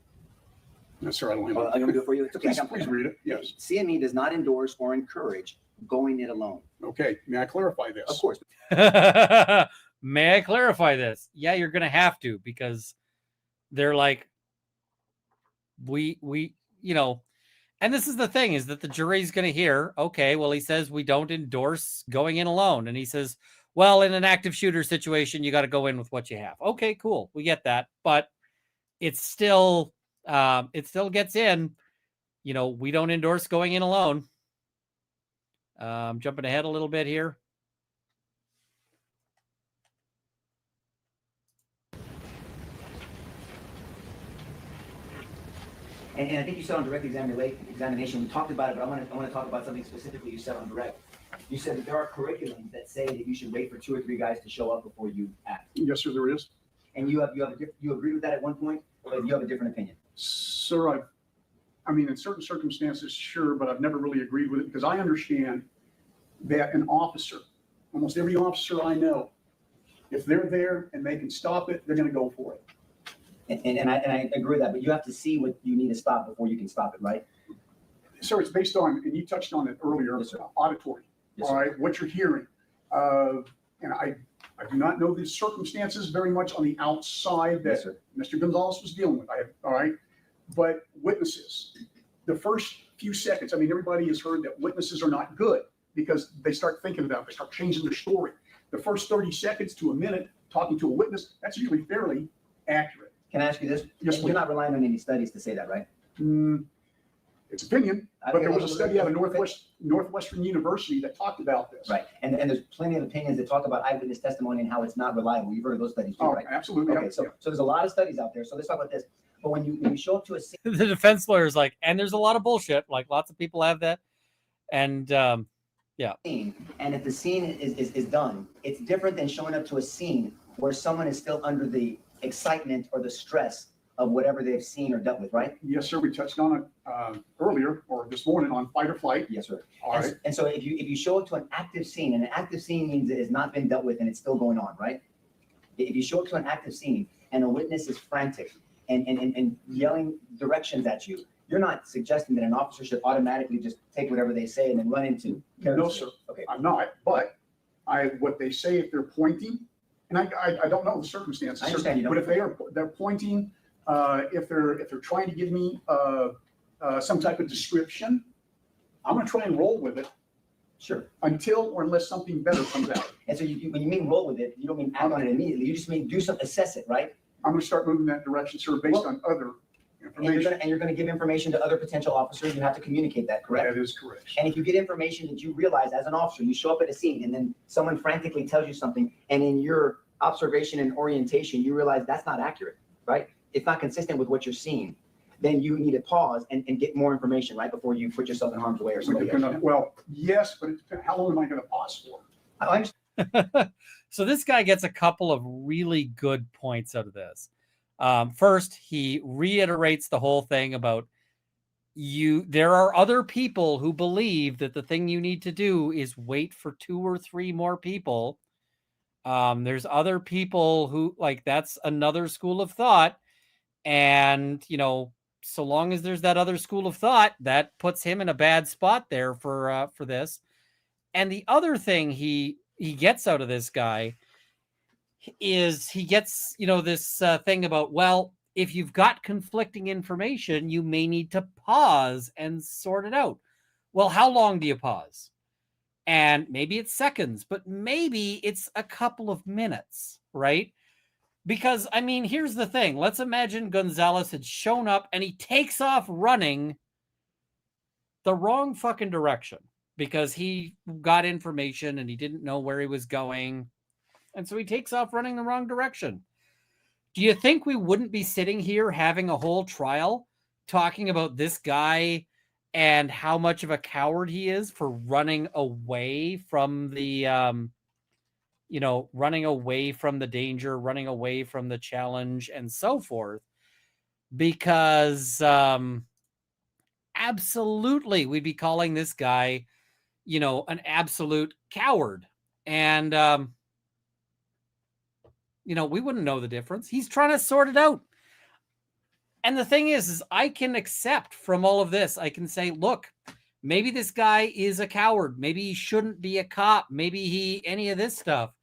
Yes, sir. I don't have I'm going to do it for you. It's okay. Please read it. Yes. CME does not endorse or encourage going it alone? Okay, may I clarify this? Of course. May I clarify this? Yeah, you're going to have to, because they're like, we, and this is the thing, is that the jury's going to hear, okay, well, he says we don't endorse going in alone. And he says, well, in an active shooter situation, you got to go in with what you have. Okay, cool. We get that. But it's still, it still gets in, we don't endorse going in alone. Jumping ahead a little bit here. And I think you said on direct examination, we talked about it, but I want to talk about something specifically you said on direct. You said that there are curriculums that say that you should wait for 2 or 3 guys to show up before you act. Yes, sir, there is. And you agreed with that at one point, or do you have a different opinion? Sir, I mean, in certain circumstances, sure, but I've never really agreed with it, because I understand that an officer, almost every officer I know, if they're there and they can stop it, they're going to go for it. And I agree with that, but you have to see what you need to stop before you can stop it, right? Sir, it's based on, and you touched on it earlier, Yes, sir. auditory, Yes, all sir. right, what you're hearing. And I do not know the circumstances very much on the outside Yes, that sir. Mr. Gonzales was dealing with, all right? But witnesses, the first few seconds, I mean, everybody has heard that witnesses are not good because they start thinking about it, they start changing their story. The first 30 seconds to a minute talking to a witness, that's usually fairly accurate. Can I ask you this? Yes, You're please. not relying on any studies to say that, right? It's opinion, but there was a study out of Northwestern University that talked about this. Right. And there's plenty of opinions that talk about eyewitness testimony and how it's not reliable. You've heard of those studies too, Oh, right? absolutely. Okay, so there's a lot of studies out there. So let's talk about this. But when you show up to a scene, The defense lawyer is like, and there's a lot of bullshit. Like, lots of people have that. And and if the scene is done, it's different than showing up to a scene where someone is still under the excitement or the stress of whatever they've seen or dealt with, right? Yes, sir. We touched on it earlier or this morning on fight or flight. Yes, sir. All right. And so if you show up to an active scene, and an active scene means it has not been dealt with and it's still going on, right? If you show up to an active scene and a witness is frantic and yelling directions at you, you're not suggesting that an officer should automatically just take whatever they say and then run into. No, sir. Okay. I'm not, but what they say, if they're pointing, and I don't know the circumstances. I understand you don't. But if they're pointing, if they're trying to give me some type of description, I'm going to try and roll with it Sure. until or unless something better comes out. And so when you mean roll with it, you don't mean act on it immediately. You just mean assess it, right? I'm going to start moving that direction, sir, based Well, on other And you're information. going to give information to other potential officers. You have to communicate that, correct? That is correct. And if you get information that you realize as an officer, you show up at a scene and then someone frantically tells you something, and in your observation and orientation, you realize that's not accurate, right? It's not consistent with what you're seeing. Then you need to pause and get more information, right, before you put yourself in harm's way or somebody else. Well, yes, but it depends, how long am I going to pause for? I understand. so this guy gets a couple of really good points out of this. First, he reiterates the whole thing about there are other people who believe that the thing you need to do is wait for 2 or 3 more people. There's other people who that's another school of thought. And, so long as there's that other school of thought, that puts him in a bad spot there for this. And the other thing he gets out of this guy is he gets, this thing about, well, if you've got conflicting information, you may need to pause and sort it out. Well, how long do you pause? And maybe it's seconds, but maybe it's a couple of minutes, right? Because, I mean, here's the thing. Let's imagine Gonzales had shown up and he takes off running the wrong fucking direction because he got information and he didn't know where he was going. And so he takes off running the wrong direction. Do you think we wouldn't be sitting here having a whole trial talking about this guy and how much of a coward he is for running away from the, running away from the danger, running away from the challenge and so forth? Because absolutely we'd be calling this guy, an absolute coward. And, we wouldn't know the difference. He's trying to sort it out. And the thing is I can accept from all of this. I can say, look, Maybe this guy is a coward. Maybe he shouldn't be a cop. Maybe any of this stuff.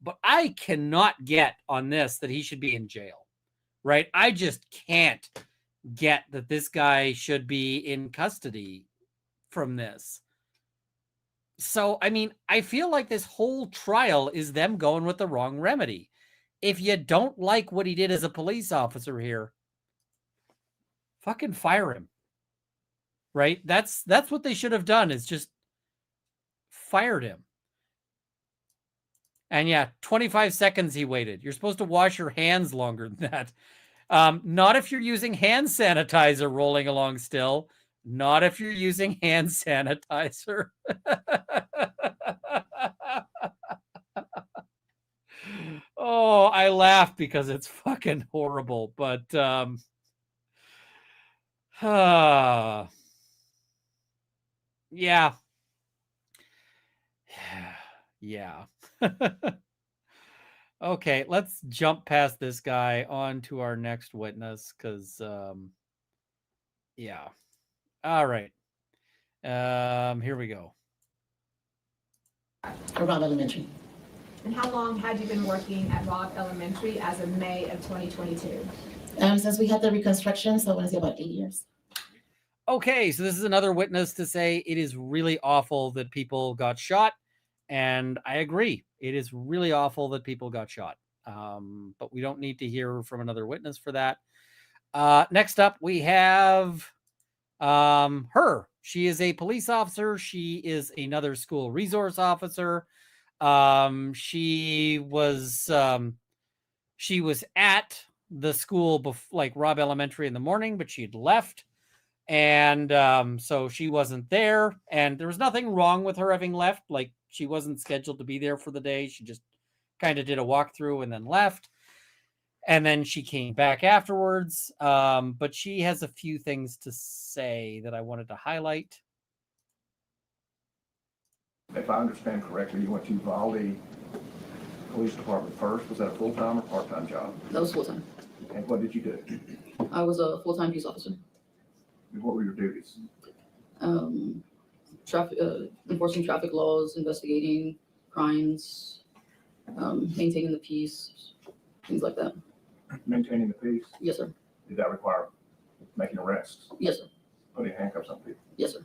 But I cannot get on this that he should be in jail, right? I just can't get that this guy should be in custody from this. So, I mean, I feel like this whole trial is them going with the wrong remedy. If you don't like what he did as a police officer here, fucking fire him. Right? That's what they should have done, is just fired him. And yeah, 25 seconds he waited. You're supposed to wash your hands longer than that. Not if you're using hand sanitizer rolling along still. Not if you're using hand sanitizer. Oh, I laugh because it's fucking horrible. But yeah. Yeah. Okay, let's jump past this guy on to our next witness, because yeah. All right. Here we go. Around elementary. And how long had you been working at Robb Elementary as of May of 2022? Since we had the reconstruction, so I want to say about 8 years. Okay, so this is another witness to say it is really awful that people got shot. And I agree. It is really awful that people got shot. But we don't need to hear from another witness for that. Next up, we have her. She is a police officer. She is another school resource officer. She was at the school, like Robb Elementary, in the morning, but she'd left. And so she wasn't there. And there was nothing wrong with her having left. Like, she wasn't scheduled to be there for the day. She just kind of did a walkthrough and then left. And then she came back afterwards. But she has a few things to say that I wanted to highlight. If I understand correctly, you went to Uvalde Police Department first. Was that a full-time or part-time job? That was full-time. And what did you do? I was a full-time peace officer. And what were your duties? Enforcing traffic laws, investigating crimes, maintaining the peace, things like that. Maintaining the peace? Yes, sir. Did that require making arrests? Yes, sir. Putting handcuffs on people? Yes, sir.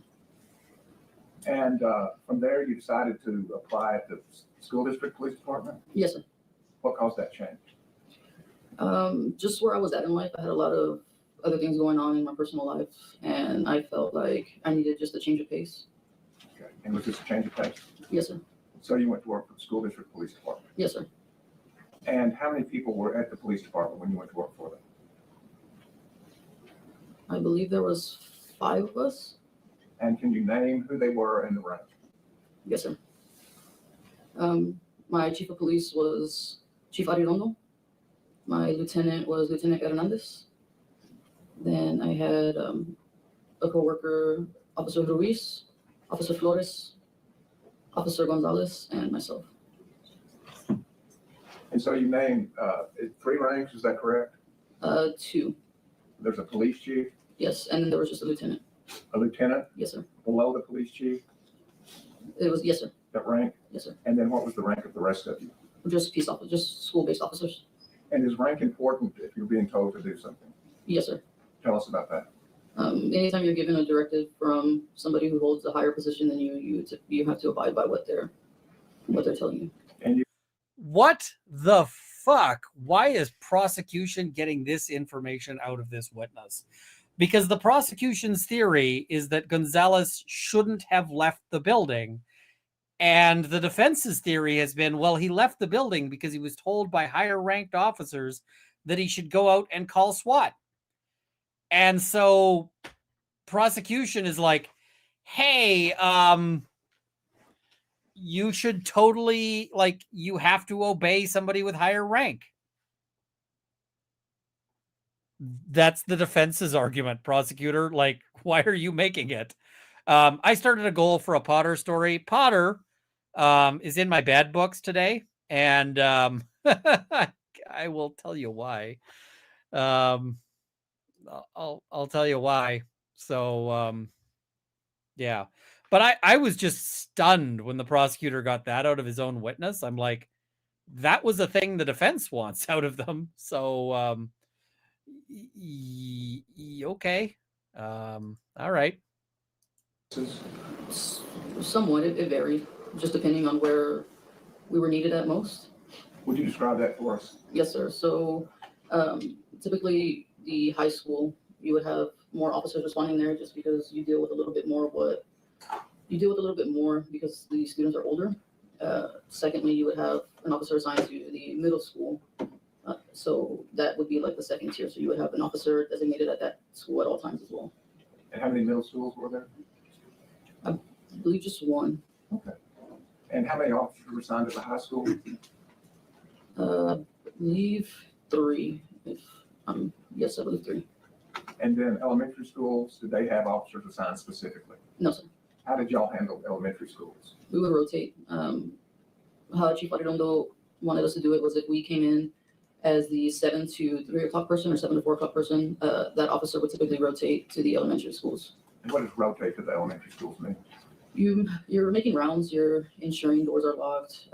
And from there, you decided to apply at the school district police department? Yes, sir. What caused that change? Just where I was at in life, I had a lot of other things going on in my personal life, and I felt like I needed just a change of pace. Okay. And was this a change of pace? Yes, sir. So you went to work for the school district police department? Yes, sir. And how many people were at the police department when you went to work for them? I believe there was 5 of us. And can you name who they were and the rank? Yes, sir. My chief of police was Chief Adrian. My lieutenant was Lieutenant Hernandez. Then I had a co-worker, Officer Ruiz, Officer Flores, Officer Gonzales, and myself. And so you named 3 ranks, is that correct? 2. There's a police chief, Yes, and then there was just a lieutenant. a lieutenant Yes, sir. below the police chief, It was, yes, sir. that rank? Yes, sir. And then what was the rank of the rest of you? Just peace officers, just school-based officers. And is rank important if you're being told to do something? Yes, sir. Tell us about that. Anytime you're given a directive from somebody who holds a higher position than you, you have to abide by what they're telling you. And you, What the fuck? Why is prosecution getting this information out of this witness? Because the prosecution's theory is that Gonzales shouldn't have left the building. And the defense's theory has been, well, he left the building because he was told by higher ranked officers that he should go out and call SWAT. And so prosecution is like, hey, you should totally, like, you have to obey somebody with higher rank. That's the defense's argument, prosecutor. Like, why are you making it? I started a goal for a Potter story. Potter is in my bad books today, and I will tell you why. I'll tell you why. So Yeah. But I was just stunned when the prosecutor got that out of his own witness. I'm like, that was a thing the defense wants out of them. So, okay. All right. Somewhat, it varied, just depending on where we were needed at most. Would you describe that for us? Yes, sir. So typically the high school, you would have more officers responding there just because you deal with a little bit more because the students are older. Secondly, you would have an officer assigned to the middle school. So that would be like the second tier. So you would have an officer designated at that school at all times as well. And how many middle schools were there? I believe just one. Okay. And how many officers were assigned to the high school? I believe 3. Yes, I believe 3. And then elementary schools, did they have officers assigned specifically? No, sir. How did y'all handle elementary schools? We would rotate. How Chief Adrian wanted us to do it was if we came in as the 7 to 3 o'clock person or 7 to 4 o'clock person, that officer would typically rotate to the elementary schools. And what does rotate to the elementary schools mean? You're making rounds, you're ensuring doors are locked,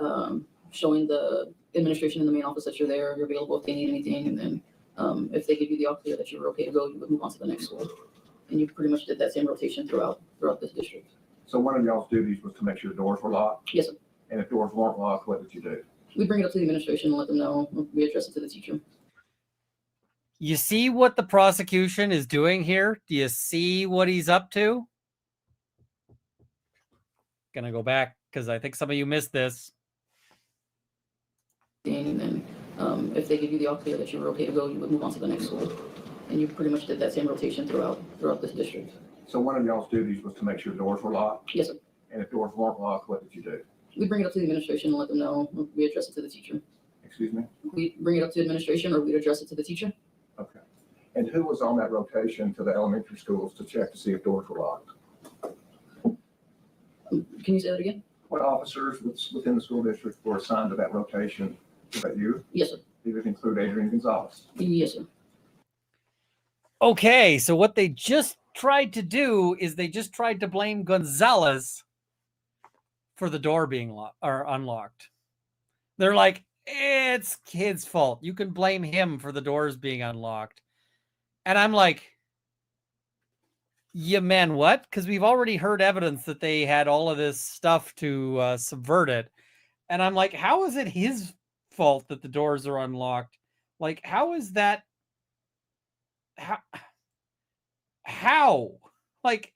showing the administration in the main office that you're there, you're available if they need anything, and then if they give you the all clear that you're okay to go, you would move on to the next school. And you pretty much did that same rotation throughout this district. So one of y'all's duties was to make sure doors were locked? Yes, sir. And if doors weren't locked, what did you do? We bring it up to the administration and let them know. We address it to the teacher. You see what the prosecution is doing here? Do you see what he's up to? Gonna go back because I think some of you missed this. And then if they give you the all clear that you're okay to go, you would move on to the next school. And you pretty much did that same rotation throughout this district. So one of y'all's duties was to make sure doors were locked? Yes, sir. And if doors weren't locked, what did you do? We bring it up to the administration and let them know. We address it to the teacher. Excuse me? We bring it up to administration or we address it to the teacher. Okay. And who was on that rotation to the elementary schools to check to see if doors were locked? Can you say that again? What officers within the school district were assigned to that rotation? Was that you? Yes, sir. Did it include Adrian Gonzales? Yes, sir. Okay, so what they just tried to do is they just tried to blame Gonzales for the door being locked or unlocked. They're like, it's kid's fault. You can blame him for the doors being unlocked. And I'm like, yeah, man, what? Because we've already heard evidence that they had all of this stuff to subvert it. And I'm like, how is it his fault that the doors are unlocked? Like, how is that? How? Like,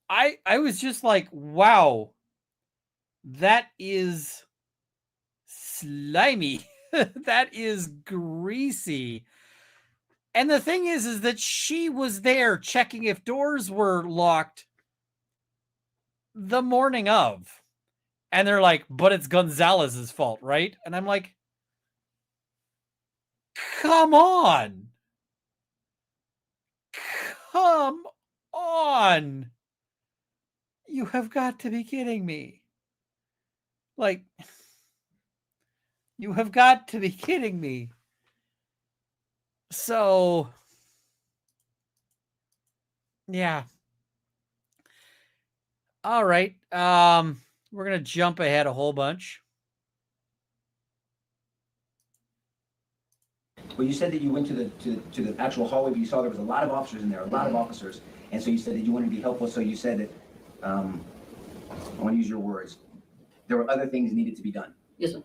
I was just like, wow, that is slimy. That is greasy. And the thing is that she was there checking if doors were locked the morning of. And they're like, but it's Gonzalez's fault, right? And I'm like, come on. Come on. You have got to be kidding me. Like, you have got to be kidding me. So, yeah. All right. We're going to jump ahead a whole bunch. Well, you said that you went to the actual hallway, but you saw there was a lot of officers in there, a lot of officers. And so you said that you wanted to be helpful. So you said that, I want to use your words, there were other things needed to be done. Yes, sir.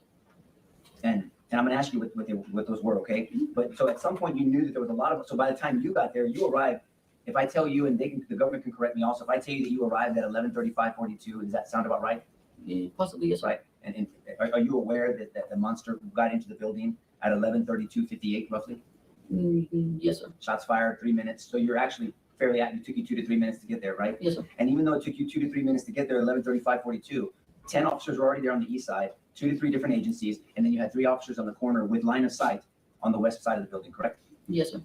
And I'm going to ask you what those were, okay? But so at some point you knew that there was a lot of, so by the time you got there, you arrived. If I tell you, and the government can correct me also, if I tell you that you arrived at 11:35:42, does that sound about right? Yeah, possibly, yes, sir. Right. And are you aware that the monster got into the building at 11:32:58 roughly? Yes, sir. Shots fired, 3 minutes. So you're actually fairly it took you 2 to 3 minutes to get there, right? Yes, sir. And even though it took you 2 to 3 minutes to get there, 11:35:42, 10 officers were already there on the east side, 2 to 3 different agencies, and then you had 3 officers on the corner with line of sight on the west side of the building, correct? Yes, sir.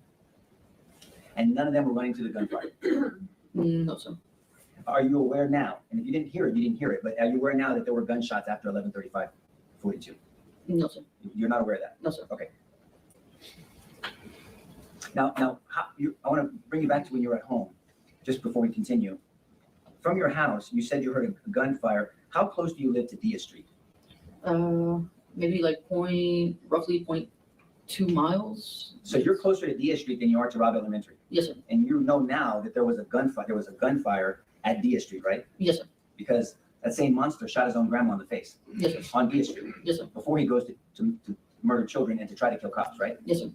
And none of them were running to the gunfire. No, sir. Are you aware now? And if you didn't hear it, you didn't hear it. But are you aware now that there were gunshots after 11:35:42? No, sir. You're not aware of that? No, sir. Okay. Now, I want to bring you back to when you were at home. just before we continue, from your house, you said you heard a gunfire. How close do you live to Dia Street? Maybe like roughly 0.2 miles. So you're closer to Dia Street than you are to Robb Elementary. Yes, sir. And you know now that there was a gunfire. There was a gunfire at Dia Street, right? Yes, sir. Because that same monster shot his own grandma in the face. Yes, sir. On Dia Street. Yes, sir. Before he goes to murder children and to try to kill cops, right? Yes, sir.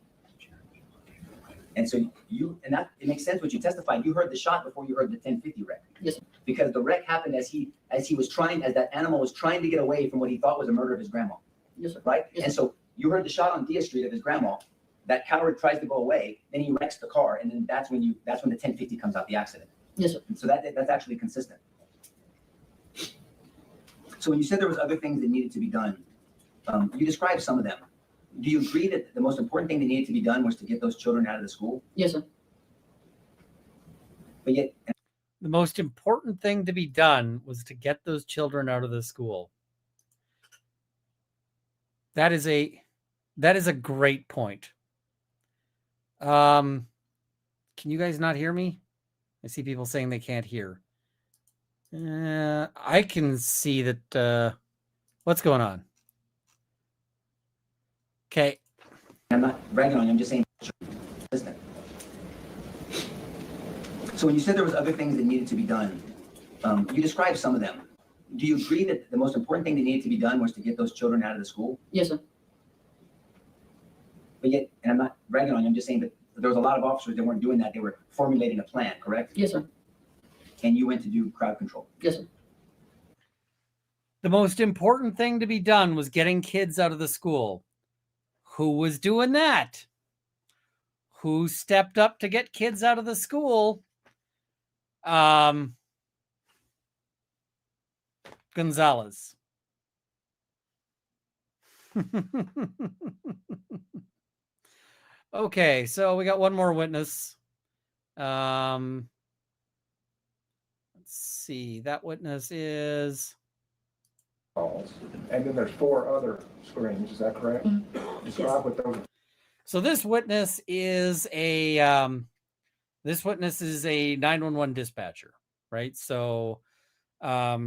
And so and that it makes sense what you testified. You heard the shot before you heard the 1050 wreck. Yes, sir. Because the wreck happened as that animal was trying to get away from what he thought was a murder of his grandma. Yes, sir. Right? Yes, and so you heard the shot on Dia Street of his grandma. That coward tries to go away, then he wrecks the car, and then that's when the 1050 comes out, the accident. Yes, sir. And so that's actually consistent. So when you said there was other things that needed to be done, you described some of them. Do you agree that the most important thing that needed to be done was to get those children out of the school? Yes, sir. But yet, The most important thing to be done was to get those children out of the school. That is a great point. Can you guys not hear me? I see people saying they can't hear. I can see that. What's going on? Okay. I'm not ragging on you, I'm just saying, listen. So when you said there was other things that needed to be done, you described some of them. Do you agree that the most important thing that needed to be done was to get those children out of the school? Yes, sir. But yet, and I'm not ragging on you, I'm just saying that there was a lot of officers that weren't doing that. They were formulating a plan, correct? Yes, sir. And you went to do crowd control. Yes, sir. The most important thing to be done was getting kids out of the school. Who was doing that? Who stepped up to get kids out of the school? Gonzales. Okay, so we got one more witness. Let's see. That witness is And then there's 4 other screens, is that correct? Describe what those are. So this witness is a 911 dispatcher, right? So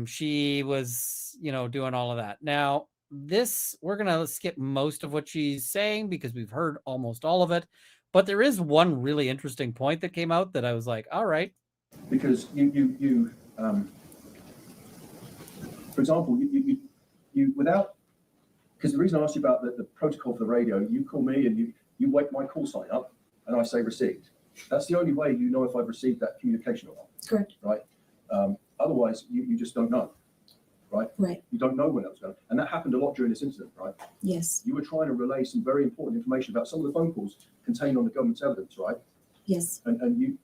she was, doing all of that. Now, we're going to skip most of what she's saying because we've heard almost all of it. But there is one really interesting point that came out that I was like, all right. Because you for example, you without, because the reason I asked you about the protocol for the radio, you call me and you wake my call sign up and I say received. That's the only way you know if I've received that communication or not. Correct. Right? Otherwise, you just don't know. Right? Right. You don't know when that was going. And that happened a lot during this incident, right? Yes. You were trying to relay some very important information about some of the phone calls contained on the government's evidence, right? Yes. And you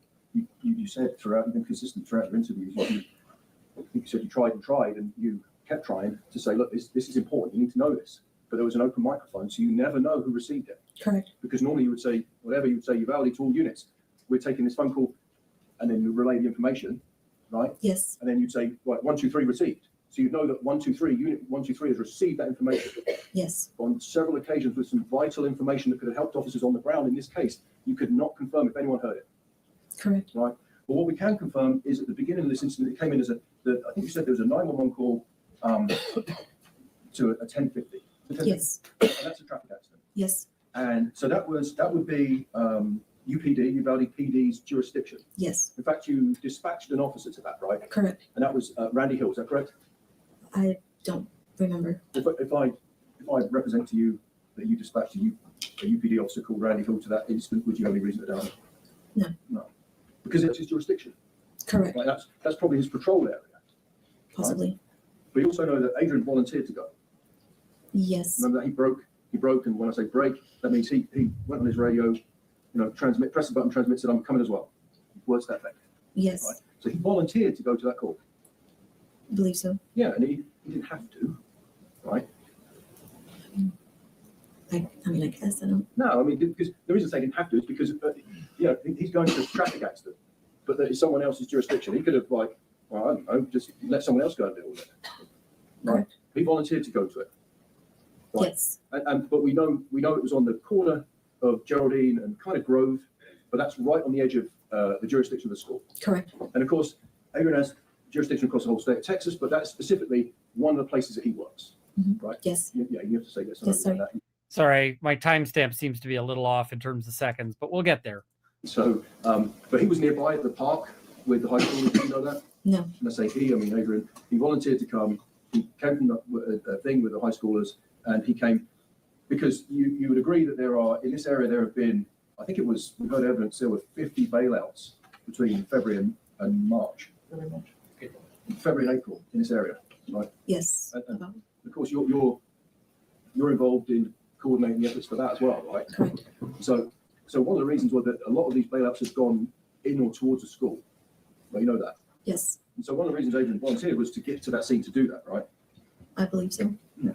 said throughout, you've been consistent throughout your interviews, I think you said you tried and you kept trying to say, look, this is important, you need to know this. But there was an open microphone, so you never know who received it. Correct. Because normally you would say, whatever you would say, Uvalde to all units, we're taking this phone call, and then you relay the information, right? Yes. And then you'd say, right, 123 received. So you'd know that 123, unit 123 has received that information. Yes. On several occasions with some vital information that could have helped officers on the ground in this case, you could not confirm if anyone heard it. Correct. Right. But what we can confirm is at the beginning of this incident, it came in as I think you said there was a 911 call to a 1050. Yes. And that's a traffic accident. Yes. And so that would be UPD, Uvalde PD's jurisdiction. Yes. In fact, you dispatched an officer to that, right? Correct. And that was Randy Hill, is that correct? I don't remember. If I represent to you that you dispatched a UPD officer called Randy Hill to that incident, would you have any reason to doubt it? No. No. Because it's his jurisdiction. Correct. Right? That's probably his patrol area. Possibly. Right? But you also know that Adrian volunteered to go. Yes. Remember that he broke, and when I say break, that means he went on his radio, pressed the button, transmit, said, I'm coming as well. Words to that effect. Yes. Right? So he volunteered to go to that call. I believe so. Yeah, and he didn't have to, right? I guess I don't. No, because the reason I say he didn't have to is because, he's going to a traffic accident, but that is someone else's jurisdiction. He could have, I don't know, just let someone else go and deal with it. Right? Correct. He volunteered to go to it. Right? Yes. But we know it was on the corner of Geraldine and kind of Grove, but that's right on the edge of the jurisdiction of the school. Correct. And of course, Adrian has jurisdiction across the whole state of Texas, but that's specifically one of the places that he works, right? Yes. Yeah, you have to say yes. Yes, sir. That. Sorry, my timestamp seems to be a little off in terms of seconds, but we'll get there. So, but he was nearby at the park with the high school. Did you know that? No. And I say he, I mean Adrian. He volunteered to come. He came from a thing with the high schoolers, and he came because you would agree that there are in this area there have been, I think it was, we've heard evidence there were 50 bailouts between February and March. February and April in this area, right? Yes. And of course, you're involved in coordinating the efforts for that as well, right? Correct. So one of the reasons was that a lot of these bailouts have gone in or towards the school. Well, you know that. Yes. And so one of the reasons Adrian volunteered was to get to that scene to do that, right? I believe so. Yeah.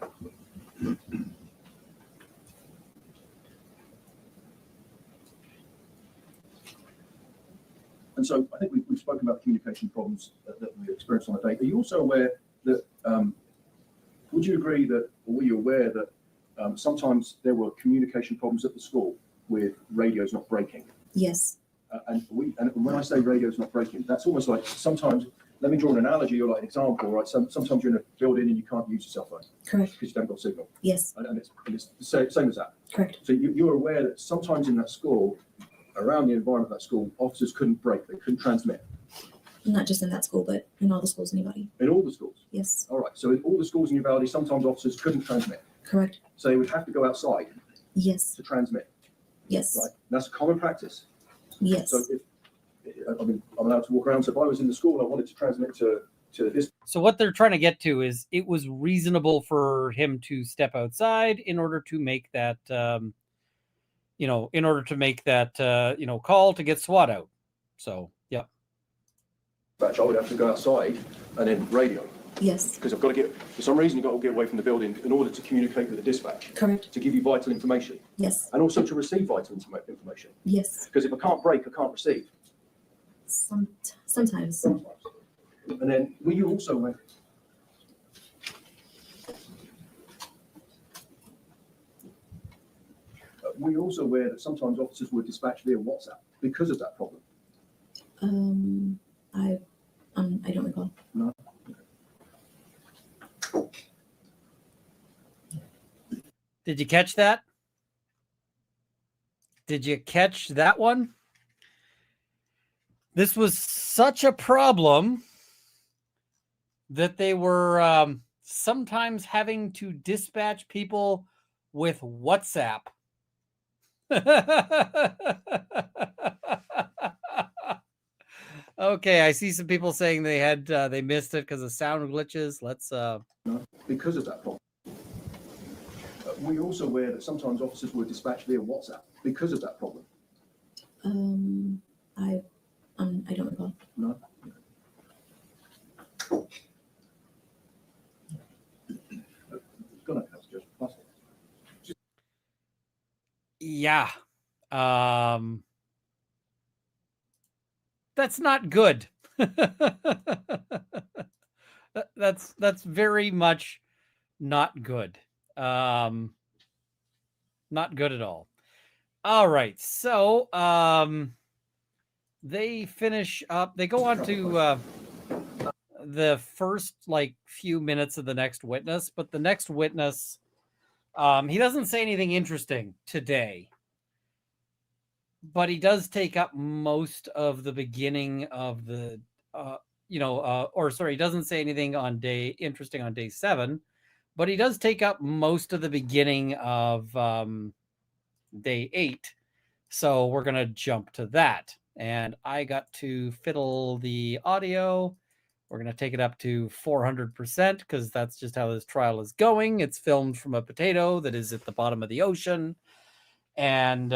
And so I think we've spoken about communication problems that we experienced on the day. Are you also aware that, would you agree that, or were you aware that sometimes there were communication problems at the school with radios not breaking? Yes. And when I say radios not breaking, that's almost like sometimes, let me draw an analogy or like an example, right? Sometimes you're in a building and you can't use your cell phone. Correct. Because you don't got signal. Yes. And it's the same as that. Correct. So you're aware that sometimes in that school, around the environment of that school, officers couldn't break, they couldn't transmit. Not just in that school, but in all the schools in Uvalde. In all the schools? Yes. All right. So in all the schools in Uvalde, sometimes officers couldn't transmit. Correct. So they would have to go outside Yes. to transmit. Yes. Right. That's a common practice. Yes. So I'm allowed to walk around. So if I was in the school and I wanted to transmit to this. So what they're trying to get to is it was reasonable for him to step outside in order to make that, call to get SWAT out. So, yeah. Batch, I would have to go outside and then radio. Yes. Because I've got to get, for some reason, you've got to get away from the building in order to communicate with the dispatch. Correct. To give you vital information. Yes. And also to receive vital information. Yes. Because if I can't break, I can't receive. Sometimes. And then were you also aware that sometimes officers were dispatched via WhatsApp because of that problem? I don't recall. No. Did you catch that? Did you catch that one? This was such a problem that they were sometimes having to dispatch people with WhatsApp. Okay, I see some people saying they missed it because of sound glitches. Let's because of that problem. Were you also aware that sometimes officers were dispatched via WhatsApp because of that problem? I don't recall. No. Yeah. That's not good. That's very much not good. Not good at all. All right. So, they finish up, they go on to the first few minutes of the next witness, but the next witness, he doesn't say anything interesting today, but he does take up most of the beginning of the, he doesn't say anything interesting on day 7, but he does take up most of the beginning of day 8. So we're going to jump to that. And I got to fiddle the audio. We're going to take it up to 400% because that's just how this trial is going. It's filmed from a potato that is at the bottom of the ocean. And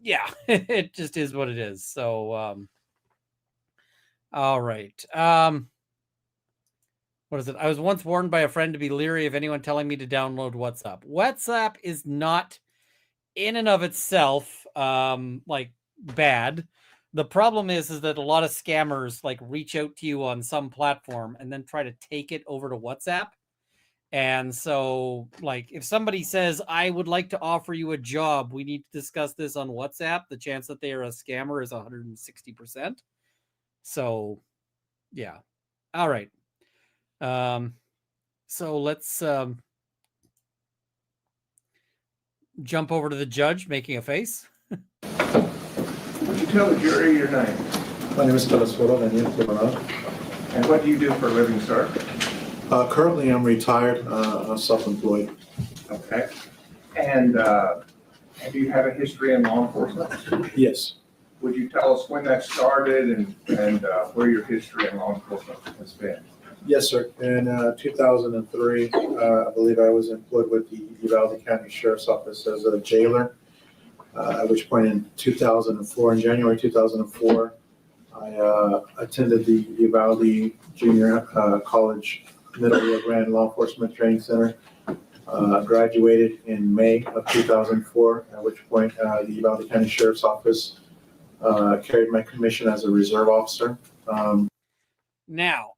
yeah, it just is what it is. So, all right. What is it? I was once warned by a friend to be leery of anyone telling me to download WhatsApp. WhatsApp is not in and of itself bad. The problem is that a lot of scammers reach out to you on some platform and then try to take it over to WhatsApp. And so, like, if somebody says, I would like to offer you a job, we need to discuss this on WhatsApp, the chance that they are a scammer is 160%. So, yeah. All right. So let's jump over to the judge making a face. Would you tell the jury your name? My name is Telesforo Daniel Cowardice. And what do you do for a living, sir? Currently, I'm retired, self-employed. Okay. And do you have a history in law enforcement? Yes. Would you tell us when that started and where your history in law enforcement has been? Yes, sir. In 2003, I believe I was employed with the Uvalde County Sheriff's Office as a jailer, at which point in 2004, in January 2004, I attended the Uvalde Junior College Middle Rio Grande Law Enforcement Training Center. Graduated in May of 2004, at which point the Uvalde County Sheriff's Office carried my commission as a reserve officer. Now,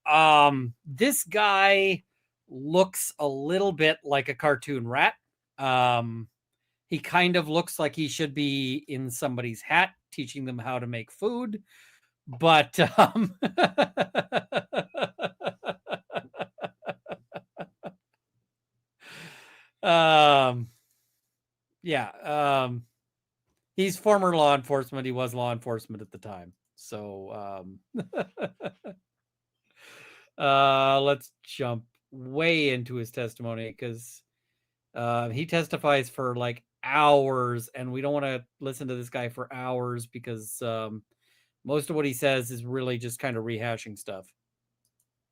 this guy looks a little bit like a cartoon rat. He kind of looks like he should be in somebody's hat teaching them how to make food. But yeah, he's former law enforcement. He was law enforcement at the time. So let's jump way into his testimony because he testifies for like hours, and we don't want to listen to this guy for hours because most of what he says is really just kind of rehashing stuff.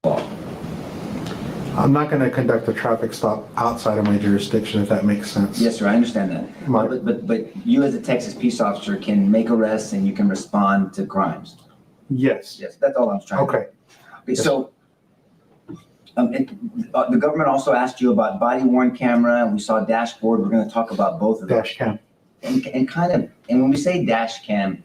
I'm not going to conduct a traffic stop outside of my jurisdiction, if that makes sense. Yes, sir, I understand that. But you as a Texas peace officer can make arrests and you can respond to crimes. Yes. Yes, that's all I'm trying to do. Okay, so the government also asked you about body-worn camera, and we saw dashboard. We're going to talk about both of those. Dash cam. And when we say dash cam,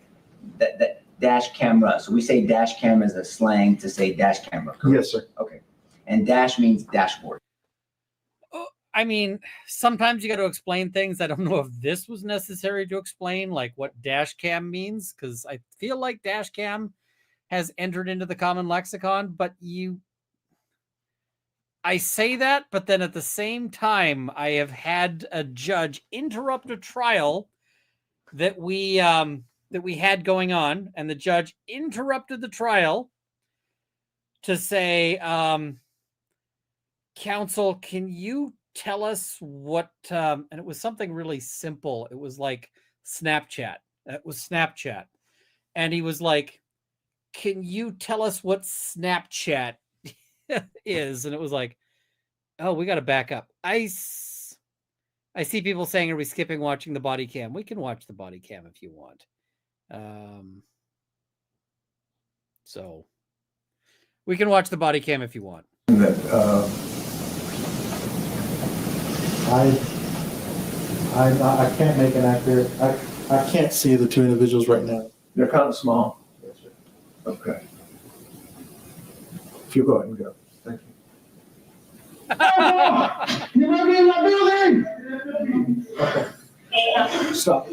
that dash camera, so we say dash cam as a slang to say dash camera, correct? Yes, sir. Okay. And dash means dashboard. I mean, sometimes you got to explain things. I don't know if this was necessary to explain, like what dash cam means, because I feel like dash cam has entered into the common lexicon, but I say that, but then at the same time, I have had a judge interrupt a trial that we had going on, and the judge interrupted the trial to say, counsel, can you tell us what, and it was something really simple. It was like Snapchat. It was Snapchat. And he was like, can you tell us what Snapchat is? And it was like, oh, we got to back up. I see people saying, are we skipping watching the body cam? We can watch the body cam if you want. So we can watch the body cam if you want. I can't make an accurate, I can't see the two individuals right now. They're kind of small. Yes, sir. Okay. If you go ahead and go. Thank you. You might be in that building! Okay. Stop.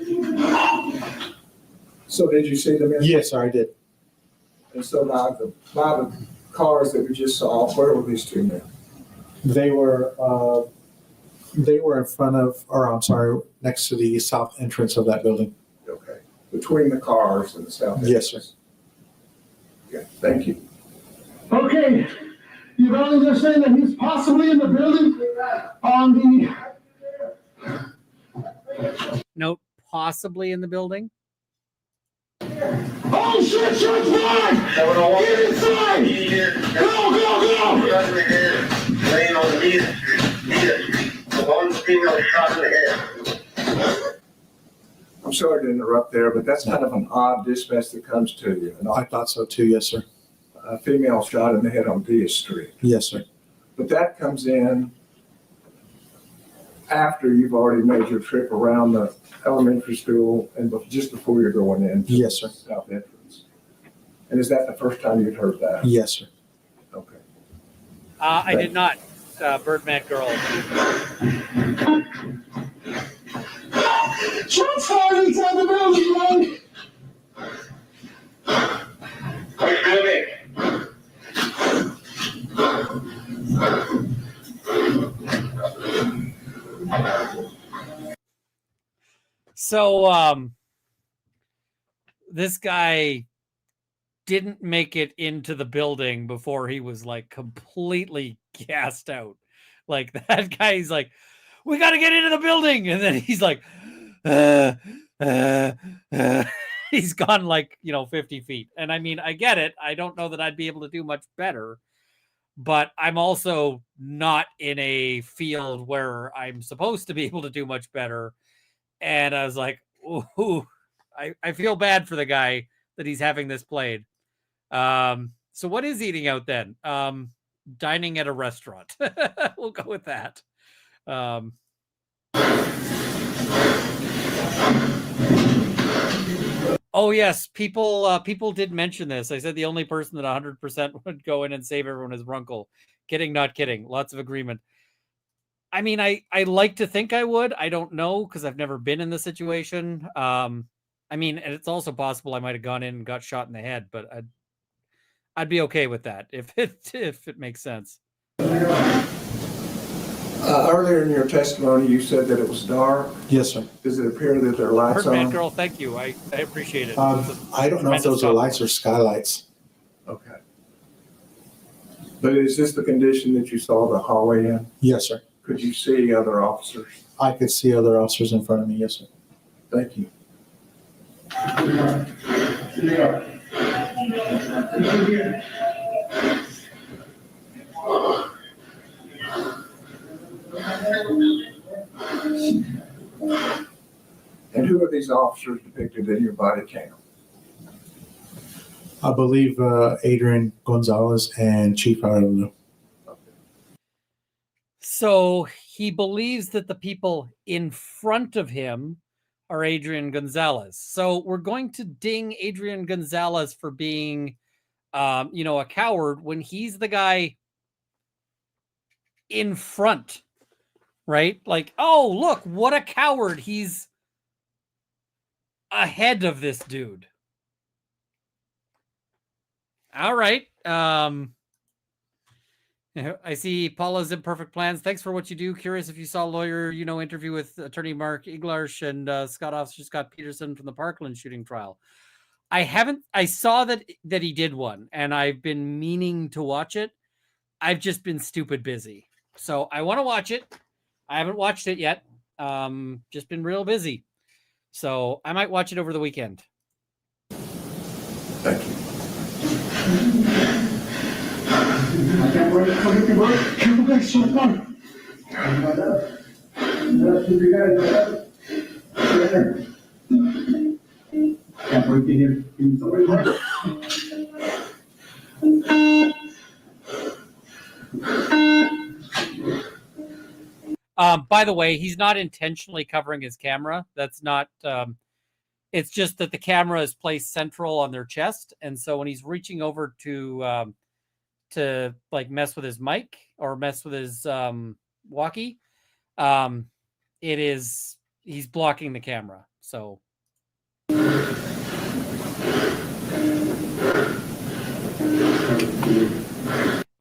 So did you see them? Yes, sir, I did. And so now the cars that we just saw, where were these two men? They were in front of, or I'm sorry, next to the south entrance of that building. Okay. Between the cars and the south. Yes, sir. Okay, thank you. Okay, you've only just saying that he's possibly in the building on the. No, possibly in the building. Oh shit, shots fired! Get inside! Go, go, go! Laying on the street. One female shot in the head. I'm sorry to interrupt there, but that's kind of an odd dispatch that comes to you. I thought so too, yes, sir. A female shot in the head on D Street. Yes, sir. But that comes in after you've already made your trip around the elementary school and just before you're going in. Yes, sir. South entrance. And is that the first time you'd heard that? Yes, sir. Okay. I did not. Birdman Girl. Shots fired inside the building, man! Which building? So, this guy didn't make it into the building before he was like completely gassed out. Like that guy, he's like, we got to get into the building. And then he's like, he's gone like, 50 feet. And I mean, I get it. I don't know that I'd be able to do much better, but I'm also not in a field where I'm supposed to be able to do much better. And I was like, ooh, I feel bad for the guy that he's having this played. So what is eating out then? Dining at a restaurant. We'll go with that. Oh yes, people did mention this. I said the only person that 100% would go in and save everyone is Runkle. Kidding, not kidding. Lots of agreement. I mean, I like to think I would. I don't know because I've never been in the situation. I mean, and it's also possible I might have gone in and got shot in the head, but I'd be okay with that if it makes sense. Earlier in your testimony, you said that it was dark. Yes, sir. Does it appear that there are lights Birdman on? Girl, thank you. I appreciate it. I don't know if those are lights or skylights. Okay. But is this the condition that you saw the hallway in? Yes, sir. Could you see other officers? I could see other officers in front of me. Yes, sir. Thank you. And who are these officers depicted in your body cam? I believe Adrian, Gonzales, and Chief Arroyo. So he believes that the people in front of him are Adrian Gonzales. So we're going to ding Adrian Gonzales for being, a coward when he's the guy in front, right? Like, oh, look, what a coward. He's ahead of this dude. All right. I see Paula's imperfect plans. Thanks for what you do. Curious if you saw lawyer, interview with attorney Mark Iglarsh and Officer Scott Peterson from the Parkland shooting trial. I haven't. I saw that he did one, and I've been meaning to watch it. I've just been stupid busy, so I want to watch it. I haven't watched it yet. Just been real busy, so I might watch it over the weekend. Thank you. By the way, he's not intentionally covering his camera. That's not. It's just that the camera is placed central on their chest, and so when he's reaching over to like mess with his mic or mess with his walkie, he's blocking the camera. So.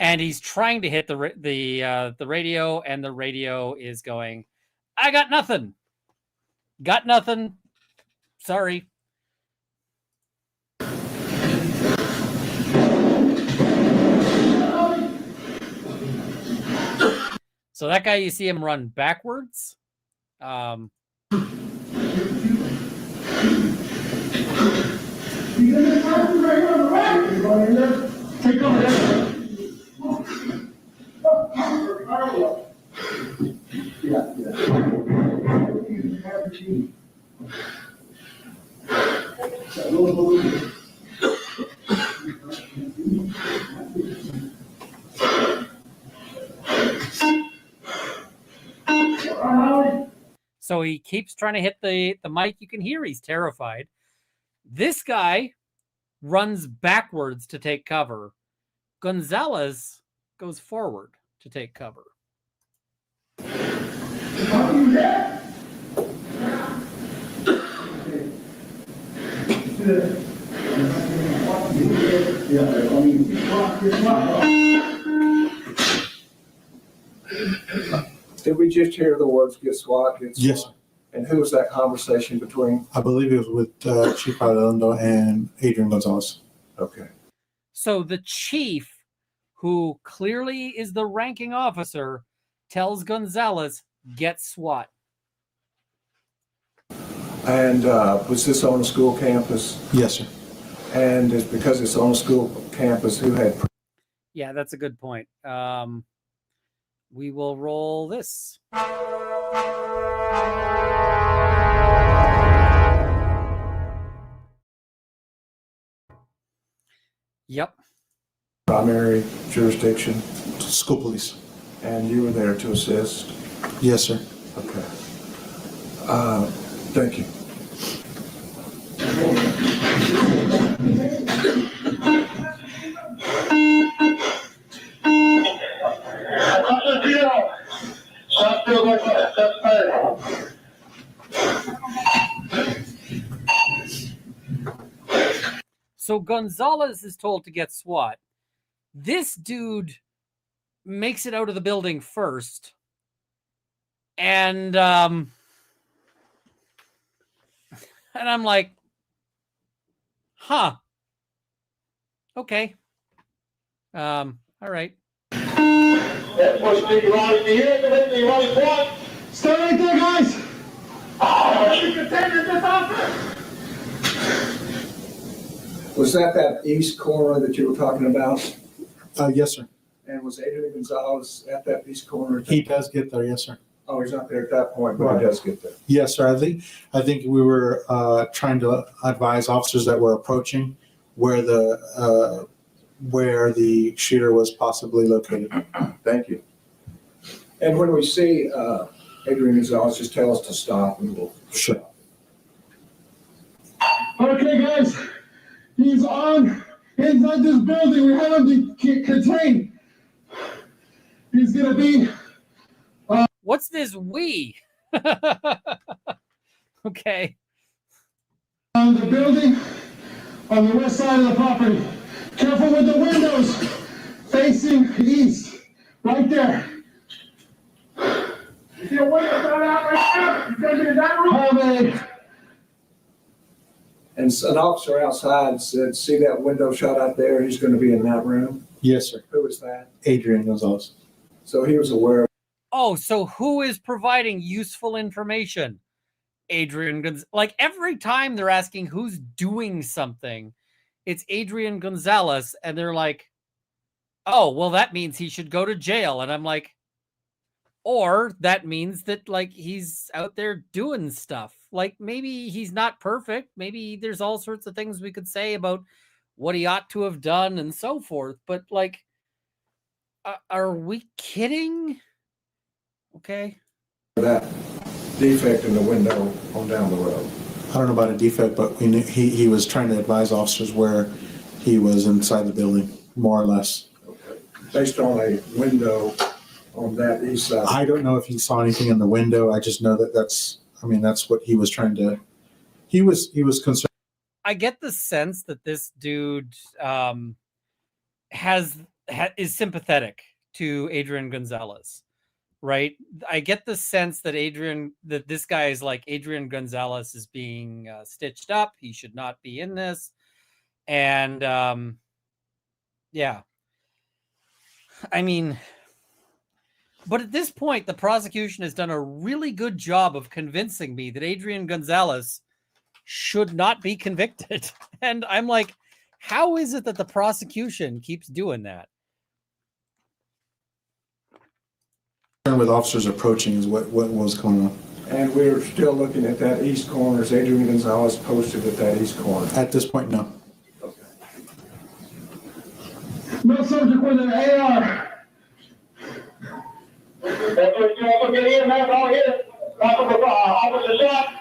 And he's trying to hit the radio, and the radio is going, I got nothing. Got nothing. Sorry. So that guy, you see him run backwards. So he keeps trying to hit the mic. You can hear he's terrified. This guy runs backwards to take cover. Gonzales goes forward to take cover. Are you there? Did we just hear the words "get SWAT"? Get SWAT? Yes, sir. And who was that conversation between? I believe it was with Chief Arredondo and Adrian Gonzales. Okay. So the chief, who clearly is the ranking officer, tells Gonzales, get SWAT. And was this on a school campus? Yes, sir. And it's because it's on a school campus, who had? Yeah, that's a good point. We will roll this. Yep. Primary jurisdiction, School police. and you were there to assist? Yes, sir. Okay. Thank you. So Gonzales is told to get SWAT. This dude makes it out of the building first. And I'm like, huh. Okay. All right. That's what's big right here. Everything right one. Stay right there, guys. Oh, you can take this officer. Was that east corner that you were talking about? Yes, sir. And was Adrian Gonzales at that east corner? He does get there. Yes, sir. Oh, he's not there at that point, but Right. he does get there. Yes, sir. I think we were trying to advise officers that were approaching where the shooter was possibly located. Thank you. And when we see Adrian Gonzales, just tell us to stop and we'll. Sure. Okay, guys. He's on inside this building. We have him contained. He's gonna be. What's this we? Okay. On the building on the west side of the property. Careful with the windows facing east. Right there. You see a window shut out right there? You gonna be in that room? And an officer outside said, see that window shot out there? He's going to be in that room. Yes, sir. Who was that? Adrian Gonzales. So he was aware. Oh, so who is providing useful information? Adrian Gonzales. Like every time they're asking who's doing something, it's Adrian Gonzales, and they're like, oh, well, that means he should go to jail. And I'm like, or that means that like he's out there doing stuff. Like maybe he's not perfect. Maybe there's all sorts of things we could say about what he ought to have done and so forth. But like, are we kidding? Okay. That defect in the window on down the road. I don't know about a defect, but we knew he was trying to advise officers where he was inside the building, more or less. Okay. Based on a window on that east side. I don't know if he saw anything in the window. I just know that that's what he was trying to. He was concerned. I get the sense that this dude is sympathetic to Adrian Gonzales, right? I get the sense that this guy is like Adrian Gonzales is being stitched up. He should not be in this. And yeah, I mean, but at this point, the prosecution has done a really good job of convincing me that Adrian Gonzales should not be convicted. And I'm like, how is it that the prosecution keeps doing that? With officers approaching is what was going on. And we're still looking at that east corner. Is Adrian Gonzales posted at that east corner? At this point, no. Okay. No subject with an AR. That's what you want to get in, man. All here. Officer shot.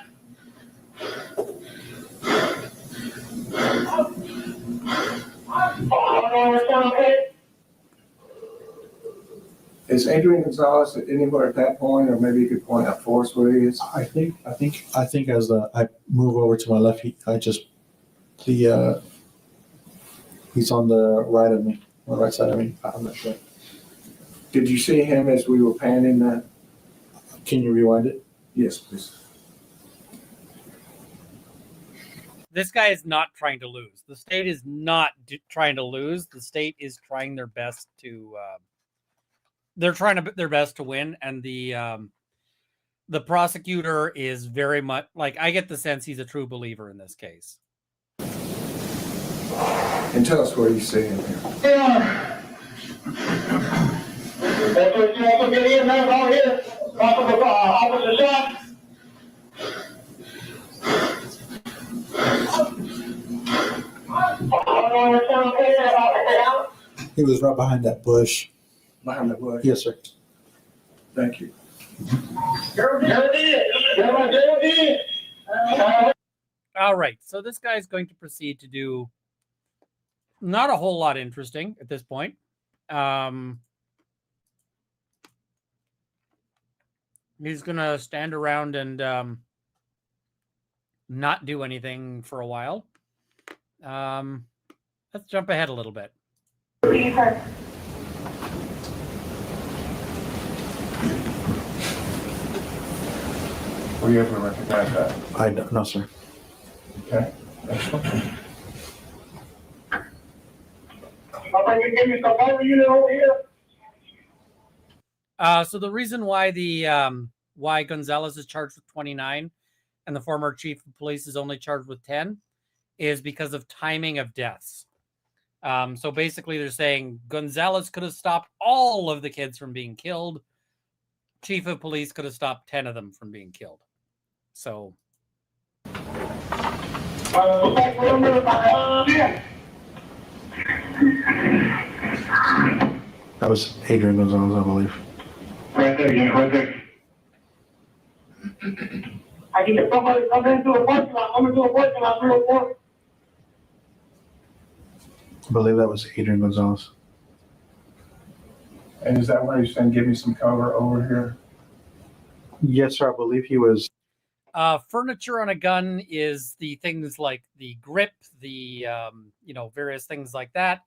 Is Adrian Gonzales anywhere at that point, or maybe you could point out for us where he is? I think as I move over to my left, he's on the right of me, on the right side of me. I'm not sure. Did you see him as we were panning that? Can you rewind it? Yes, please. This guy is not trying to lose. The state is not trying to lose. The state is trying their best to. They're trying their best to win, and the prosecutor is very much like, I get the sense he's a true believer in this case. And tell us where you see him here. Yeah. Get in, man, all here. Officer shot. He was right behind that bush. Behind the bush? Yes, sir. Thank you. All right, so this guy's going to proceed to do not a whole lot interesting at this point. He's going to stand around and not do anything for a while. Let's jump ahead a little bit. Were you able to recognize that? I don't know, sir. Okay. Next one. So the reason why why Gonzales is charged with 29 and the former chief of police is only charged with 10 is because of timing of deaths. So basically they're saying Gonzales could have stopped all of the kids from being killed. Chief of police could have stopped 10 of them from being killed. So. That was Adrian Gonzales, I believe. Right there, yeah, right there. I can get somebody come into a parking lot. I'm into a parking lot, 304. I believe that was Adrian Gonzales. And is that why you're saying give me some cover over here? Yes, sir. I believe he was. Furniture on a gun is the things like the grip, the various things like that.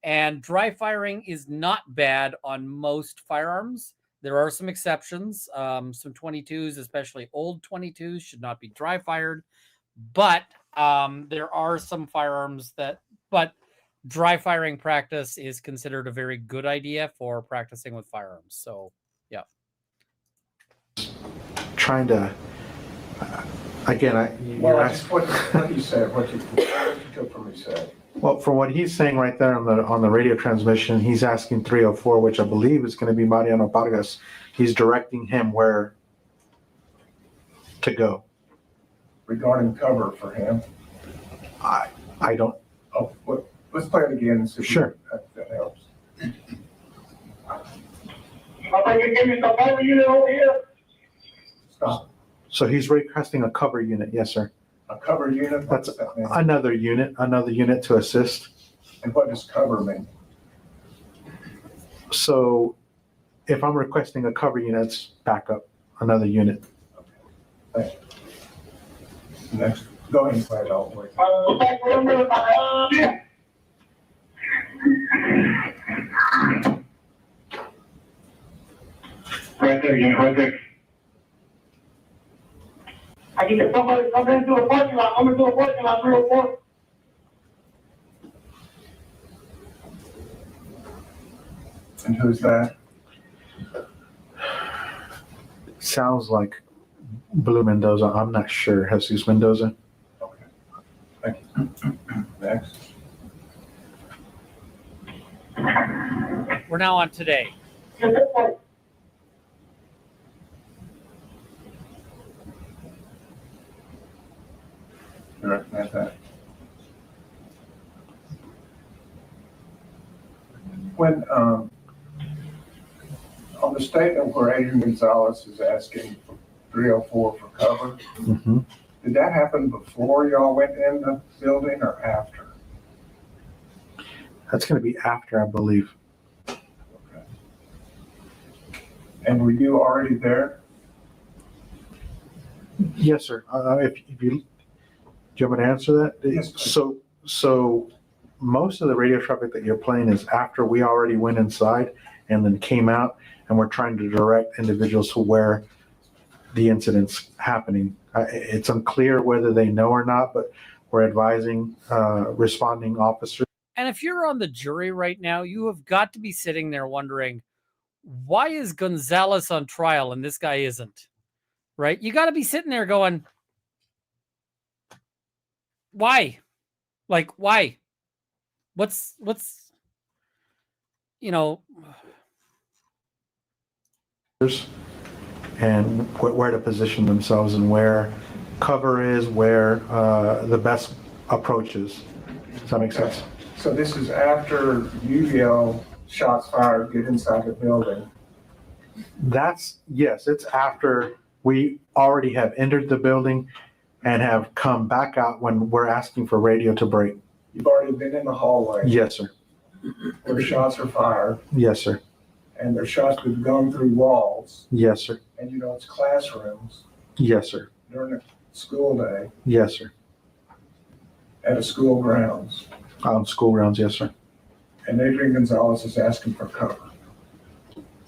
And dry firing is not bad on most firearms. There are some exceptions. Some 22s, especially old 22s, should not be dry fired. But there are some firearms but dry firing practice is considered a very good idea for practicing with firearms. So, yeah. Trying to, again, what you said, what you took from me said. Well, from what he's saying right there on the radio transmission, he's asking 304, which I believe is going to be Mariano Vargas. He's directing him where to go. Regarding cover for him. I don't. Oh, let's play it again and see Sure. if that helps. Give me some cover unit over here. Stop. So he's requesting a cover unit. Yes, sir. A cover unit? That's another unit to assist. And what does cover mean? So if I'm requesting a cover unit, it's backup, another unit. Okay. Thank you. Next, go ahead and play it all the way. Right there, yeah, right there. I can get somebody come into a parking lot. I'm into a parking lot, 304. And who's that? Sounds like Blue Mendoza. I'm not sure. Jesus Mendoza. Okay. Thank you. Next. We're now on today. You recognize that? When, on the statement where Adrian Gonzales is asking 304 for cover, Mm-hmm. did that happen before y'all went in the building or after? That's going to be after, I believe. Okay. And were you already there? Yes, sir. If you, do you want me to answer that? Yes, please. So most of the radio traffic that you're playing is after we already went inside and then came out, and we're trying to direct individuals to where the incident's happening. It's unclear whether they know or not, but we're advising responding officers. And if you're on the jury right now, you have got to be sitting there wondering, why is Gonzales on trial and this guy isn't? Right? You got to be sitting there going, why? Like, why? What's, you know, and where to position themselves and where cover is, where the best approach is. Does that make sense? So this is after you yell, shots fired, get inside the building. Yes, it's after we already have entered the building and have come back out when we're asking for radio to break. You've already been in the hallway. Yes, sir. Where shots are fired. Yes, sir. And there's shots that have gone through walls. Yes, sir. And you know it's classrooms Yes, sir. during a school day Yes, sir. at a school grounds. On school grounds, yes, sir. And Adrian Gonzales is asking for cover.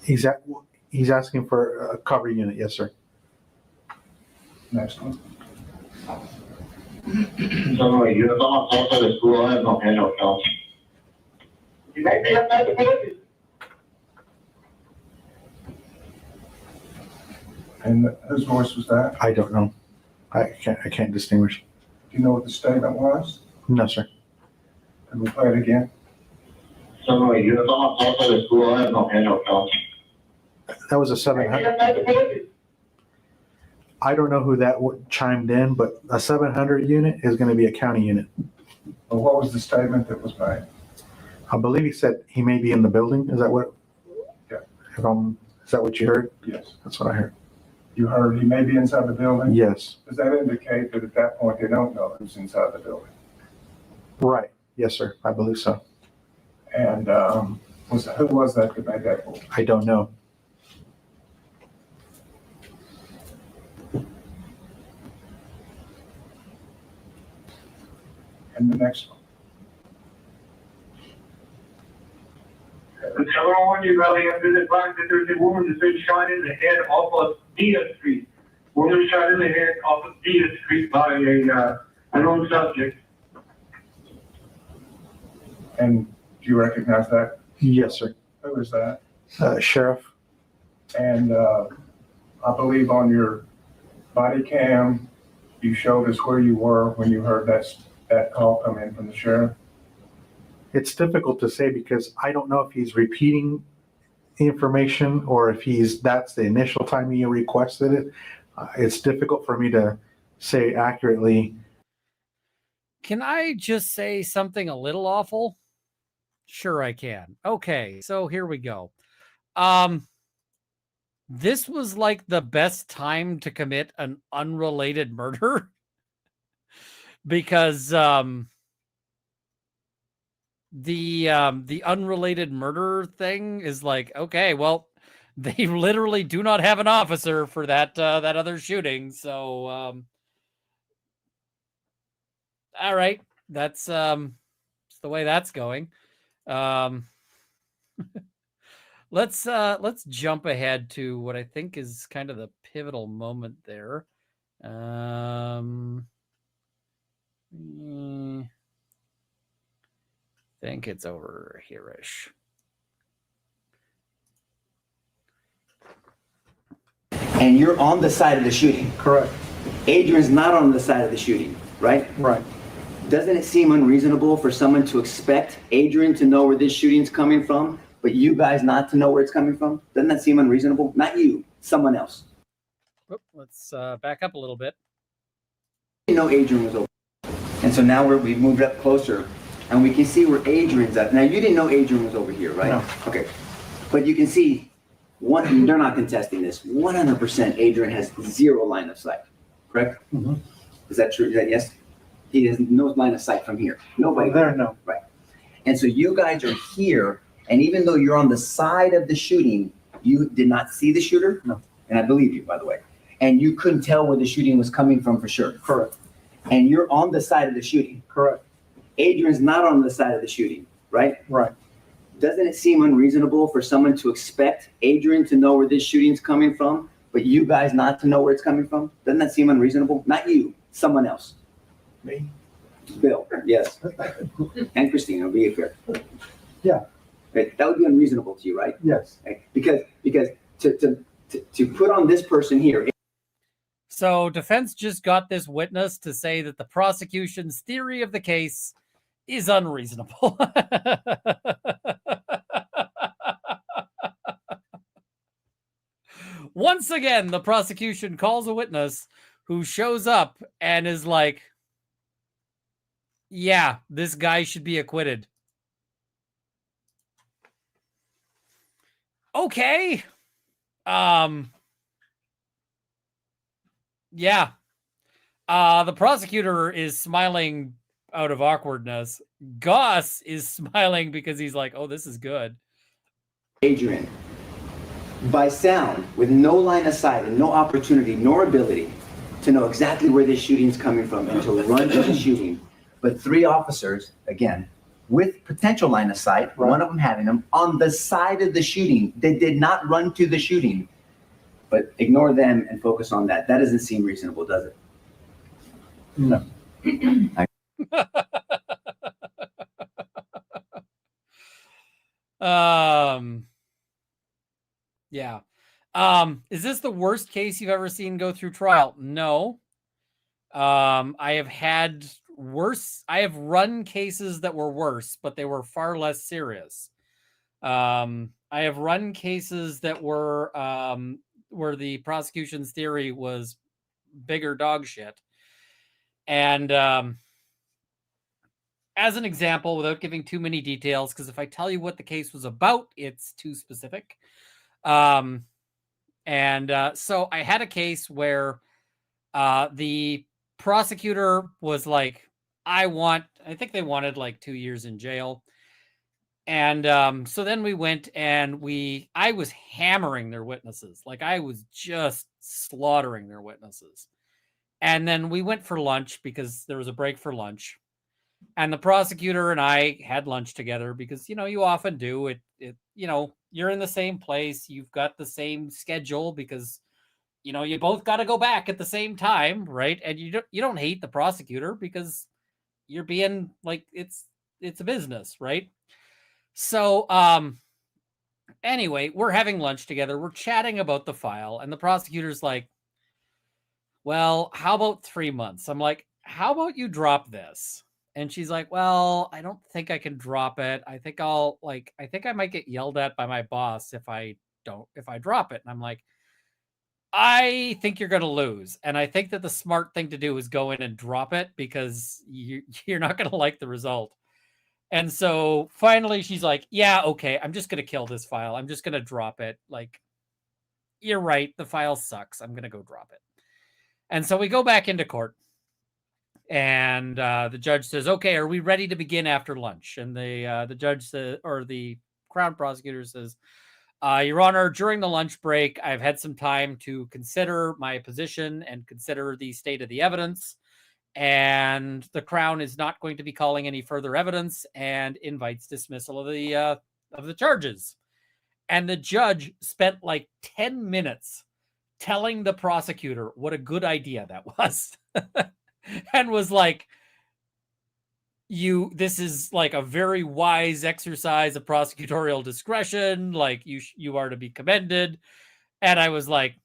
He's asking for a cover unit, yes, sir. Next one. So you're not also the school has no handle count. You may be up at the building. And whose voice was that? I don't know. I can't distinguish. Do you know what the statement was? No, sir. Can we play it again? So you're not also the school has no handle count. That was a 700. I don't know who that chimed in, but a 700 unit is going to be a county unit. Well, what was the statement that was made? I believe he said he may be in the building. Is that what? Yeah. Is that what you heard? Yes. That's what I heard. You heard he may be inside the building? Yes. Does that indicate that at that point they don't know who's inside the building? Right. Yes, sir. I believe so. And who was that that made that voice? I don't know. And the next one. The California Valley has been advised that there's a woman that's been shot in the head off of Diaz Street. Woman shot in the head off of Diaz Street by a unknown subject. And do you recognize that? Yes, sir. Who is that? Sheriff. And I believe on your body cam, you showed us where you were when you heard that call come in from the sheriff. It's difficult to say because I don't know if he's repeating information or if that's the initial time he requested it. It's difficult for me to say accurately. Can I just say something a little awful? Sure I can. Okay, so here we go. This was like the best time to commit an unrelated murder because the unrelated murder thing is like, okay, well, they literally do not have an officer for that other shooting. So all right, that's the way that's going. Let's jump ahead to what I think is kind of the pivotal moment there. I think it's over here-ish. And you're on the side of the shooting. Correct. Adrian's not on the side of the shooting, right? Right. Doesn't it seem unreasonable for someone to expect Adrian to know where this shooting's coming from, but you guys not to know where it's coming from? Doesn't that seem unreasonable? Not you, someone else. Let's back up a little bit. You know Adrian was over. And so now we've moved up closer and we can see where Adrian's at. Now you didn't know Adrian was over here, right? No. Okay. But you can see, they're not contesting this. 100% Adrian has zero line of sight, correct? Mm-hmm. Is that true? Is that yes? He has no line of sight from here. Nobody there, no. Right. And so you guys are here, and even though you're on the side of the shooting, You did not see the shooter? No. And I believe you, by the way. And you couldn't tell where the shooting was coming from for sure? Correct. And you're on the side of the shooting? Correct. Adrian's not on the side of the shooting, right? Right. Doesn't it seem unreasonable for someone to expect Adrian to know where this shooting's coming from, but you guys not to know where it's coming from? Doesn't that seem unreasonable? Not you, someone else. Me? Bill, yes. And Christina, be fair. Yeah. Okay, that would be unreasonable to you, right? Yes. Okay, because to put on this person here. So defense just got this witness to say that the prosecution's theory of the case is unreasonable. Once again, the prosecution calls a witness who shows up and is like, yeah, this guy should be acquitted. Okay. Yeah. The prosecutor is smiling out of awkwardness. Goss is smiling because he's like, oh, this is good. Adrian, by sound, with no line of sight and no opportunity nor ability to know exactly where this shooting's coming from and to run to the shooting, but 3 officers, again, with potential line of sight, Right. one of them having them on the side of the shooting. They did not run to the shooting, but ignore them and focus on that. That doesn't seem reasonable, does it? No. Yeah. Is this the worst case you've ever seen go through trial? No. I have had worse. I have run cases that were worse, but they were far less serious. I have run cases that were where the prosecution's theory was bigger dog shit. And as an example, without giving too many details, because if I tell you what the case was about, it's too specific. So I had a case where the prosecutor was like, I think they wanted like 2 years in jail. And so then we went and I was hammering their witnesses. Like I was just slaughtering their witnesses. And then we went for lunch because there was a break for lunch. And the prosecutor and I had lunch together because, you often do it. You're in the same place. You've got the same schedule because, you both got to go back at the same time. Right. And you don't hate the prosecutor because you're being like, it's a business. Right. So, anyway, we're having lunch together. We're chatting about the file and the prosecutor's like, well, how about 3 months? I'm like, how about you drop this? And she's like, well, I don't think I can drop it. I think I might get yelled at by my boss if I drop it. And I'm like, I think you're going to lose. And I think that the smart thing to do is go in and drop it because you're not going to like the result. And so finally she's like, yeah, okay, I'm just going to kill this file. I'm just going to drop it. Like, you're right. The file sucks. I'm going to go drop it. And so we go back into court. And the judge says, okay, are we ready to begin after lunch? And the judge says, or the Crown prosecutor says, Your Honor, during the lunch break, I've had some time to consider my position and consider the state of the evidence. And the Crown is not going to be calling any further evidence and invites dismissal of the charges. And the judge spent like 10 minutes telling the prosecutor what a good idea that was. And was like, this is like a very wise exercise of prosecutorial discretion. Like you are to be commended. And I was like,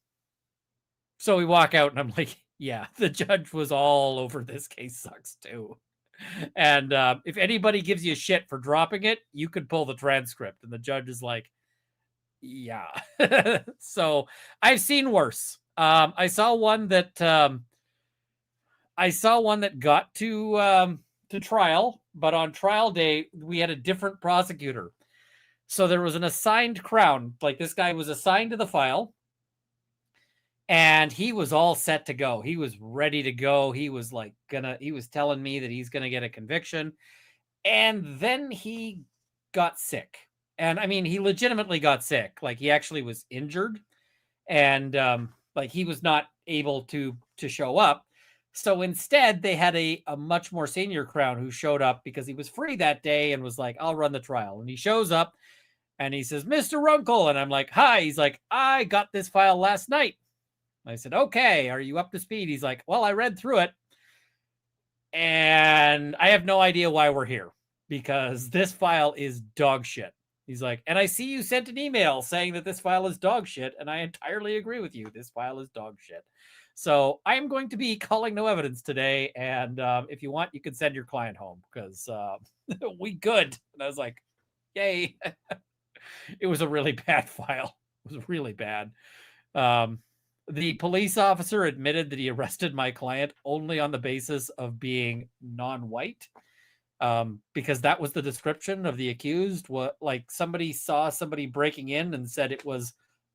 so we walk out and I'm like, yeah, the judge was all over this case sucks too. And if anybody gives you shit for dropping it, you could pull the transcript. And the judge is like, yeah. So I've seen worse. I saw one that got to trial, but on trial day, we had a different prosecutor. So there was an assigned Crown. Like this guy was assigned to the file and he was all set to go. He was ready to go. He was like he was telling me that he's going to get a conviction. And then he got sick And I mean, he legitimately got sick. Like he actually was injured, and like he was not able to show up. So instead, they had a much more senior crown who showed up because he was free that day and was like, I'll run the trial. And he shows up and he says, Mr. Runkle. And I'm like, hi. He's like, I got this file last night. I said, okay, are you up to speed? He's like, well, I read through it. And I have no idea why we're here because this file is dog shit. He's like, and I see you sent an email saying that this file is dog shit. And I entirely agree with you. This file is dog shit. So I am going to be calling no evidence today. And if you want, you can send your client home because we good. And I was like, yay. It was a really bad file. It was really bad. The police officer admitted that he arrested my client only on the basis of being non-white. Because that was the description of the accused. What, like somebody saw somebody breaking in and said it was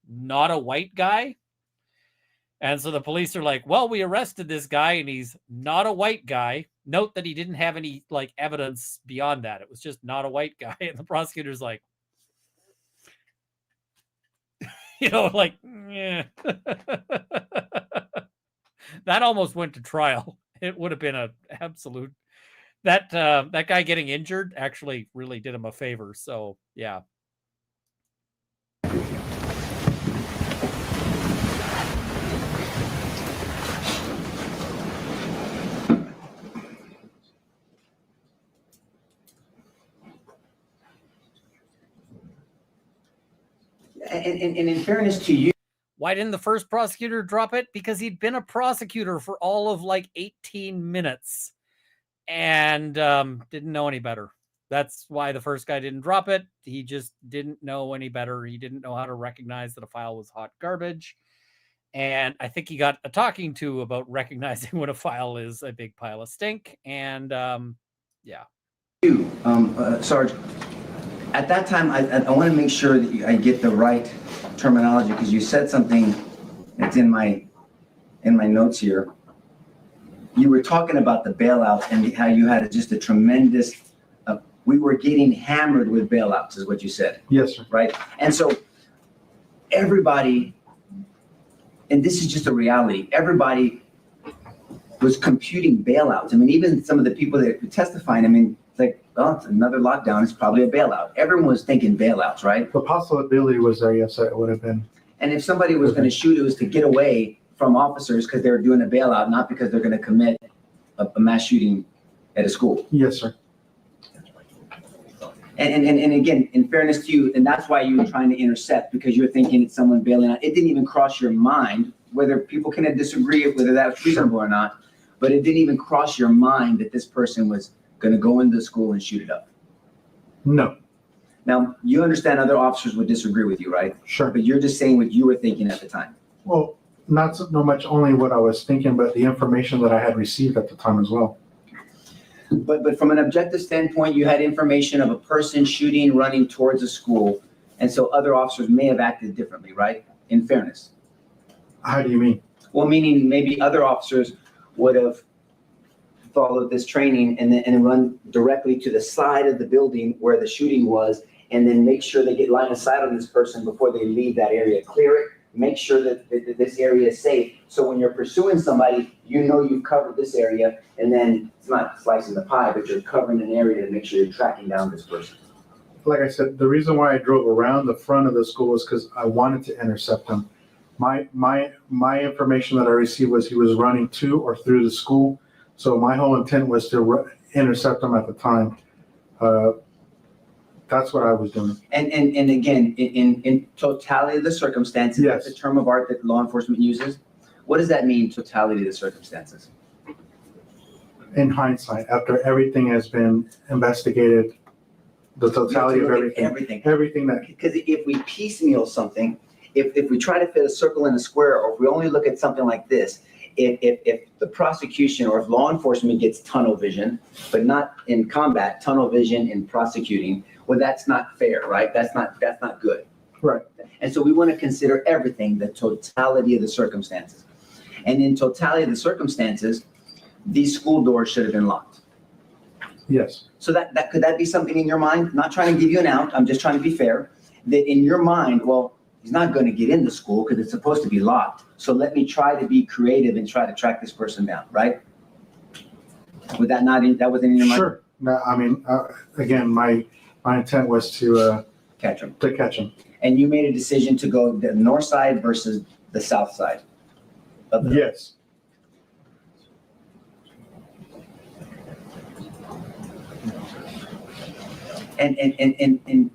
not a white guy. And so the police are like, well, we arrested this guy and he's not a white guy. Note that he didn't have any like evidence beyond that. It was just not a white guy. And the prosecutor's like, you know, like, yeah. That almost went to trial. It would have been an absolute, that guy getting injured actually really did him a favor. So yeah. And in fairness to you, why didn't the first prosecutor drop it? Because he'd been a prosecutor for all of like 18 minutes and didn't know any better. That's why the first guy didn't drop it. He just didn't know any better. He didn't know how to recognize that a file was hot garbage. And I think he got a talking to about recognizing when a file is a big pile of stink. And yeah. Sarge, at that time, I want to make sure that I get the right terminology because you said something that's in my notes here. You were talking about the bailout and how you had just a tremendous, we were getting hammered with bailouts is what you said. Yes, sir. Right? And so everybody, and this is just a reality, everybody was computing bailouts. I mean, even some of the people that were testifying, I mean, it's like, well, it's another lockdown. It's probably a bailout. Everyone was thinking bailouts, right? The possibility was there, yes, it would have been. And if somebody was going to shoot, it was to get away from officers because they were doing a bailout, not because they're going to commit a mass shooting at a school. Yes, sir. And again, in fairness to you, and that's why you were trying to intercept because you're thinking it's someone bailing out. It didn't even cross your mind, whether people can disagree whether that's reasonable or not, but it didn't even cross your mind that this person was going to go into the school and shoot it up. No. Now, you understand other officers would disagree with you, right? Sure. But you're just saying what you were thinking at the time. Well, not so much only what I was thinking, but the information that I had received at the time as well. But from an objective standpoint, you had information of a person shooting, running towards a school, and so other officers may have acted differently, right? In fairness. How do you mean? Well, meaning maybe other officers would have followed this training and then run directly to the side of the building where the shooting was, and then make sure they get line of sight on this person before they leave that area. Clear it, make sure that this area is safe. So when you're pursuing somebody, you know you've covered this area, and then it's not slicing the pie, but you're covering an area to make sure you're tracking down this person. Like I said, the reason why I drove around the front of the school was because I wanted to intercept him. My information that I received was he was running to or through the school. So my whole intent was to intercept him at the time. That's what I was doing. And again, in totality of the circumstances, yes. That's a term of art that law enforcement uses. What does that mean, totality of the circumstances? In hindsight, after everything has been investigated, the totality of everything. Everything that. Because if we piecemeal something, if we try to fit a circle in a square, or if we only look at something like this, if the prosecution or if law enforcement gets tunnel vision, but not in combat, tunnel vision in prosecuting, well, that's not fair, right? That's not good. Right. And so we want to consider everything, the totality of the circumstances. And in totality of the circumstances, these school doors should have been locked. Yes. So could that be something in your mind? Not trying to give you an out, I'm just trying to be fair, that in your mind, well, he's not going to get into school because it's supposed to be locked. So let me try to be creative and try to track this person down, right? Would that that wasn't in your mind? Sure. No, I mean, again, my intent was to Catch him. catch him. And you made a decision to go the north side versus the south side? Yes. And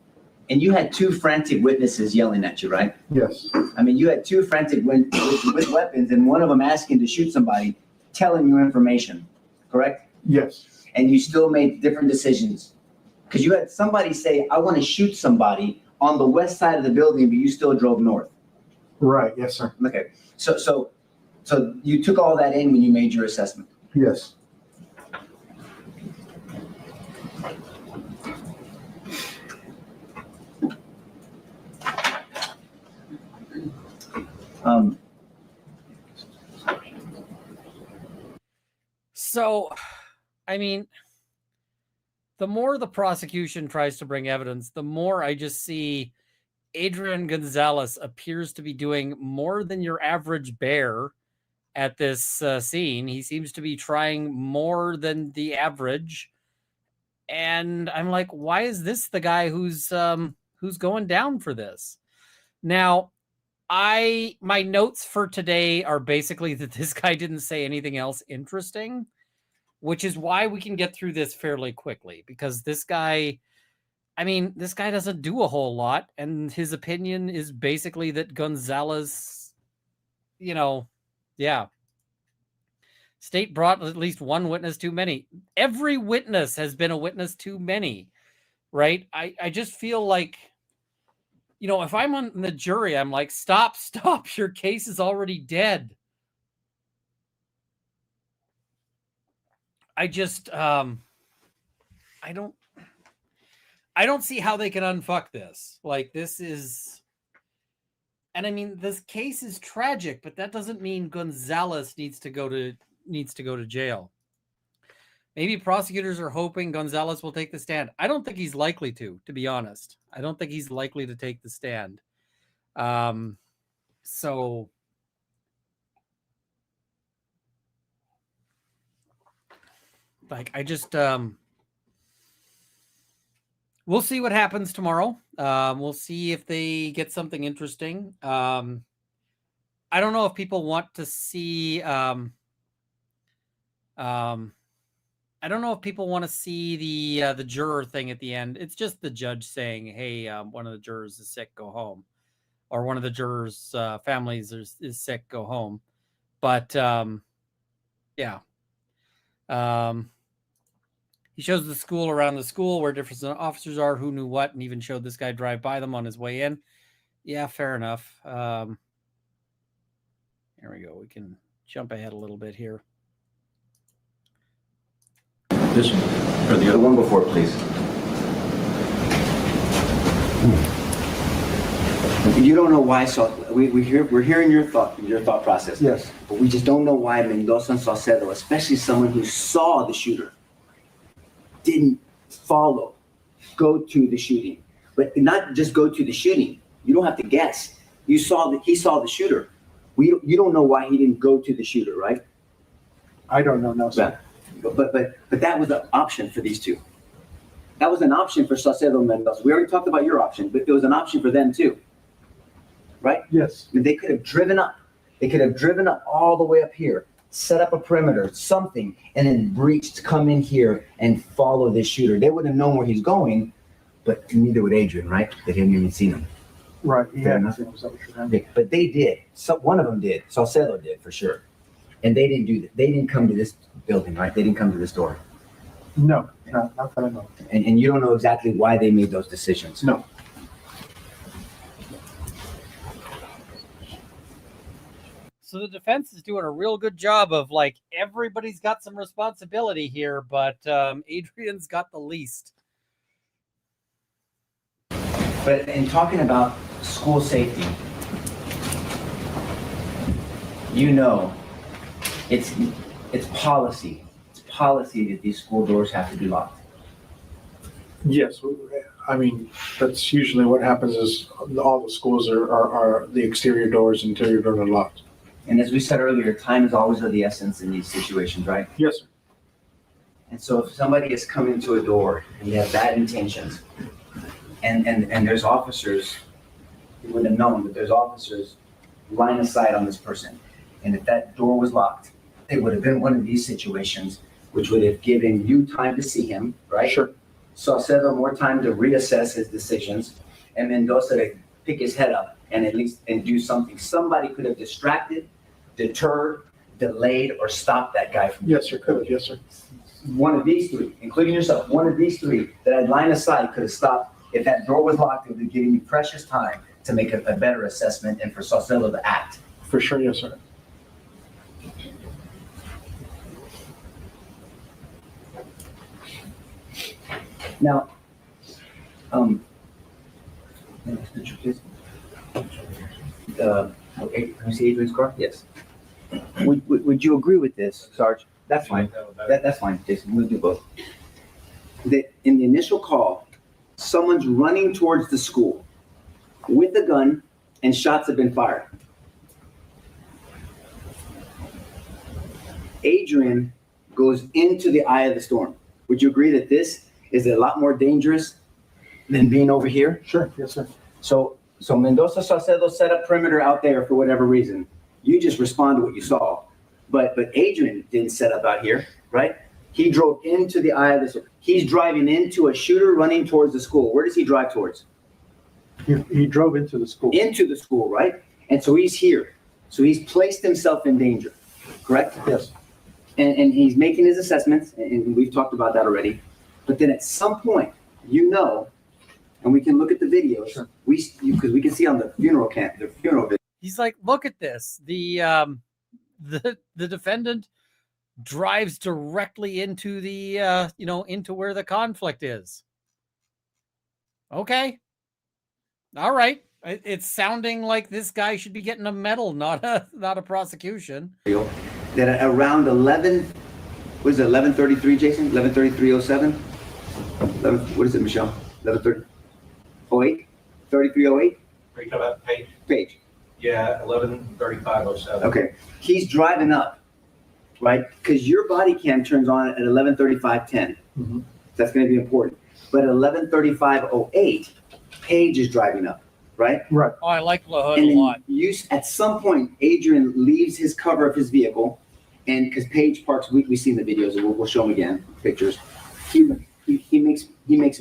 you had two frantic witnesses yelling at you, right? Yes. I mean, you had two frantic with weapons, and one of them asking to shoot somebody, telling you information, correct? Yes. And you still made different decisions. Because you had somebody say, I want to shoot somebody on the west side of the building, but you still drove north. Right. Yes, sir. Okay. So you took all that in when you made your assessment. Yes. So, I mean, the more the prosecution tries to bring evidence, the more I just see Adrian Gonzales appears to be doing more than your average bear at this scene. He seems to be trying more than the average. And I'm like, why is this the guy who's going down for this? Now, my notes for today are basically that this guy didn't say anything else interesting, which is why we can get through this fairly quickly, because this guy doesn't do a whole lot, and his opinion is basically that Gonzales, state brought at least one witness too many. Every witness has been a witness too many, right? I just feel like, if I'm on the jury, I'm like, stop, your case is already dead. I just, I don't see how they can unfuck this. Like, this is, and I mean, this case is tragic, but that doesn't mean Gonzales needs to go to jail. Maybe prosecutors are hoping Gonzales will take the stand. I don't think he's likely to be honest. I don't think he's likely to take the stand. So like, I just, we'll see what happens tomorrow. We'll see if they get something interesting. I don't know if people want to see, I don't know if people want to see the juror thing at the end. It's just the judge saying, hey, one of the jurors is sick, go home. Or one of the jurors' families is sick, go home. But, yeah. He shows the school around the school where different officers are, who knew what, and even showed this guy drive by them on his way in. Yeah, fair enough. Here we go. We can jump ahead a little bit here. This one, or the other one before, please. You don't know why, so we're hearing your thought process. Yes. But we just don't know why Mendoza and Saucedo, especially someone who saw the shooter, didn't go to the shooting. But not just go to the shooting. You don't have to guess. He saw the shooter. You don't know why he didn't go to the shooter, right? I don't know, no, sir. But that was an option for these two. That was an option for Saucedo and Mendoza. We already talked about your option, but there was an option for them too, right? Yes. And they could have driven up. They could have driven up all the way up here, set up a perimeter, something, and then breached, come in here and follow this shooter. They wouldn't have known where he's going, but neither would Adrian, right? They hadn't even seen him. Right. Yeah. But they did. One of them did. Saucedo did for sure. And they didn't do that. They didn't come to this building, right? They didn't come to this door. No, not that I know. And you don't know exactly why they made those decisions. No. So the defense is doing a real good job of, like, everybody's got some responsibility here, but Adrian's got the least. But in talking about school safety, it's policy. It's policy that these school doors have to be locked. Yes, I mean, that's usually what happens is all the schools are the exterior doors, interior doors are locked. And as we said earlier, time is always of the essence in these situations, right? Yes, sir. And so if somebody is coming to a door and they have bad intentions, and there's officers, you would have known that there's officers line of sight on this person. And if that door was locked, it would have been one of these situations, which would have given you time to see him, right? Sure. Saucedo more time to reassess his decisions, and Mendoza to pick his head up and at least and do something. Somebody could have distracted, deterred, delayed, or stopped that guy from. Yes, sir, could, yes, sir. One of these three, including yourself, one of these three that had line of sight could have stopped. If that door was locked, it would have given you precious time to make a better assessment and for Saucedo to act. For sure, yes, sir. Now, next picture, please. Okay, can you see Adrian's car? Yes. Would you agree with this, Sarge? That's fine. That's fine, Jason. We'll do both. That in the initial call, someone's running towards the school with a gun and shots have been fired. Adrian goes into the eye of the storm. Would you agree that this is a lot more dangerous than being over here? Sure, yes, sir. So Mendoza Saucedo set up perimeter out there for whatever reason. You just respond to what you saw. But Adrian didn't set up out here, right? He drove into the eye of the storm. He's driving into a shooter running towards the school. Where does he drive towards? He drove into the school. Into the school, right? And so he's here. So he's placed himself in danger, correct? Yes. And he's making his assessments, and we've talked about that already. But then at some point, and we can look at the videos. Sure. Because we can see on the funeral video. He's like, look at this. The defendant drives directly into the into where the conflict is. Okay. All right. It's sounding like this guy should be getting a medal, not a prosecution. That around 11:33, Jason? 11:33:07? What is it, Michelle? 11:30? 33:08? Are you talking about Page? Page. Yeah, 11:35:07. Okay. He's driving up, right? Because your body cam turns on at 11:35:10. Mm-hmm. That's going to be important. But at 11:35:08, Page is driving up, right? Right. Oh, I like La Hood And a then lot. at some point, Adrian leaves his cover of his vehicle, and because Page parks, we've seen the videos, and we'll show them again, pictures. He makes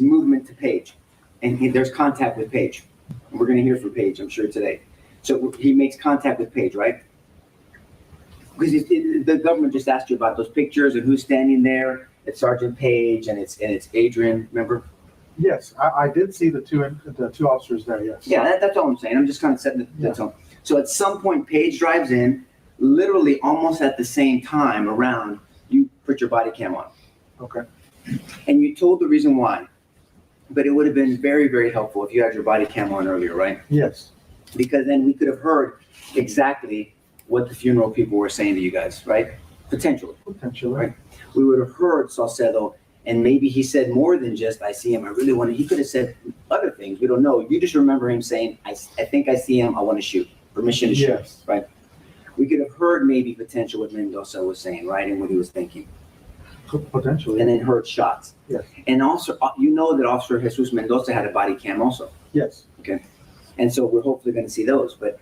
movement to Page, and there's contact with Page. And we're going to hear from Page, I'm sure, today. So he makes contact with Page, right? Because the government just asked you about those pictures and who's standing there. It's Sergeant Page and it's Adrian. Remember? Yes, I did see the two officers there. Yes. Yeah, that's all I'm saying. I'm just kind of setting the tone. So at some point, Page drives in, literally almost at the same time. Around you put your body cam on. Okay. And you told the reason why, but it would have been very, very helpful if you had your body cam on earlier, right? Yes. Because then we could have heard exactly what the funeral people were saying to you guys, right? Potentially. Right? We would have heard Saucedo, and maybe he said more than just, I see him, I really want to, he could have said other things. We don't know. You just remember him saying, I think I see him, I want to shoot. Permission to shoot, Yes. right? We could have heard maybe potential what Mendoza was saying, right? And what he was thinking. Potentially. And then heard shots. Yes. And also, you know that Officer Jesus Mendoza had a body cam also. Yes. Okay. And so we're hopefully going to see those. But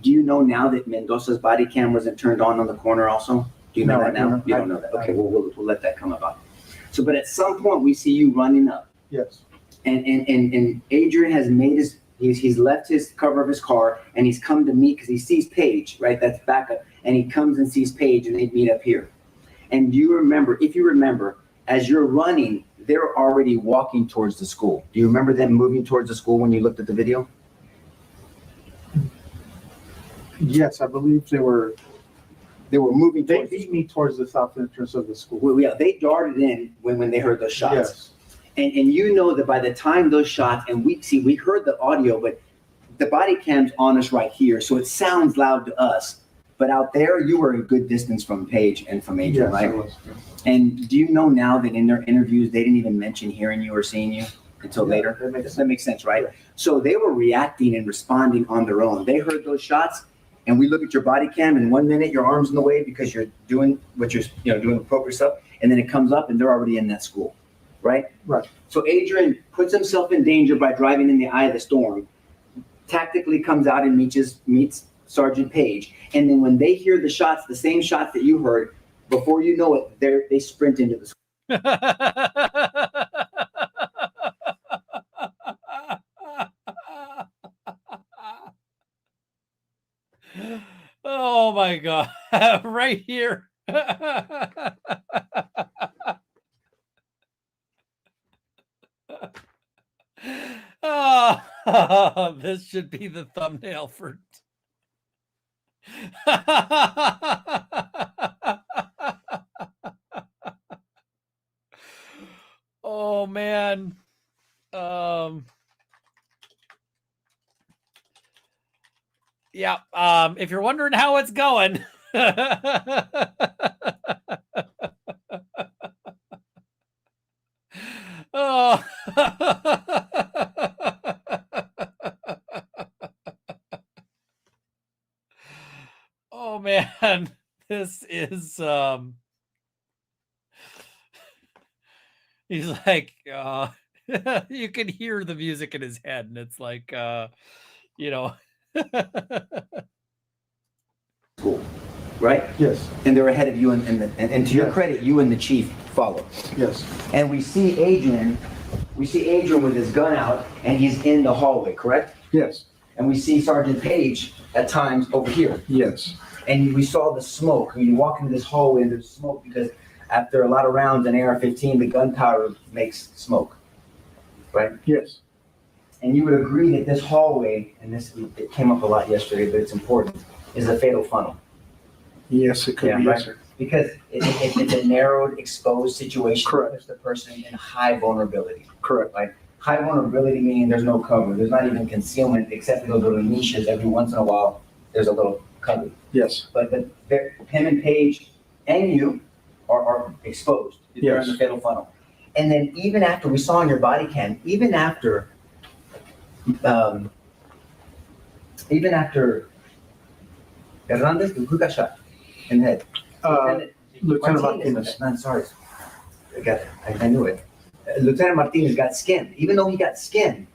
do you know now that Mendoza's body cam wasn't turned on the corner also? Do you know that now? You don't know that. Okay, well, we'll let that come about. So, but at some point we see you running up. Yes. And Adrian has made he's left his cover of his car and he's come to meet because he sees Paige, right? That's backup. And he comes and sees Paige and they meet up here. And if you remember, as you're running, they're already walking towards the school. Do you remember them moving towards the school when you looked at the video? Yes, I believe they were moving. They beat me towards the south entrance of the school. Well, yeah, they darted in when they heard those shots. Yes. And you know that by the time those shots, and we heard the audio, but the body cam's on us right here, so it sounds loud to us. But out there, you were a good distance from Paige and from Adrian, Yes, I right? was. And do you know now that in their interviews, they didn't even mention hearing you or seeing you until Yeah, later? that makes sense, right? So they were reacting and responding on their own. They heard those shots, and we look at your body cam, and 1 minute your arm's in the way because you're doing what you're, doing appropriate stuff, and then it comes up and they're already in that school, right? Right. So Adrian puts himself in danger by driving in the eye of the storm, tactically comes out and meets Sergeant Page, and then when they hear the shots, the same shots that you heard, before you know it, they sprint into the school. Oh my God. Right here. Oh, this should be the thumbnail for. Oh man. Yeah. If you're wondering how it's going. Oh. Oh man, this is he's like you can hear the music in his head, and it's like School, right? Yes. And they're ahead of you, and to your Yes. credit, you and the chief follow. Yes. And we see Adrian with his gun out, and he's in the hallway, correct? Yes. And we see Sergeant Page at times over here. Yes. And we saw the smoke. When you walk into this hallway, and there's smoke because after a lot of rounds in AR-15, the gunpowder makes smoke, right? Yes. And you would agree that this hallway, and it came up a lot yesterday, but it's important, is a fatal funnel. Yes, it could be. right? Yes, sir. Because it's a narrowed, exposed situation. Correct. That puts the person in high vulnerability. Correct. Like high vulnerability meaning there's no cover. There's not even concealment except for those little niches. Every once in a while, there's a little cover. Yes. But him and Paige and you are exposed. They're Yes. in the fatal funnel. And then even after we saw in your body cam, even after Hernandez, who got shot in the head? Lieutenant Martinez. I'm sorry. I knew it. Lieutenant Martinez got skinned. Even though he got skinned,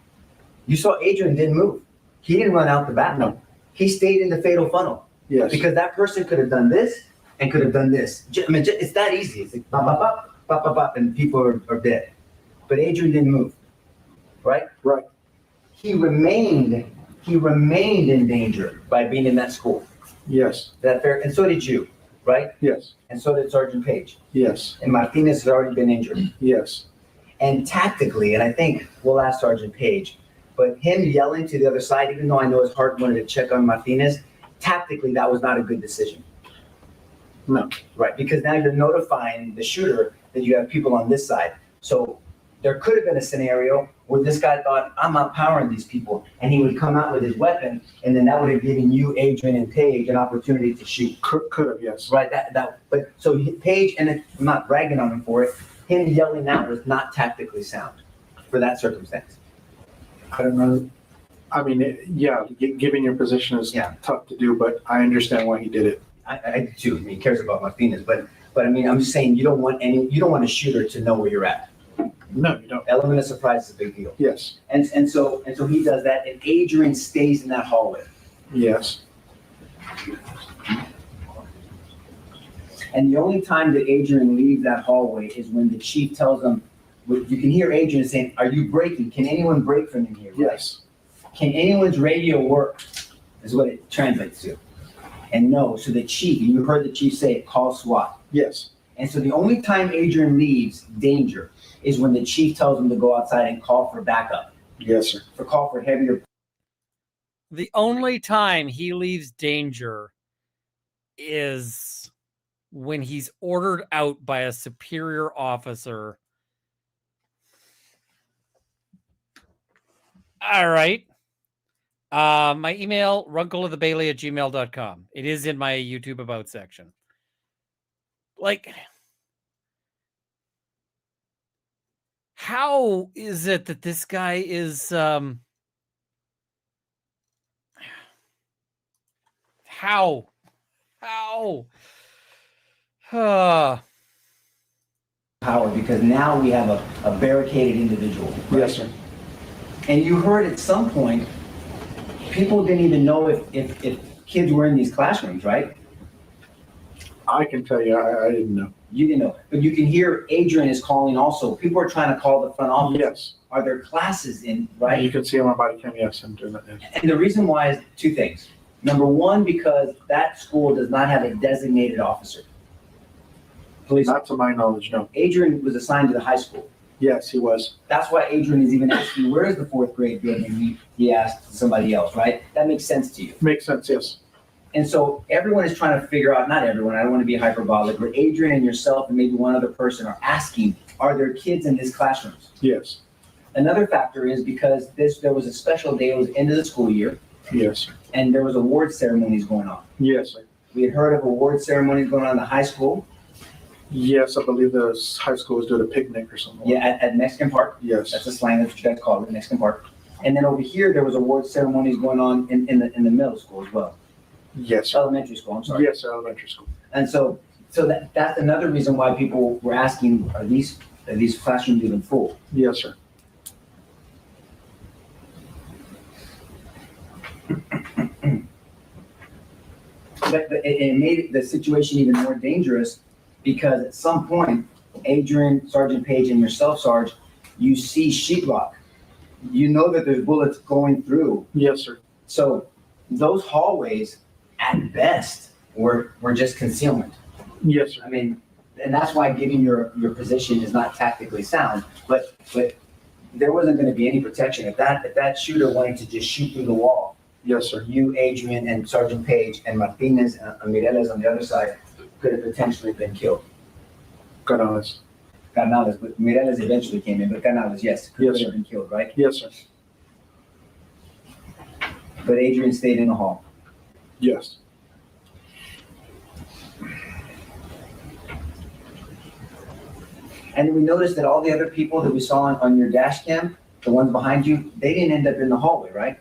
you saw Adrian didn't move. He didn't run out the back. No. He stayed in the fatal funnel. Yes. Because that person could have done this and could have done this. I mean, it's that easy. It's like bop, bop, bop, bop, bop, bop, and people are dead. But Adrian didn't move. Right? Right. He remained in danger by being in that school. Yes. Is that fair? And so did you, right? Yes. And so did Sergeant Page. Yes. And Martinez has already been injured. Yes. And tactically, and I think we'll ask Sergeant Page, but him yelling to the other side, even though I know his heart wanted to check on Martinez, tactically, that was not a good decision. No. Right, because now you're notifying the shooter that you have people on this side. So there could have been a scenario where this guy thought, I'm outpowering these people, and he would come out with his weapon, and then that would have given you, Adrian, and Paige an opportunity to shoot. Could have, yes. Right, but so Paige, and I'm not bragging on him for it, him yelling out was not tactically sound for that circumstance. I don't know. I mean, giving your position is tough to do, but I understand why he did it. I do too. I mean, he cares about Martinez, but I mean, I'm just saying you don't want a shooter to know where you're at. No, you don't. Element of surprise is a big deal. Yes. And so he does that, and Adrian stays in that hallway. Yes. And the only time that Adrian leaves that hallway is when the chief tells him, you can hear Adrian saying, "Are you breaking? Can anyone break from in here?" Right? Yes. Can anyone's radio work? Is what it translates to. And no, so the chief, you heard the chief say, call SWAT. Yes. And so the only time Adrian leaves danger is when the chief tells him to go outside and call for backup. Yes, sir. For call for heavier. The only time he leaves danger is when he's ordered out by a superior officer. All right. My email, runkleofthebailey@gmail.com. It is in my YouTube About section. Like, how is it that this guy is how Power, because now we have a barricaded individual. Right? Yes, sir. And you heard at some point, people didn't even know if kids were in these classrooms, right? I can tell you, I didn't know. You didn't know, but you can hear Adrian is calling also. People are trying to call the front office. Yes. Are there classes in, right? You can see on my body cam, yes, I'm doing that. Yes. And the reason why is two things. Number one, because that school does not have a designated officer. Police. Not to my knowledge, no. Adrian was assigned to the high school. Yes, he was. That's why Adrian is even asking, where is the fourth grade building? He asked somebody else, right? That makes sense to you. Makes sense, yes. And so everyone is trying to figure out, not everyone, I don't want to be hyperbolic, but Adrian and yourself and maybe one other person are asking, are there kids in these classrooms? Yes. Another factor is because there was a special day, it was end of the school year. Yes. And there was award ceremonies going on. Yes, sir. We had heard of award ceremonies going on in the high school. Yes, I believe the high school was doing a picnic or something. Yeah, at Mexican Park. Yes. That's the slang that you guys call it, Mexican Park. And then over here, there was award ceremonies going on in the middle school as well. Yes, sir. Elementary school, I'm sorry. Yes, sir, elementary school. And so that's another reason why people were asking, are these classrooms even full? Yes, sir. But it made the situation even more dangerous because at some point, Adrian, Sergeant Page, and yourself, Sarge, you see sheetrock. You know that there's bullets going through. Yes, sir. So those hallways, at best, were just concealment. Yes, sir. I mean, and that's why giving your position is not tactically sound. But there wasn't going to be any protection if that shooter wanted to just shoot through the wall. Yes, sir. You, Adrian, and Sergeant Page, and Martinez and Mireles on the other side could have potentially been killed. Gonzales. Gonzales, but Mireles eventually came in, but Gonzales, yes, could Yes, have sir. been killed, right? Yes, sir. But Adrian stayed in the hall. Yes. And we noticed that all the other people that we saw on your dash cam, the ones behind you, they didn't end up in the hallway, right?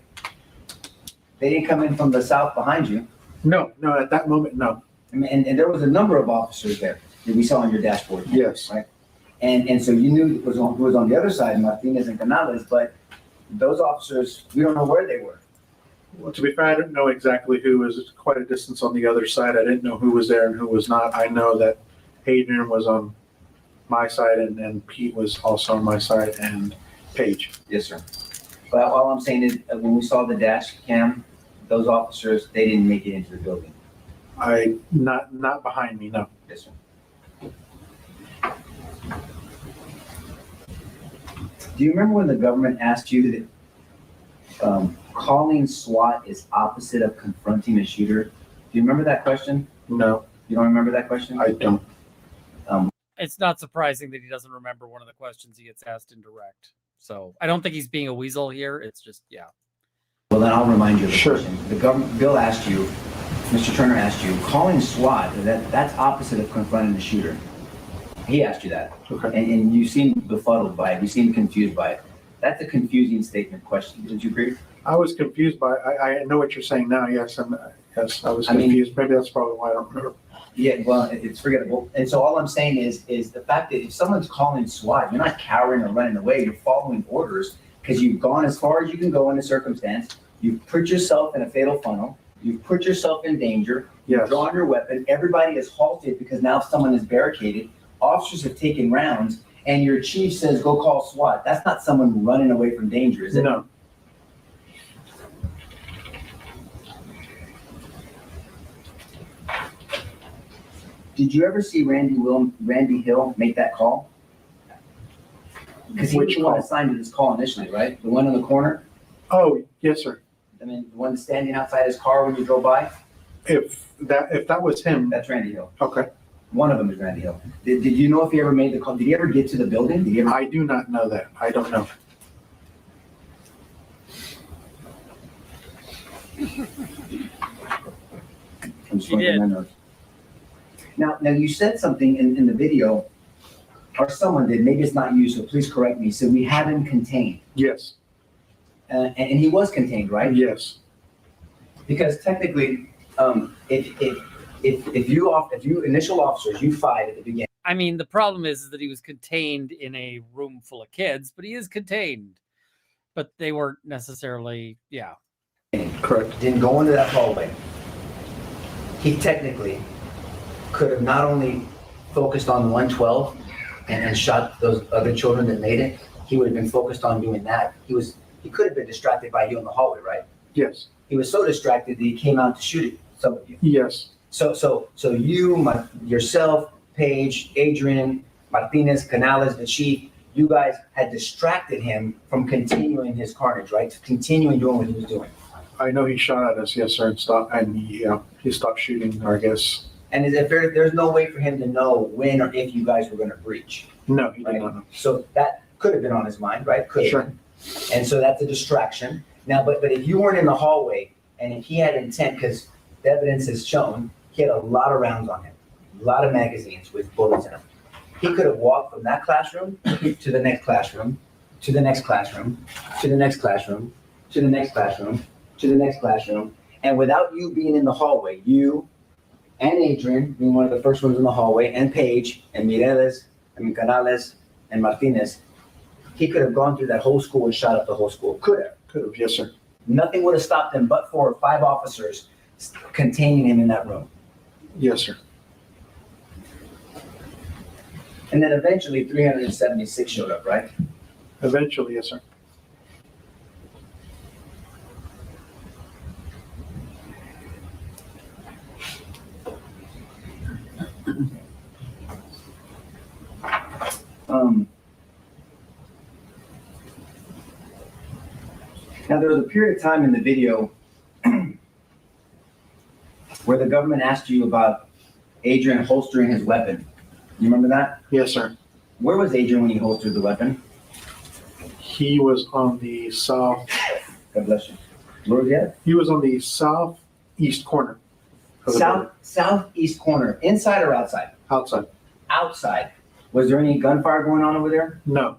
They didn't come in from the south behind you. No, at that moment, no. I mean, and there was a number of officers there that we saw on your dashboard. Yes. Right? And so you knew who was on the other side, Martinez and Canales, but those officers, we don't know where they were. Well, to be fair, I didn't know exactly who was quite a distance on the other side. I didn't know who was there and who was not. I know that Adrian was on my side and Pete was also on my side and Paige. Yes, sir. But all I'm saying is, when we saw the dash cam, those officers, they didn't make it into the building. Not behind me, no. Yes, sir. Do you remember when the government asked you that calling SWAT is opposite of confronting a shooter? Do you remember that question? No. You don't remember that question? I don't. It's not surprising that he doesn't remember one of the questions he gets asked in direct. So I don't think he's being a weasel here. It's just, yeah. Well, then I'll remind you of the Sure. question. The government, Bill asked you, Mr. Turner asked you, calling SWAT, that's opposite of confronting the shooter. He asked you that. Okay. And you seemed befuddled by it. You seemed confused by it. That's a confusing statement question. Did you agree? I was confused by, I know what you're saying now. Yes, I was I mean- confused. Maybe that's probably why I don't remember. Yeah, well, it's forgettable. And so all I'm saying is the fact that if someone's calling SWAT, you're not cowering or running away. You're following orders because you've gone as far as you can go in a circumstance. You've put yourself in a fatal funnel. You've put yourself in danger. You've Yes. drawn your weapon. Everybody is halted because now someone is barricaded. Officers have taken rounds, and your chief says, go call SWAT. That's not someone running away from danger, is it? No. Did you ever see Randy Hill make that call? Because he was Which the one call? assigned to this call initially, right? The one in the corner? Oh, yes, sir. I mean, the one standing outside his car when you drove by? If that was him, That's Randy Hill. okay. One of them is Randy Hill. Did you know if he ever made the call? Did he ever get to the building? Did he ever? I do not know that. I don't know. I'm just She looking at my did. notes. Now you said something in the video, or someone did, maybe it's not you, so please correct me. So we have him contained. Yes, And he was contained, right? yes, Because technically, if you initial officers, you 5 at the beginning. I mean, the problem is that he was contained in a room full of kids, but he is contained. But they weren't necessarily, yeah. correct. Didn't go into that hallway. He technically could have not only focused on 112 and shot those other children that made it, he would have been focused on doing that. He could have been distracted by you in the hallway, right? Yes, He was so distracted that he came out to shoot at some of you. yes, So you, yourself, Paige, Adrian, Martinez, Canales, the chief, you guys had distracted him from continuing his carnage, right? Continuing doing what he was doing. I know he shot at us, yes, sir, and stopped, and he stopped shooting, I guess. And is it fair, there's no way for him to know when or if you guys were gonna breach, No, he did right? not know. So that could have been on his mind, right? Could have Sure. been. And so that's a distraction. Now, but if you weren't in the hallway and if he had intent, because the evidence has shown, he had a lot of rounds on him, a lot of magazines with bullets in them. He could have walked from that classroom to the next classroom, to the next classroom, to the next classroom, to the next classroom, to the next classroom. And without you being in the hallway, you and Adrian being one of the first ones in the hallway, and Paige, and Canales, and Martinez, he could have gone through that whole school and shot up the whole school. Could have. Could have, yes, sir. Nothing would have stopped him but for 5 officers containing him in that room. Yes, sir. And then eventually 376 showed up, right? Eventually, yes, sir. Now there was a period of time in the video where the government asked you about Adrian holstering his weapon. You remember that? Yes, sir. Where was Adrian when he holstered the weapon? He was on the south. God bless you. Where was he at? He was on the southeast corner. of the building. Southeast corner, inside or outside? Outside. Outside. Was there any gunfire going on over there? No.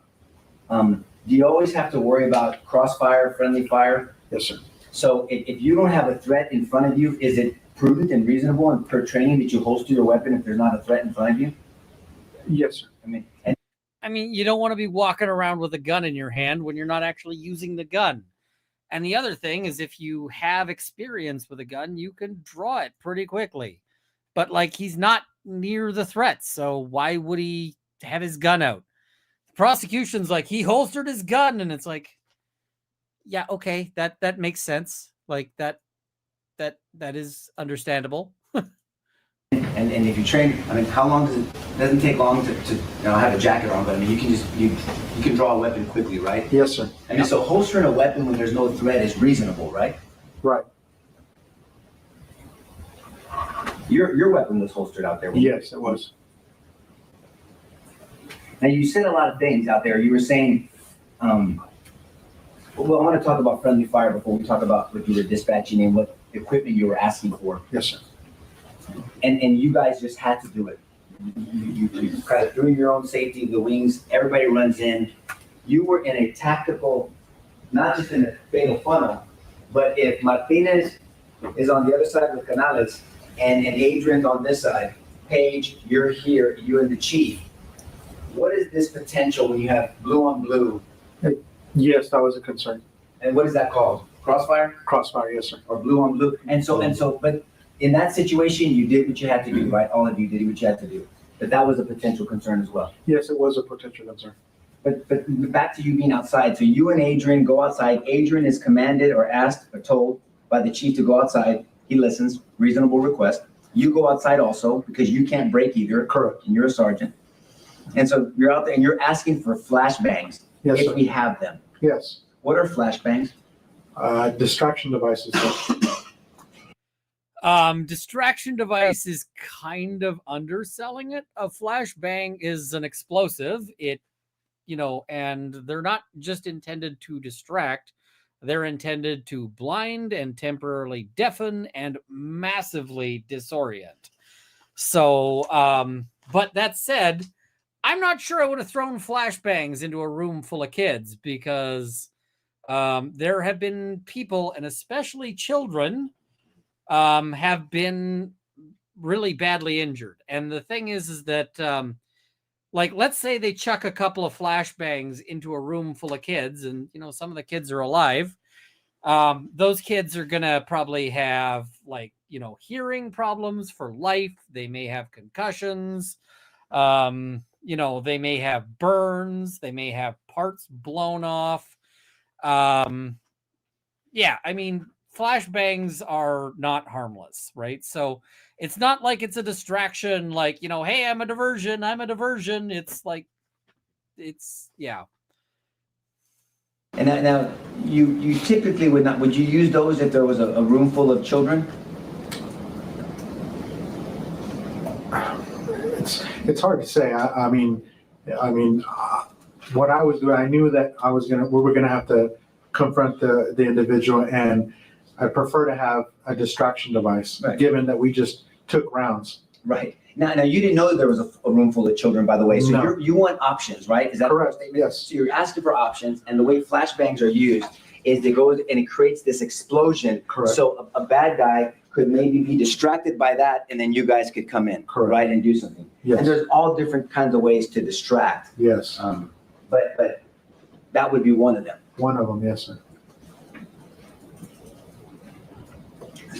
Do you always have to worry about crossfire, friendly fire? Yes, sir. So if you don't have a threat in front of you, is it prudent and reasonable and per training that you holster your weapon if there's not a threat in front of you? Yes, sir. I mean, you don't want to be walking around with a gun in your hand when you're not actually using the gun. And the other thing is, if you have experience with a gun, you can draw it pretty quickly. But like, he's not near the threat, so why would he have his gun out? The prosecution's like, he holstered his gun, and it's like, yeah, okay, that makes sense. Like that is understandable. And if you train, I mean, how long doesn't take long to have a jacket on, but I mean, you can draw a weapon quickly, right? Yes, sir. I mean, so holstering a weapon when there's no threat is reasonable, right? Right. Your weapon was holstered out there. Yes, it was. Now you said a lot of things out there. You were saying, well, I want to talk about friendly fire before we talk about what you were dispatching and what equipment you were asking for. Yes, sir. And you guys just had to do it. You kind of through your own safety, the wings, everybody runs in. You were in a tactical, not just in a fatal funnel, but if Martinez is on the other side with Canales and Adrian's on this side, Paige, you're here, you and the chief. What is this potential when you have blue on blue? Yes, that was a concern. And what is that called? Crossfire? Crossfire, yes, sir. Or blue on blue? And so, but in that situation, you did what you had to do, right? All of you did what you had to do. But that was a potential concern as well. Yes, it was a potential concern. But back to you being outside. So you and Adrian go outside. Adrian is commanded or asked or told by the chief to go outside. He listens, reasonable request. You go outside also because you can't break either. Correct. And you're a sergeant. And so you're out there and you're asking for flashbangs. Yes, if sir. we have them. Yes. What are flashbangs? Distraction devices. Distraction device is kind of underselling it. A flashbang is an explosive. And they're not just intended to distract. They're intended to blind and temporarily deafen and massively disorient. So, but that said, I'm not sure I would have thrown flashbangs into a room full of kids, because there have been people, and especially children, have been really badly injured. And the thing is that, like, let's say they chuck a couple of flashbangs into a room full of kids, and, you know, some of the kids are alive. Those kids are going to probably have, like, you know, hearing problems for life. They may have concussions. You know, they may have burns. They may have parts blown off. Yeah, I mean, flashbangs are not harmless, right? So it's not like it's a distraction, like, you know, hey, I'm a diversion. It's like, yeah. And now you typically would you use those if there was a room full of children? It's hard to say. I mean, what I was doing, I knew that we were gonna have to confront the individual, and I prefer to have a distraction device, right, given that we just took rounds. Right. Now you didn't know that there was a room full of children, by the way. So No. you want options, right? Is that correct? Yes. So you're asking for options, and the way flashbangs are used is they go and it creates this explosion. Correct. So a bad guy could maybe be distracted by that, and then you guys could come in, correct, right, and do something. Yes. And there's all different kinds of ways to distract. Yes. But that would be one of them. One of them, yes, sir.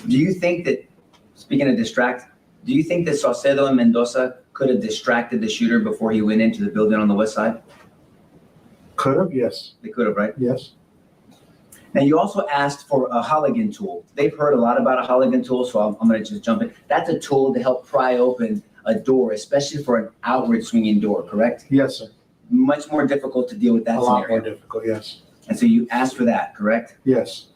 Do you think that, speaking of distract, do you think that Saucedo and Mendoza could have distracted the shooter before he went into the building on the west side? Could have, yes. They could have, right? Yes. Now, you also asked for a Halligan tool. They've heard a lot about a Halligan tool, so I'm going to just jump in. That's a tool to help pry open a door, especially for an outward swinging door, correct? Yes, sir. Much more difficult to deal with that a scenario. lot more difficult, yes. And so you asked for that, correct? Yes.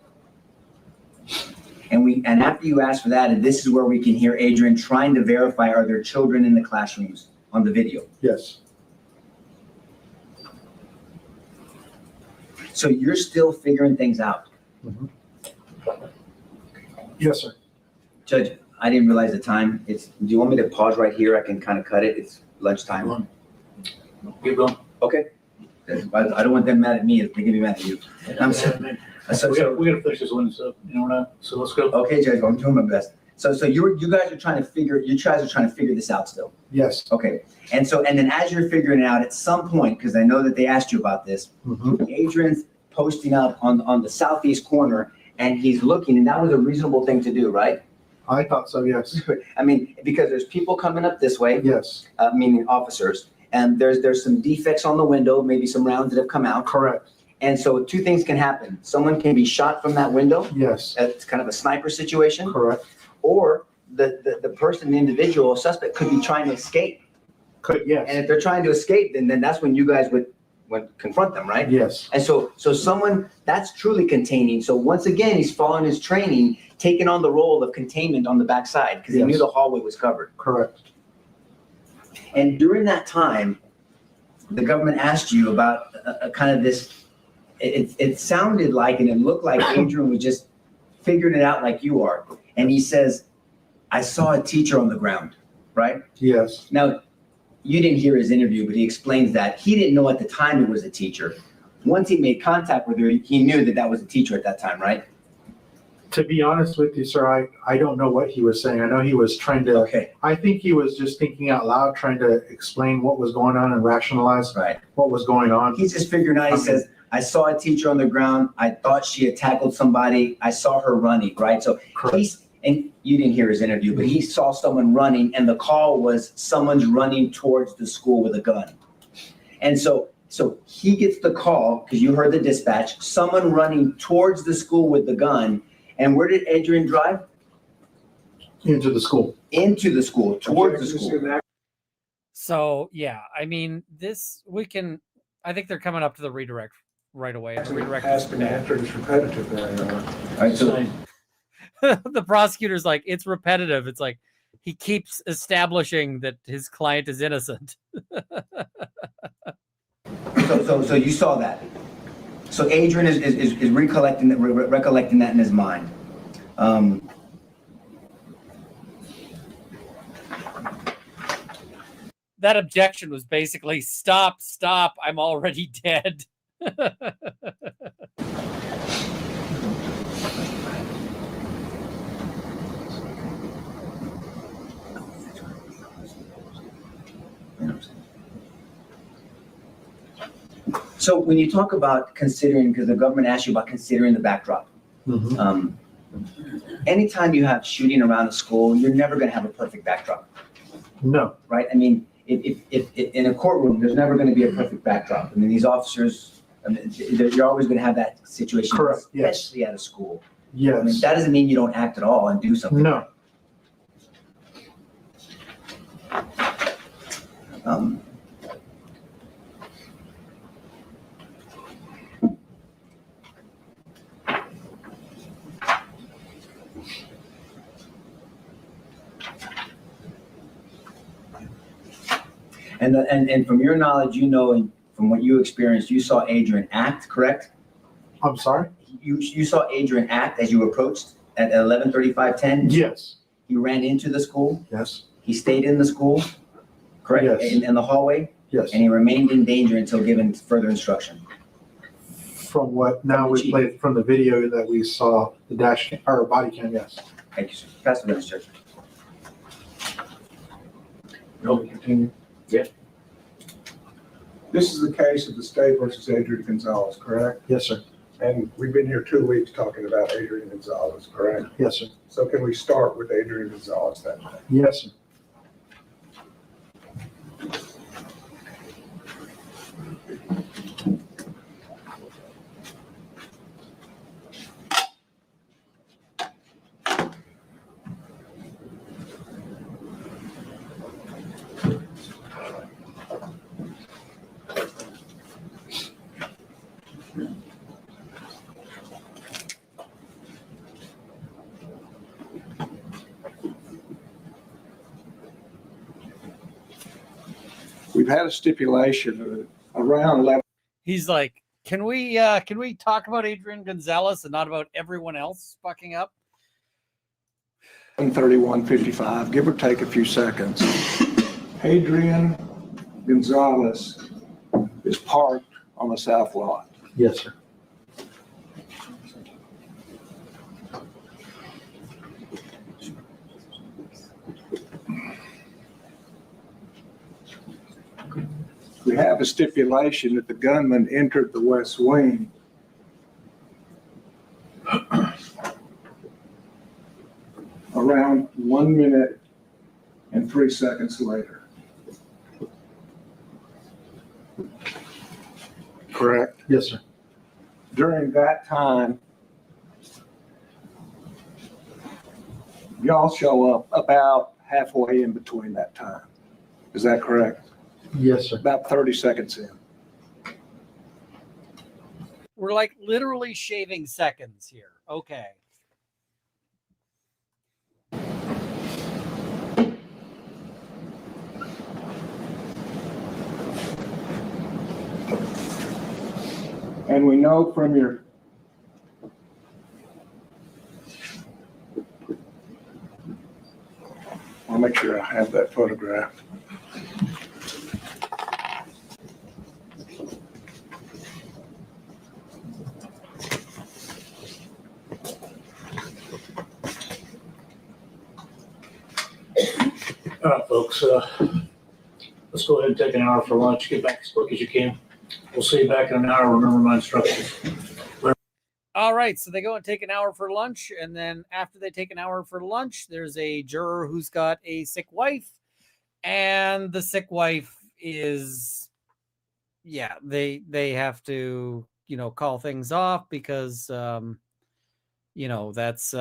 And after you asked for that, and this is where we can hear Adrian trying to verify, are there children in the classrooms on the video? Yes. So you're still figuring things out. Mm-hmm. Yes, sir. Judge, I didn't realize the time. Do you want me to pause right here? I can kind of cut it. It's lunchtime. Keep going. Okay. I don't want them mad at me if they can be mad at you. I'm sorry. We gotta finish this one, so, you know, not, so let's go. Okay, Judge, I'm doing my best. So you guys are trying to figure this out still. Yes. Okay. And then as you're figuring it out, at some point, because I know that they asked you about this, Mm-hmm. Adrian's posting up on the southeast corner, and he's looking, and that was a reasonable thing to do, right? I thought so, yes. I mean, because there's people coming up this way, Yes. Meaning officers, and there's some defects on the window, maybe some rounds that have come out. Correct. And so two things can happen. Someone can be shot from that window. Yes. It's kind of a sniper situation. Correct. Or the person, the individual suspect could be trying to escape. Could, yes. And if they're trying to escape, then that's when you guys would confront them, right? Yes. And so someone that's truly containing. So once again, he's following his training, taking on the role of containment on the backside because he knew the hallway was covered. Correct. And during that time, the government asked you about a kind of this. It sounded like, and it looked like Adrian was just figuring it out like you are. And he says, I saw a teacher on the ground, right? Yes. Now, you didn't hear his interview, but he explains that he didn't know at the time it was a teacher. Once he made contact with her, he knew that was a teacher at that time, right? To be honest with you, sir, I don't know what he was saying. I know he was trying to, Okay. I think he was just thinking out loud, trying to explain what was going on and rationalize what was going on. He's just figuring out, he says, I saw a teacher on the ground. I thought she had tackled somebody. I saw her running, right? So and you didn't hear his interview, but he saw someone running, and the call was someone's running towards the school with a gun. And so he gets the call, because you heard the dispatch, someone running towards the school with the gun. And where did Adrian drive? Into the school. Into the school, towards the school. So, yeah, I mean, I think they're coming up to the redirect right away. The redirect Has been answered, it's repetitive there. All right, so the prosecutor's like, it's repetitive. It's like he keeps establishing that his client is innocent. So you saw that? So Adrian is recollecting recollecting that in his mind. That objection was basically, stop, I'm already dead. So when you talk about considering, because the government asked you about considering the backdrop, anytime you have shooting around a school, you're never going to have a perfect backdrop. No. Right? I mean, if in a courtroom, there's never going to be a perfect backdrop. I mean, these officers, you're always going to have that situation, Correct. especially at a school. Yes. I mean, that doesn't mean you don't act at all and do something. No. And from your knowledge, you know, and from what you experienced, you saw Adrian act, correct? I'm sorry? You saw Adrian act as you approached at 11:35:10? Yes. He ran into the school? Yes. He stayed in the school, correct? Yes. In the hallway? Yes. And he remained in danger until given further instruction? From what now we played from the video that we saw, the dash cam, or body cam, yes. Thank you, sir. Pass the witness, Judge. Continue. Yeah. This is the case of the state versus Adrian Gonzales, correct? Yes, sir. And we've been here 2 weeks talking about Adrian Gonzales, correct? Yes, sir. So can we start with Adrian Gonzales that day? Yes, sir. We've had a stipulation around 11. He's like, can we talk about Adrian Gonzales and not about everyone else fucking up? 31:55, give or take a few seconds. Adrian Gonzales is parked on the south lot. Yes, sir. We have a stipulation that the gunman entered the west wing around 1 minute and 3 seconds later. Correct? Yes, sir. During that time, y'all show up about halfway in between that time. Is that correct? Yes, sir. About 30 seconds in. We're like literally shaving seconds here. Okay. And we know from your I'll make sure I have that photograph. All right, folks, let's go ahead and take an hour for lunch. Get back as quick as you can. We'll see you back in an hour. Remember my instructions. All right, so they go and take an hour for lunch, and then after they take an hour for lunch, there's a juror who's got a sick wife, and the sick wife is, yeah, they have to, call things off because, that's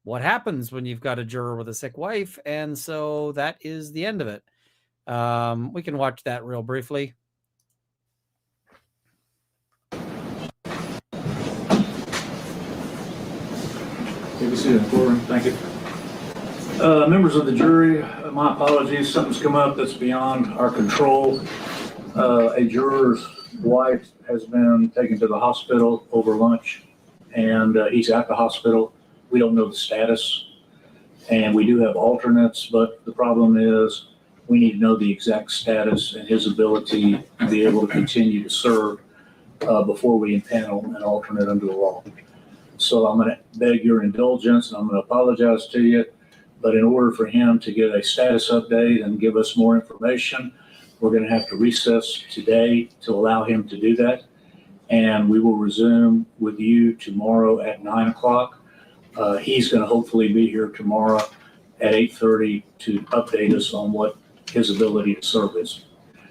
what happens when you've got a juror with a sick wife, and so that is the end of it. We can watch that real briefly. Take a seat in the courtroom. Thank you. Members of the jury, my apologies. Something's come up that's beyond our control. A juror's wife has been taken to the hospital over lunch, and he's at the hospital. We don't know the status, and we do have alternates, but the problem is we need to know the exact status and his ability to be able to continue to serve before we impanel an alternate under the law. So I'm going to beg your indulgence, and I'm going to apologize to you, but in order for him to get a status update and give us more information, we're going to have to recess today to allow him to do that. And we will resume with you tomorrow at 9 o'clock. He's going to hopefully be here tomorrow at 8:30 to update us on what his ability to serve is.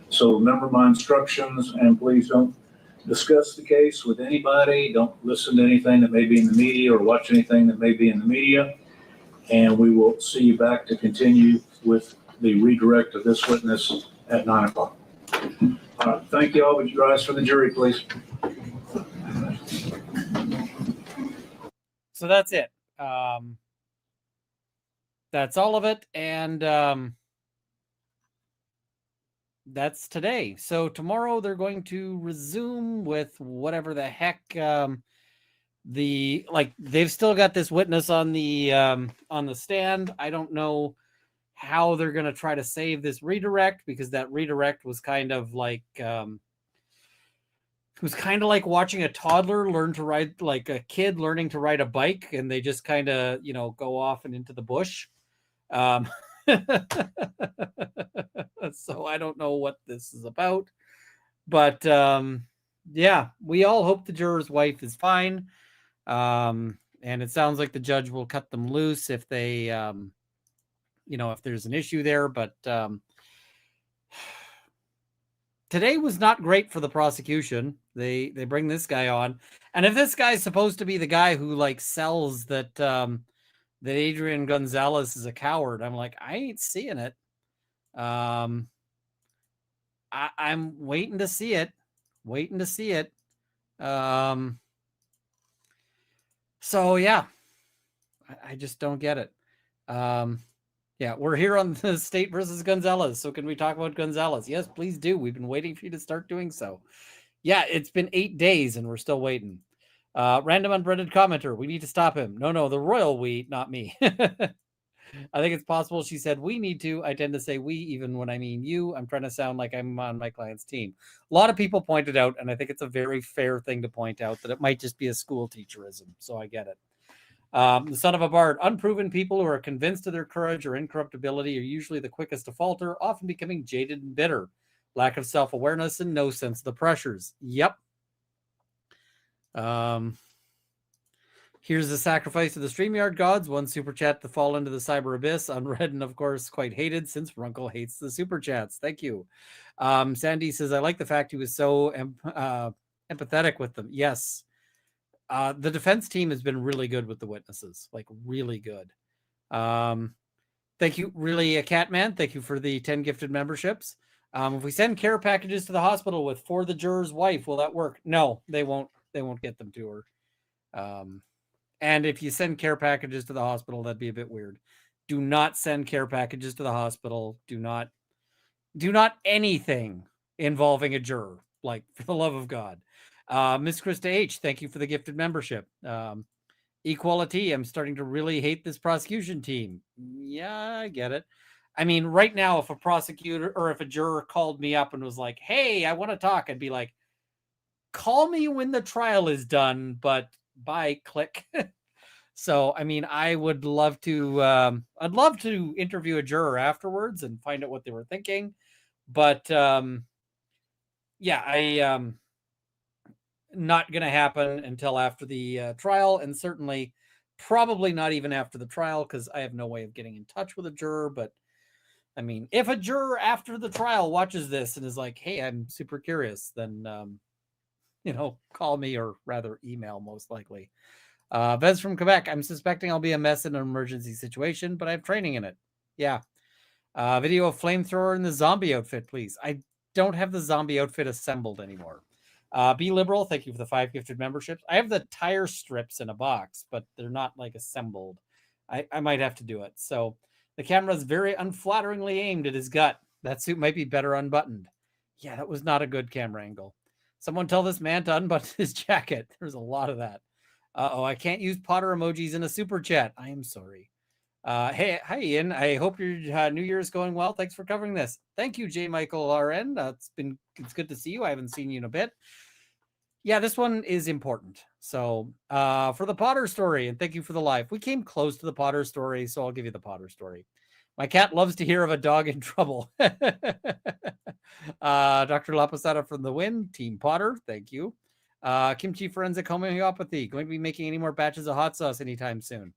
So remember my instructions, and please don't discuss the case with anybody. Don't listen to anything that may be in the media or watch anything that may be in the media. And we will see you back to continue with the redirect of this witness at 9 o'clock. All right, thank you all. Would you rise for the jury, please? So that's it. That's all of it. And that's today. So tomorrow they're going to resume with whatever the heck they've still got this witness on the stand. I don't know how they're going to try to save this redirect, because that redirect was kind of like it was kind of like watching a toddler learn to ride, like a kid learning to ride a bike, and they just kind of, go off and into the bush. So I don't know what this is about, but yeah, we all hope the juror's wife is fine. And it sounds like the judge will cut them loose if they, if there's an issue there. But today was not great for the prosecution. They bring this guy on, and if this guy's supposed to be the guy who sells that that Adrian Gonzales is a coward, I'm like, I ain't seeing it. I'm waiting to see it. So yeah, I just don't get it. Yeah, we're here on the State versus Gonzales. So can we talk about Gonzales? Yes, please do. We've been waiting for you to start doing so. Yeah, it's been 8 days and we're still waiting. Random unbreaded commenter, we need to stop him. No, the royal we, not me. I think it's possible she said we need to. I tend to say we even when I mean you. I'm trying to sound like I'm on my client's team. A lot of people pointed out, and I think it's a very fair thing to point out, that it might just be a school teacherism. So I get it. The son of a bard, unproven people who are convinced of their courage or incorruptibility are usually the quickest to falter, often becoming jaded and bitter. Lack of self-awareness and no sense of the pressures. Yep. Here's the sacrifice to the StreamYard gods. One super chat to fall into the cyber abyss. Unread and, of course, quite hated since Runkle hates the super chats. Thank you. Sandy says, I like the fact he was so empathetic with them. Yes. The defense team has been really good with the witnesses, like really good. Thank you, really, Catman. Thank you for the 10 gifted memberships. If we send care packages to the hospital for the juror's wife, will that work? No, they won't. They won't get them to her. And if you send care packages to the hospital, that'd be a bit weird. Do not send care packages to the hospital. Do not anything involving a juror, like, for the love of God. Miss Krista H., thank you for the gifted membership. Equality, I'm starting to really hate this prosecution team. Yeah, I get it. I mean, right now, if a prosecutor or if a juror called me up and was like, hey, I want to talk, I'd be like, call me when the trial is done, but bye, click. So, I mean, I would love to, I'd love to interview a juror afterwards and find out what they were thinking. But, yeah, not going to happen until after the trial, and certainly probably not even after the trial, because I have no way of getting in touch with a juror. But I mean, if a juror after the trial watches this and is like, hey, I'm super curious, then, call me, or rather email, most likely. Vez from Quebec, I'm suspecting I'll be a mess in an emergency situation, but I have training in it. Yeah. Video of flamethrower in the zombie outfit, please. I don't have the zombie outfit assembled anymore. Be Liberal, thank you for the 5 gifted memberships. I have the tire strips in a box, but they're not assembled. I might have to do it. So the camera is very unflatteringly aimed at his gut. That suit might be better unbuttoned. Yeah, that was not a good camera angle. Someone tell this man to unbutton his jacket. There's a lot of that. Oh, I can't use Potter emojis in a super chat. I am sorry. Hey, hi Ian. I hope your New Year is going well. Thanks for covering this. Thank you, J. Michael RN. It's good to see you. I haven't seen you in a bit. Yeah, this one is important. So for the Potter story, and thank you for the live. We came close to the Potter story, so I'll give you the Potter story. My cat loves to hear of a dog in trouble. Dr. Laposada from the Win, Team Potter, thank you. Kimchi Forensic Homeopathy, going to be making any more batches of hot sauce anytime soon.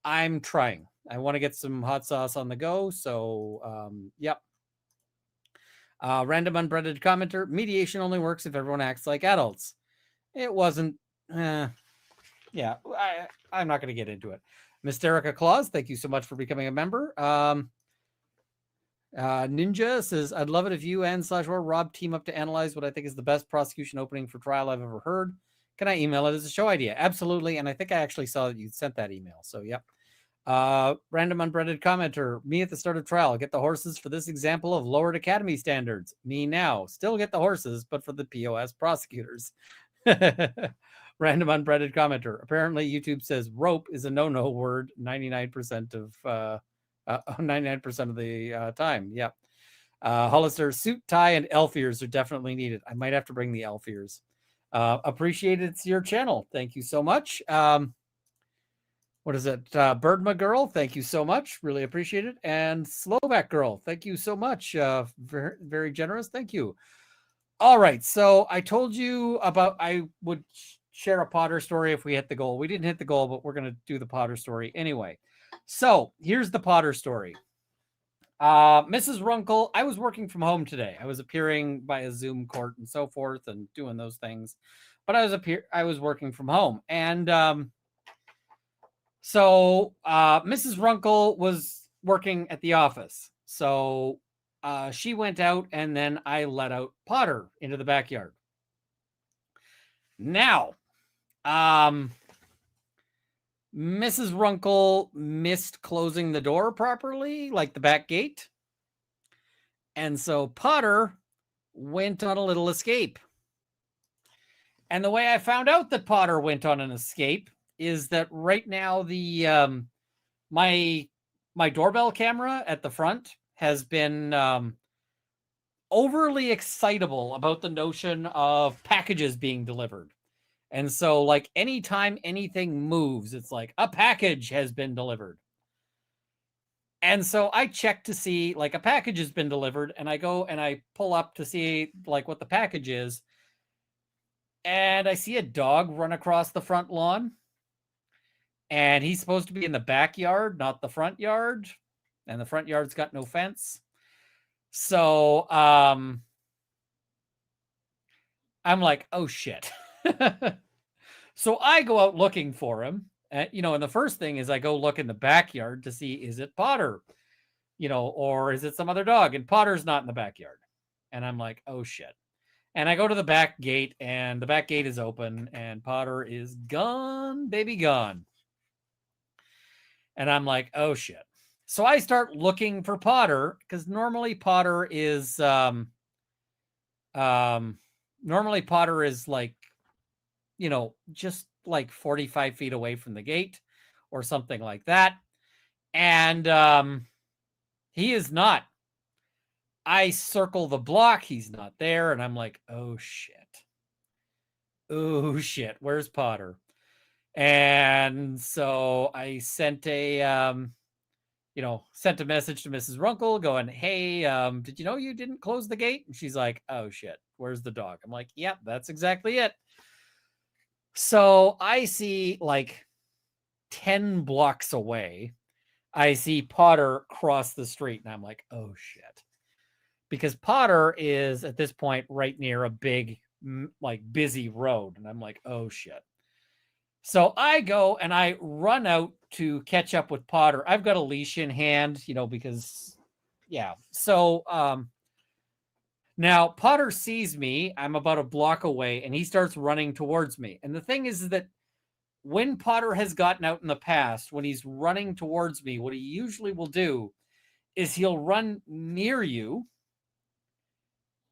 I'm trying. I want to get some hot sauce on the go, so yep. Random unbreaded commenter, mediation only works if everyone acts like adults. It wasn't, yeah, I'm not going to get into it. Mysterica Claus, thank you so much for becoming a member. Ninja says, I'd love it if you and / Rob team up to analyze what I think is the best prosecution opening for trial I've ever heard. Can I email it as a show idea? Absolutely. And I think I actually saw that you sent that email. So, yep. Random unbreaded commenter, me at the start of trial, get the horses for this example of lowered academy standards. Me now, still get the horses, but for the POS prosecutors. Random unbreaded commenter. Apparently, YouTube says rope is a no-no word 99% of 99% of the time. Yep. Hollister, suit, tie, and elf ears are definitely needed. I might have to bring the elf ears. Appreciate it's your channel. Thank you so much. What is it? Birdma Girl, thank you so much. Really appreciate it. And Slovak Girl, thank you so much. Very, very generous. Thank you. All right. So I told you about I would share a Potter story if we hit the goal. We didn't hit the goal, but we're going to do the Potter story anyway. So here's the Potter story. Mrs. Runkle, I was working from home today. I was appearing by a Zoom court and so forth and doing those things. But I was working from home. And so Mrs. Runkle was working at the office. So she went out and then I let out Potter into the backyard. Now, Mrs. Runkle missed closing the door properly, like the back gate. And so Potter went on a little escape. And the way I found out that Potter went on an escape is that right now the my doorbell camera at the front has been overly excitable about the notion of packages being delivered. And so, like, anytime anything moves, it's like a package has been delivered. And so I check to see, like, a package has been delivered, and I go and I pull up to see, like, what the package is. And I see a dog run across the front lawn. And he's supposed to be in the backyard, not the front yard. And the front yard's got no fence. So I'm like, oh, shit. So I go out looking for him. And the first thing is I go look in the backyard to see, is it Potter? Or is it some other dog? And Potter's not in the backyard. And I'm like, oh, shit. And I go to the back gate, and the back gate is open, and Potter is gone, baby, gone. And I'm like, oh, shit. So I start looking for Potter, because normally Potter is like, just like 45 feet away from the gate or something like that. And he is not. I circle the block. He's not there. And I'm like, oh, shit. Oh, shit. Where's Potter? And so I sent a message to Mrs. Runkle going, hey, did you know you didn't close the gate? And she's like, oh, shit. Where's the dog? I'm like, yep, that's exactly it. So I see, like, 10 blocks away, I see Potter cross the street. And I'm like, oh, shit. Because Potter is, at this point, right near a big, like, busy road. And I'm like, oh, shit. So I go and I run out to catch up with Potter. I've got a leash in hand, because, yeah. So now Potter sees me. I'm about a block away, and he starts running towards me. And the thing is that when Potter has gotten out in the past, when he's running towards me, what he usually will do is he'll run near you,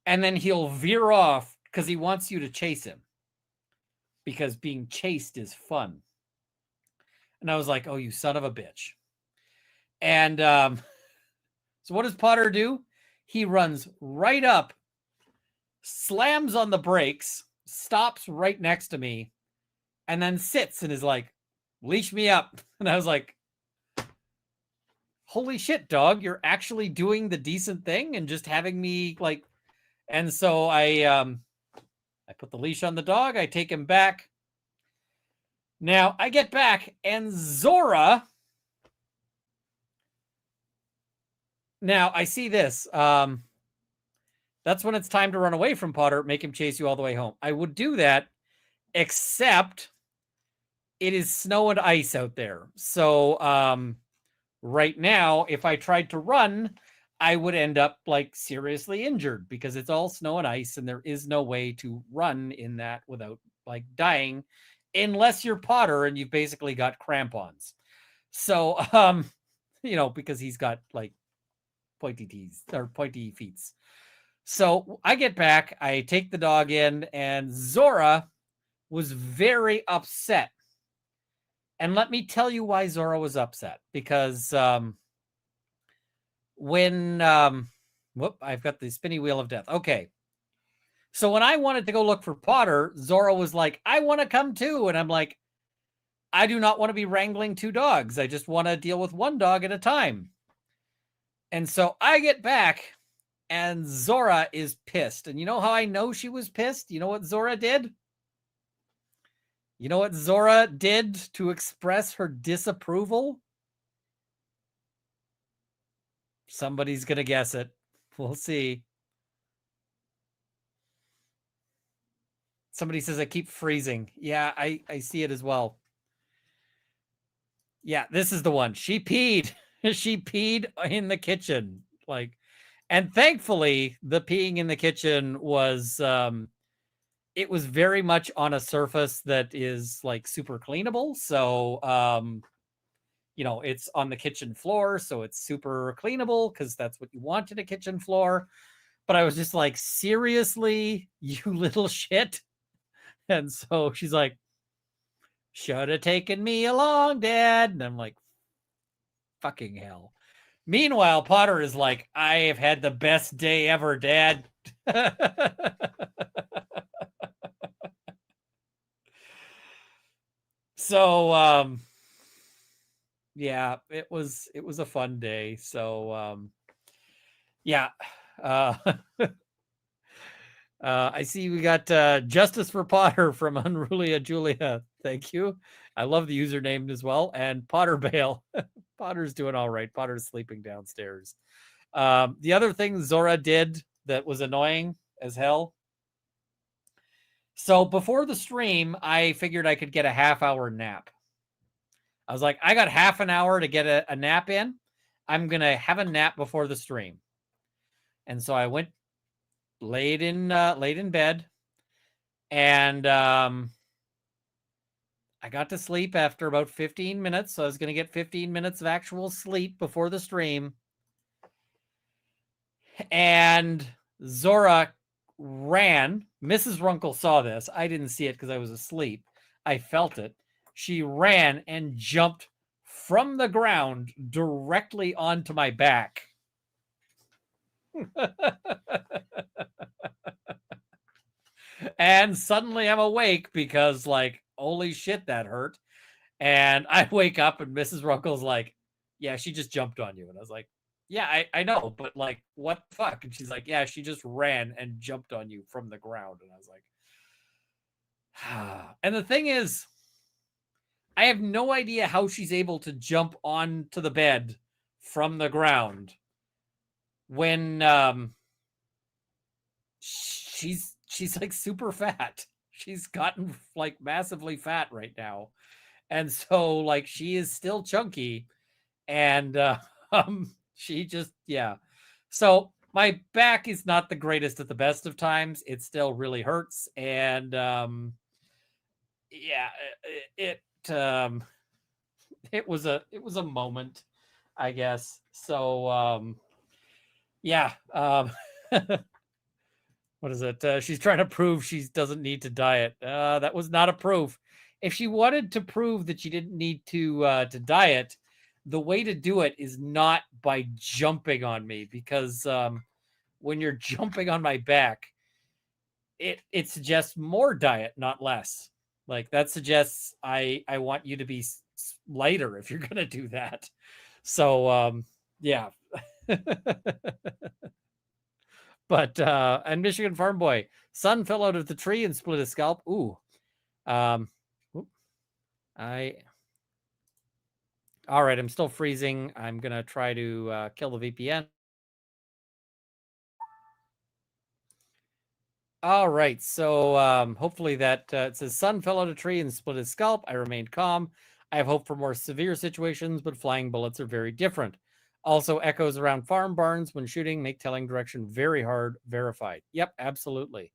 and then he'll veer off because he wants you to chase him, because being chased is fun. And I was like, oh, you son of a bitch. And so what does Potter do? He runs right up, slams on the brakes, stops right next to me, and then sits and is like, leash me up. And I was like, holy shit, dog, you're actually doing the decent thing and just having me like. And so I put the leash on the dog. I take him back. Now I get back and Zora. Now I see this. That's when it's time to run away from Potter, make him chase you all the way home. I would do that, except it is snow and ice out there. So right now, if I tried to run, I would end up like seriously injured because it's all snow and ice and there is no way to run in that without like dying unless you're Potter and you've basically got crampons. So, because he's got like pointy tees or pointy feet. So I get back, I take the dog in, and Zora was very upset. And let me tell you why Zora was upset. Because when I've got the spinny wheel of death. Okay. So when I wanted to go look for Potter, Zora was like, I want to come too. And I'm like, I do not want to be wrangling two dogs. I just want to deal with one dog at a time. And so I get back and Zora is pissed. And you know how I know she was pissed? You know what Zora did? You know what Zora did to express her disapproval? Somebody's going to guess it. We'll see. Somebody says I keep freezing. Yeah, I see it as well. Yeah, this is the one. She peed. She peed in the kitchen. And thankfully, the peeing in the kitchen was, it was very much on a surface that is like super cleanable. So, it's on the kitchen floor. So it's super cleanable because that's what you want in a kitchen floor. But I was just like, seriously, you little shit. And so she's like, should have taken me along, Dad. And I'm like, fucking hell. Meanwhile, Potter is like, I have had the best day ever, Dad. So, yeah, it was a fun day. So, yeah. I see we got Justice for Potter from Unrulia Julia. Thank you. I love the username as well. And Potter Bale. Potter's doing all right. Potter's sleeping downstairs. The other thing Zora did that was annoying as hell. So before the stream, I figured I could get a half-hour nap. I was like, I got half an hour to get a nap in. I'm going to have a nap before the stream. And so I went laid in bed, and I got to sleep after about 15 minutes. So I was going to get 15 minutes of actual sleep before the stream. And Zora ran. Mrs. Runkle saw this. I didn't see it because I was asleep. I felt it. She ran and jumped from the ground directly onto my back. And suddenly I'm awake because, like, holy shit, that hurt. And I wake up and Mrs. Runkle's like, yeah, she just jumped on you. And I was like, yeah, I know, but like, what the fuck? And she's like, yeah, she just ran and jumped on you from the ground. And I was like, and the thing is, I have no idea how she's able to jump onto the bed from the ground when she's like super fat. She's gotten like massively fat right now. And so like she is still chunky, and she just, yeah. So my back is not the greatest at the best of times. It still really hurts. And yeah, it was a moment, I guess. So yeah. What is it? She's trying to prove she doesn't need to diet. That was not a proof. If she wanted to prove that she didn't need to diet, the way to do it is not by jumping on me, because when you're jumping on my back, it suggests more diet, not less. Like that suggests I want you to be lighter if you're gonna do that. So yeah. But and Michigan Farm Boy, son fell out of the tree and split his scalp. Ooh. All right, I'm still freezing. I'm gonna try to kill the VPN. All right, so hopefully that it says son fell out of a tree and split his scalp. I remained calm. I have hope for more severe situations, but flying bullets are very different. Also, echoes around farm barns when shooting make telling direction very hard. Verified. Yep, absolutely.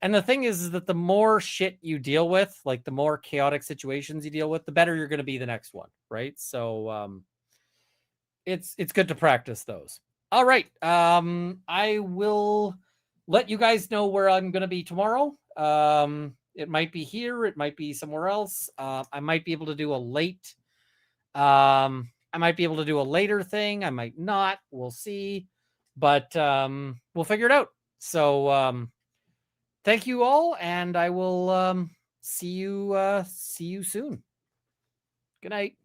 And the thing is that the more shit you deal with, like the more chaotic situations you deal with, the better you're going to be the next one, right? So it's good to practice those. All right, I will let you guys know where I'm going to be tomorrow. It might be here, it might be somewhere else. I might be able to do a late. I might be able to do a later thing. I might not. We'll see, but we'll figure it out. So thank you all, and I will see you soon. Good night.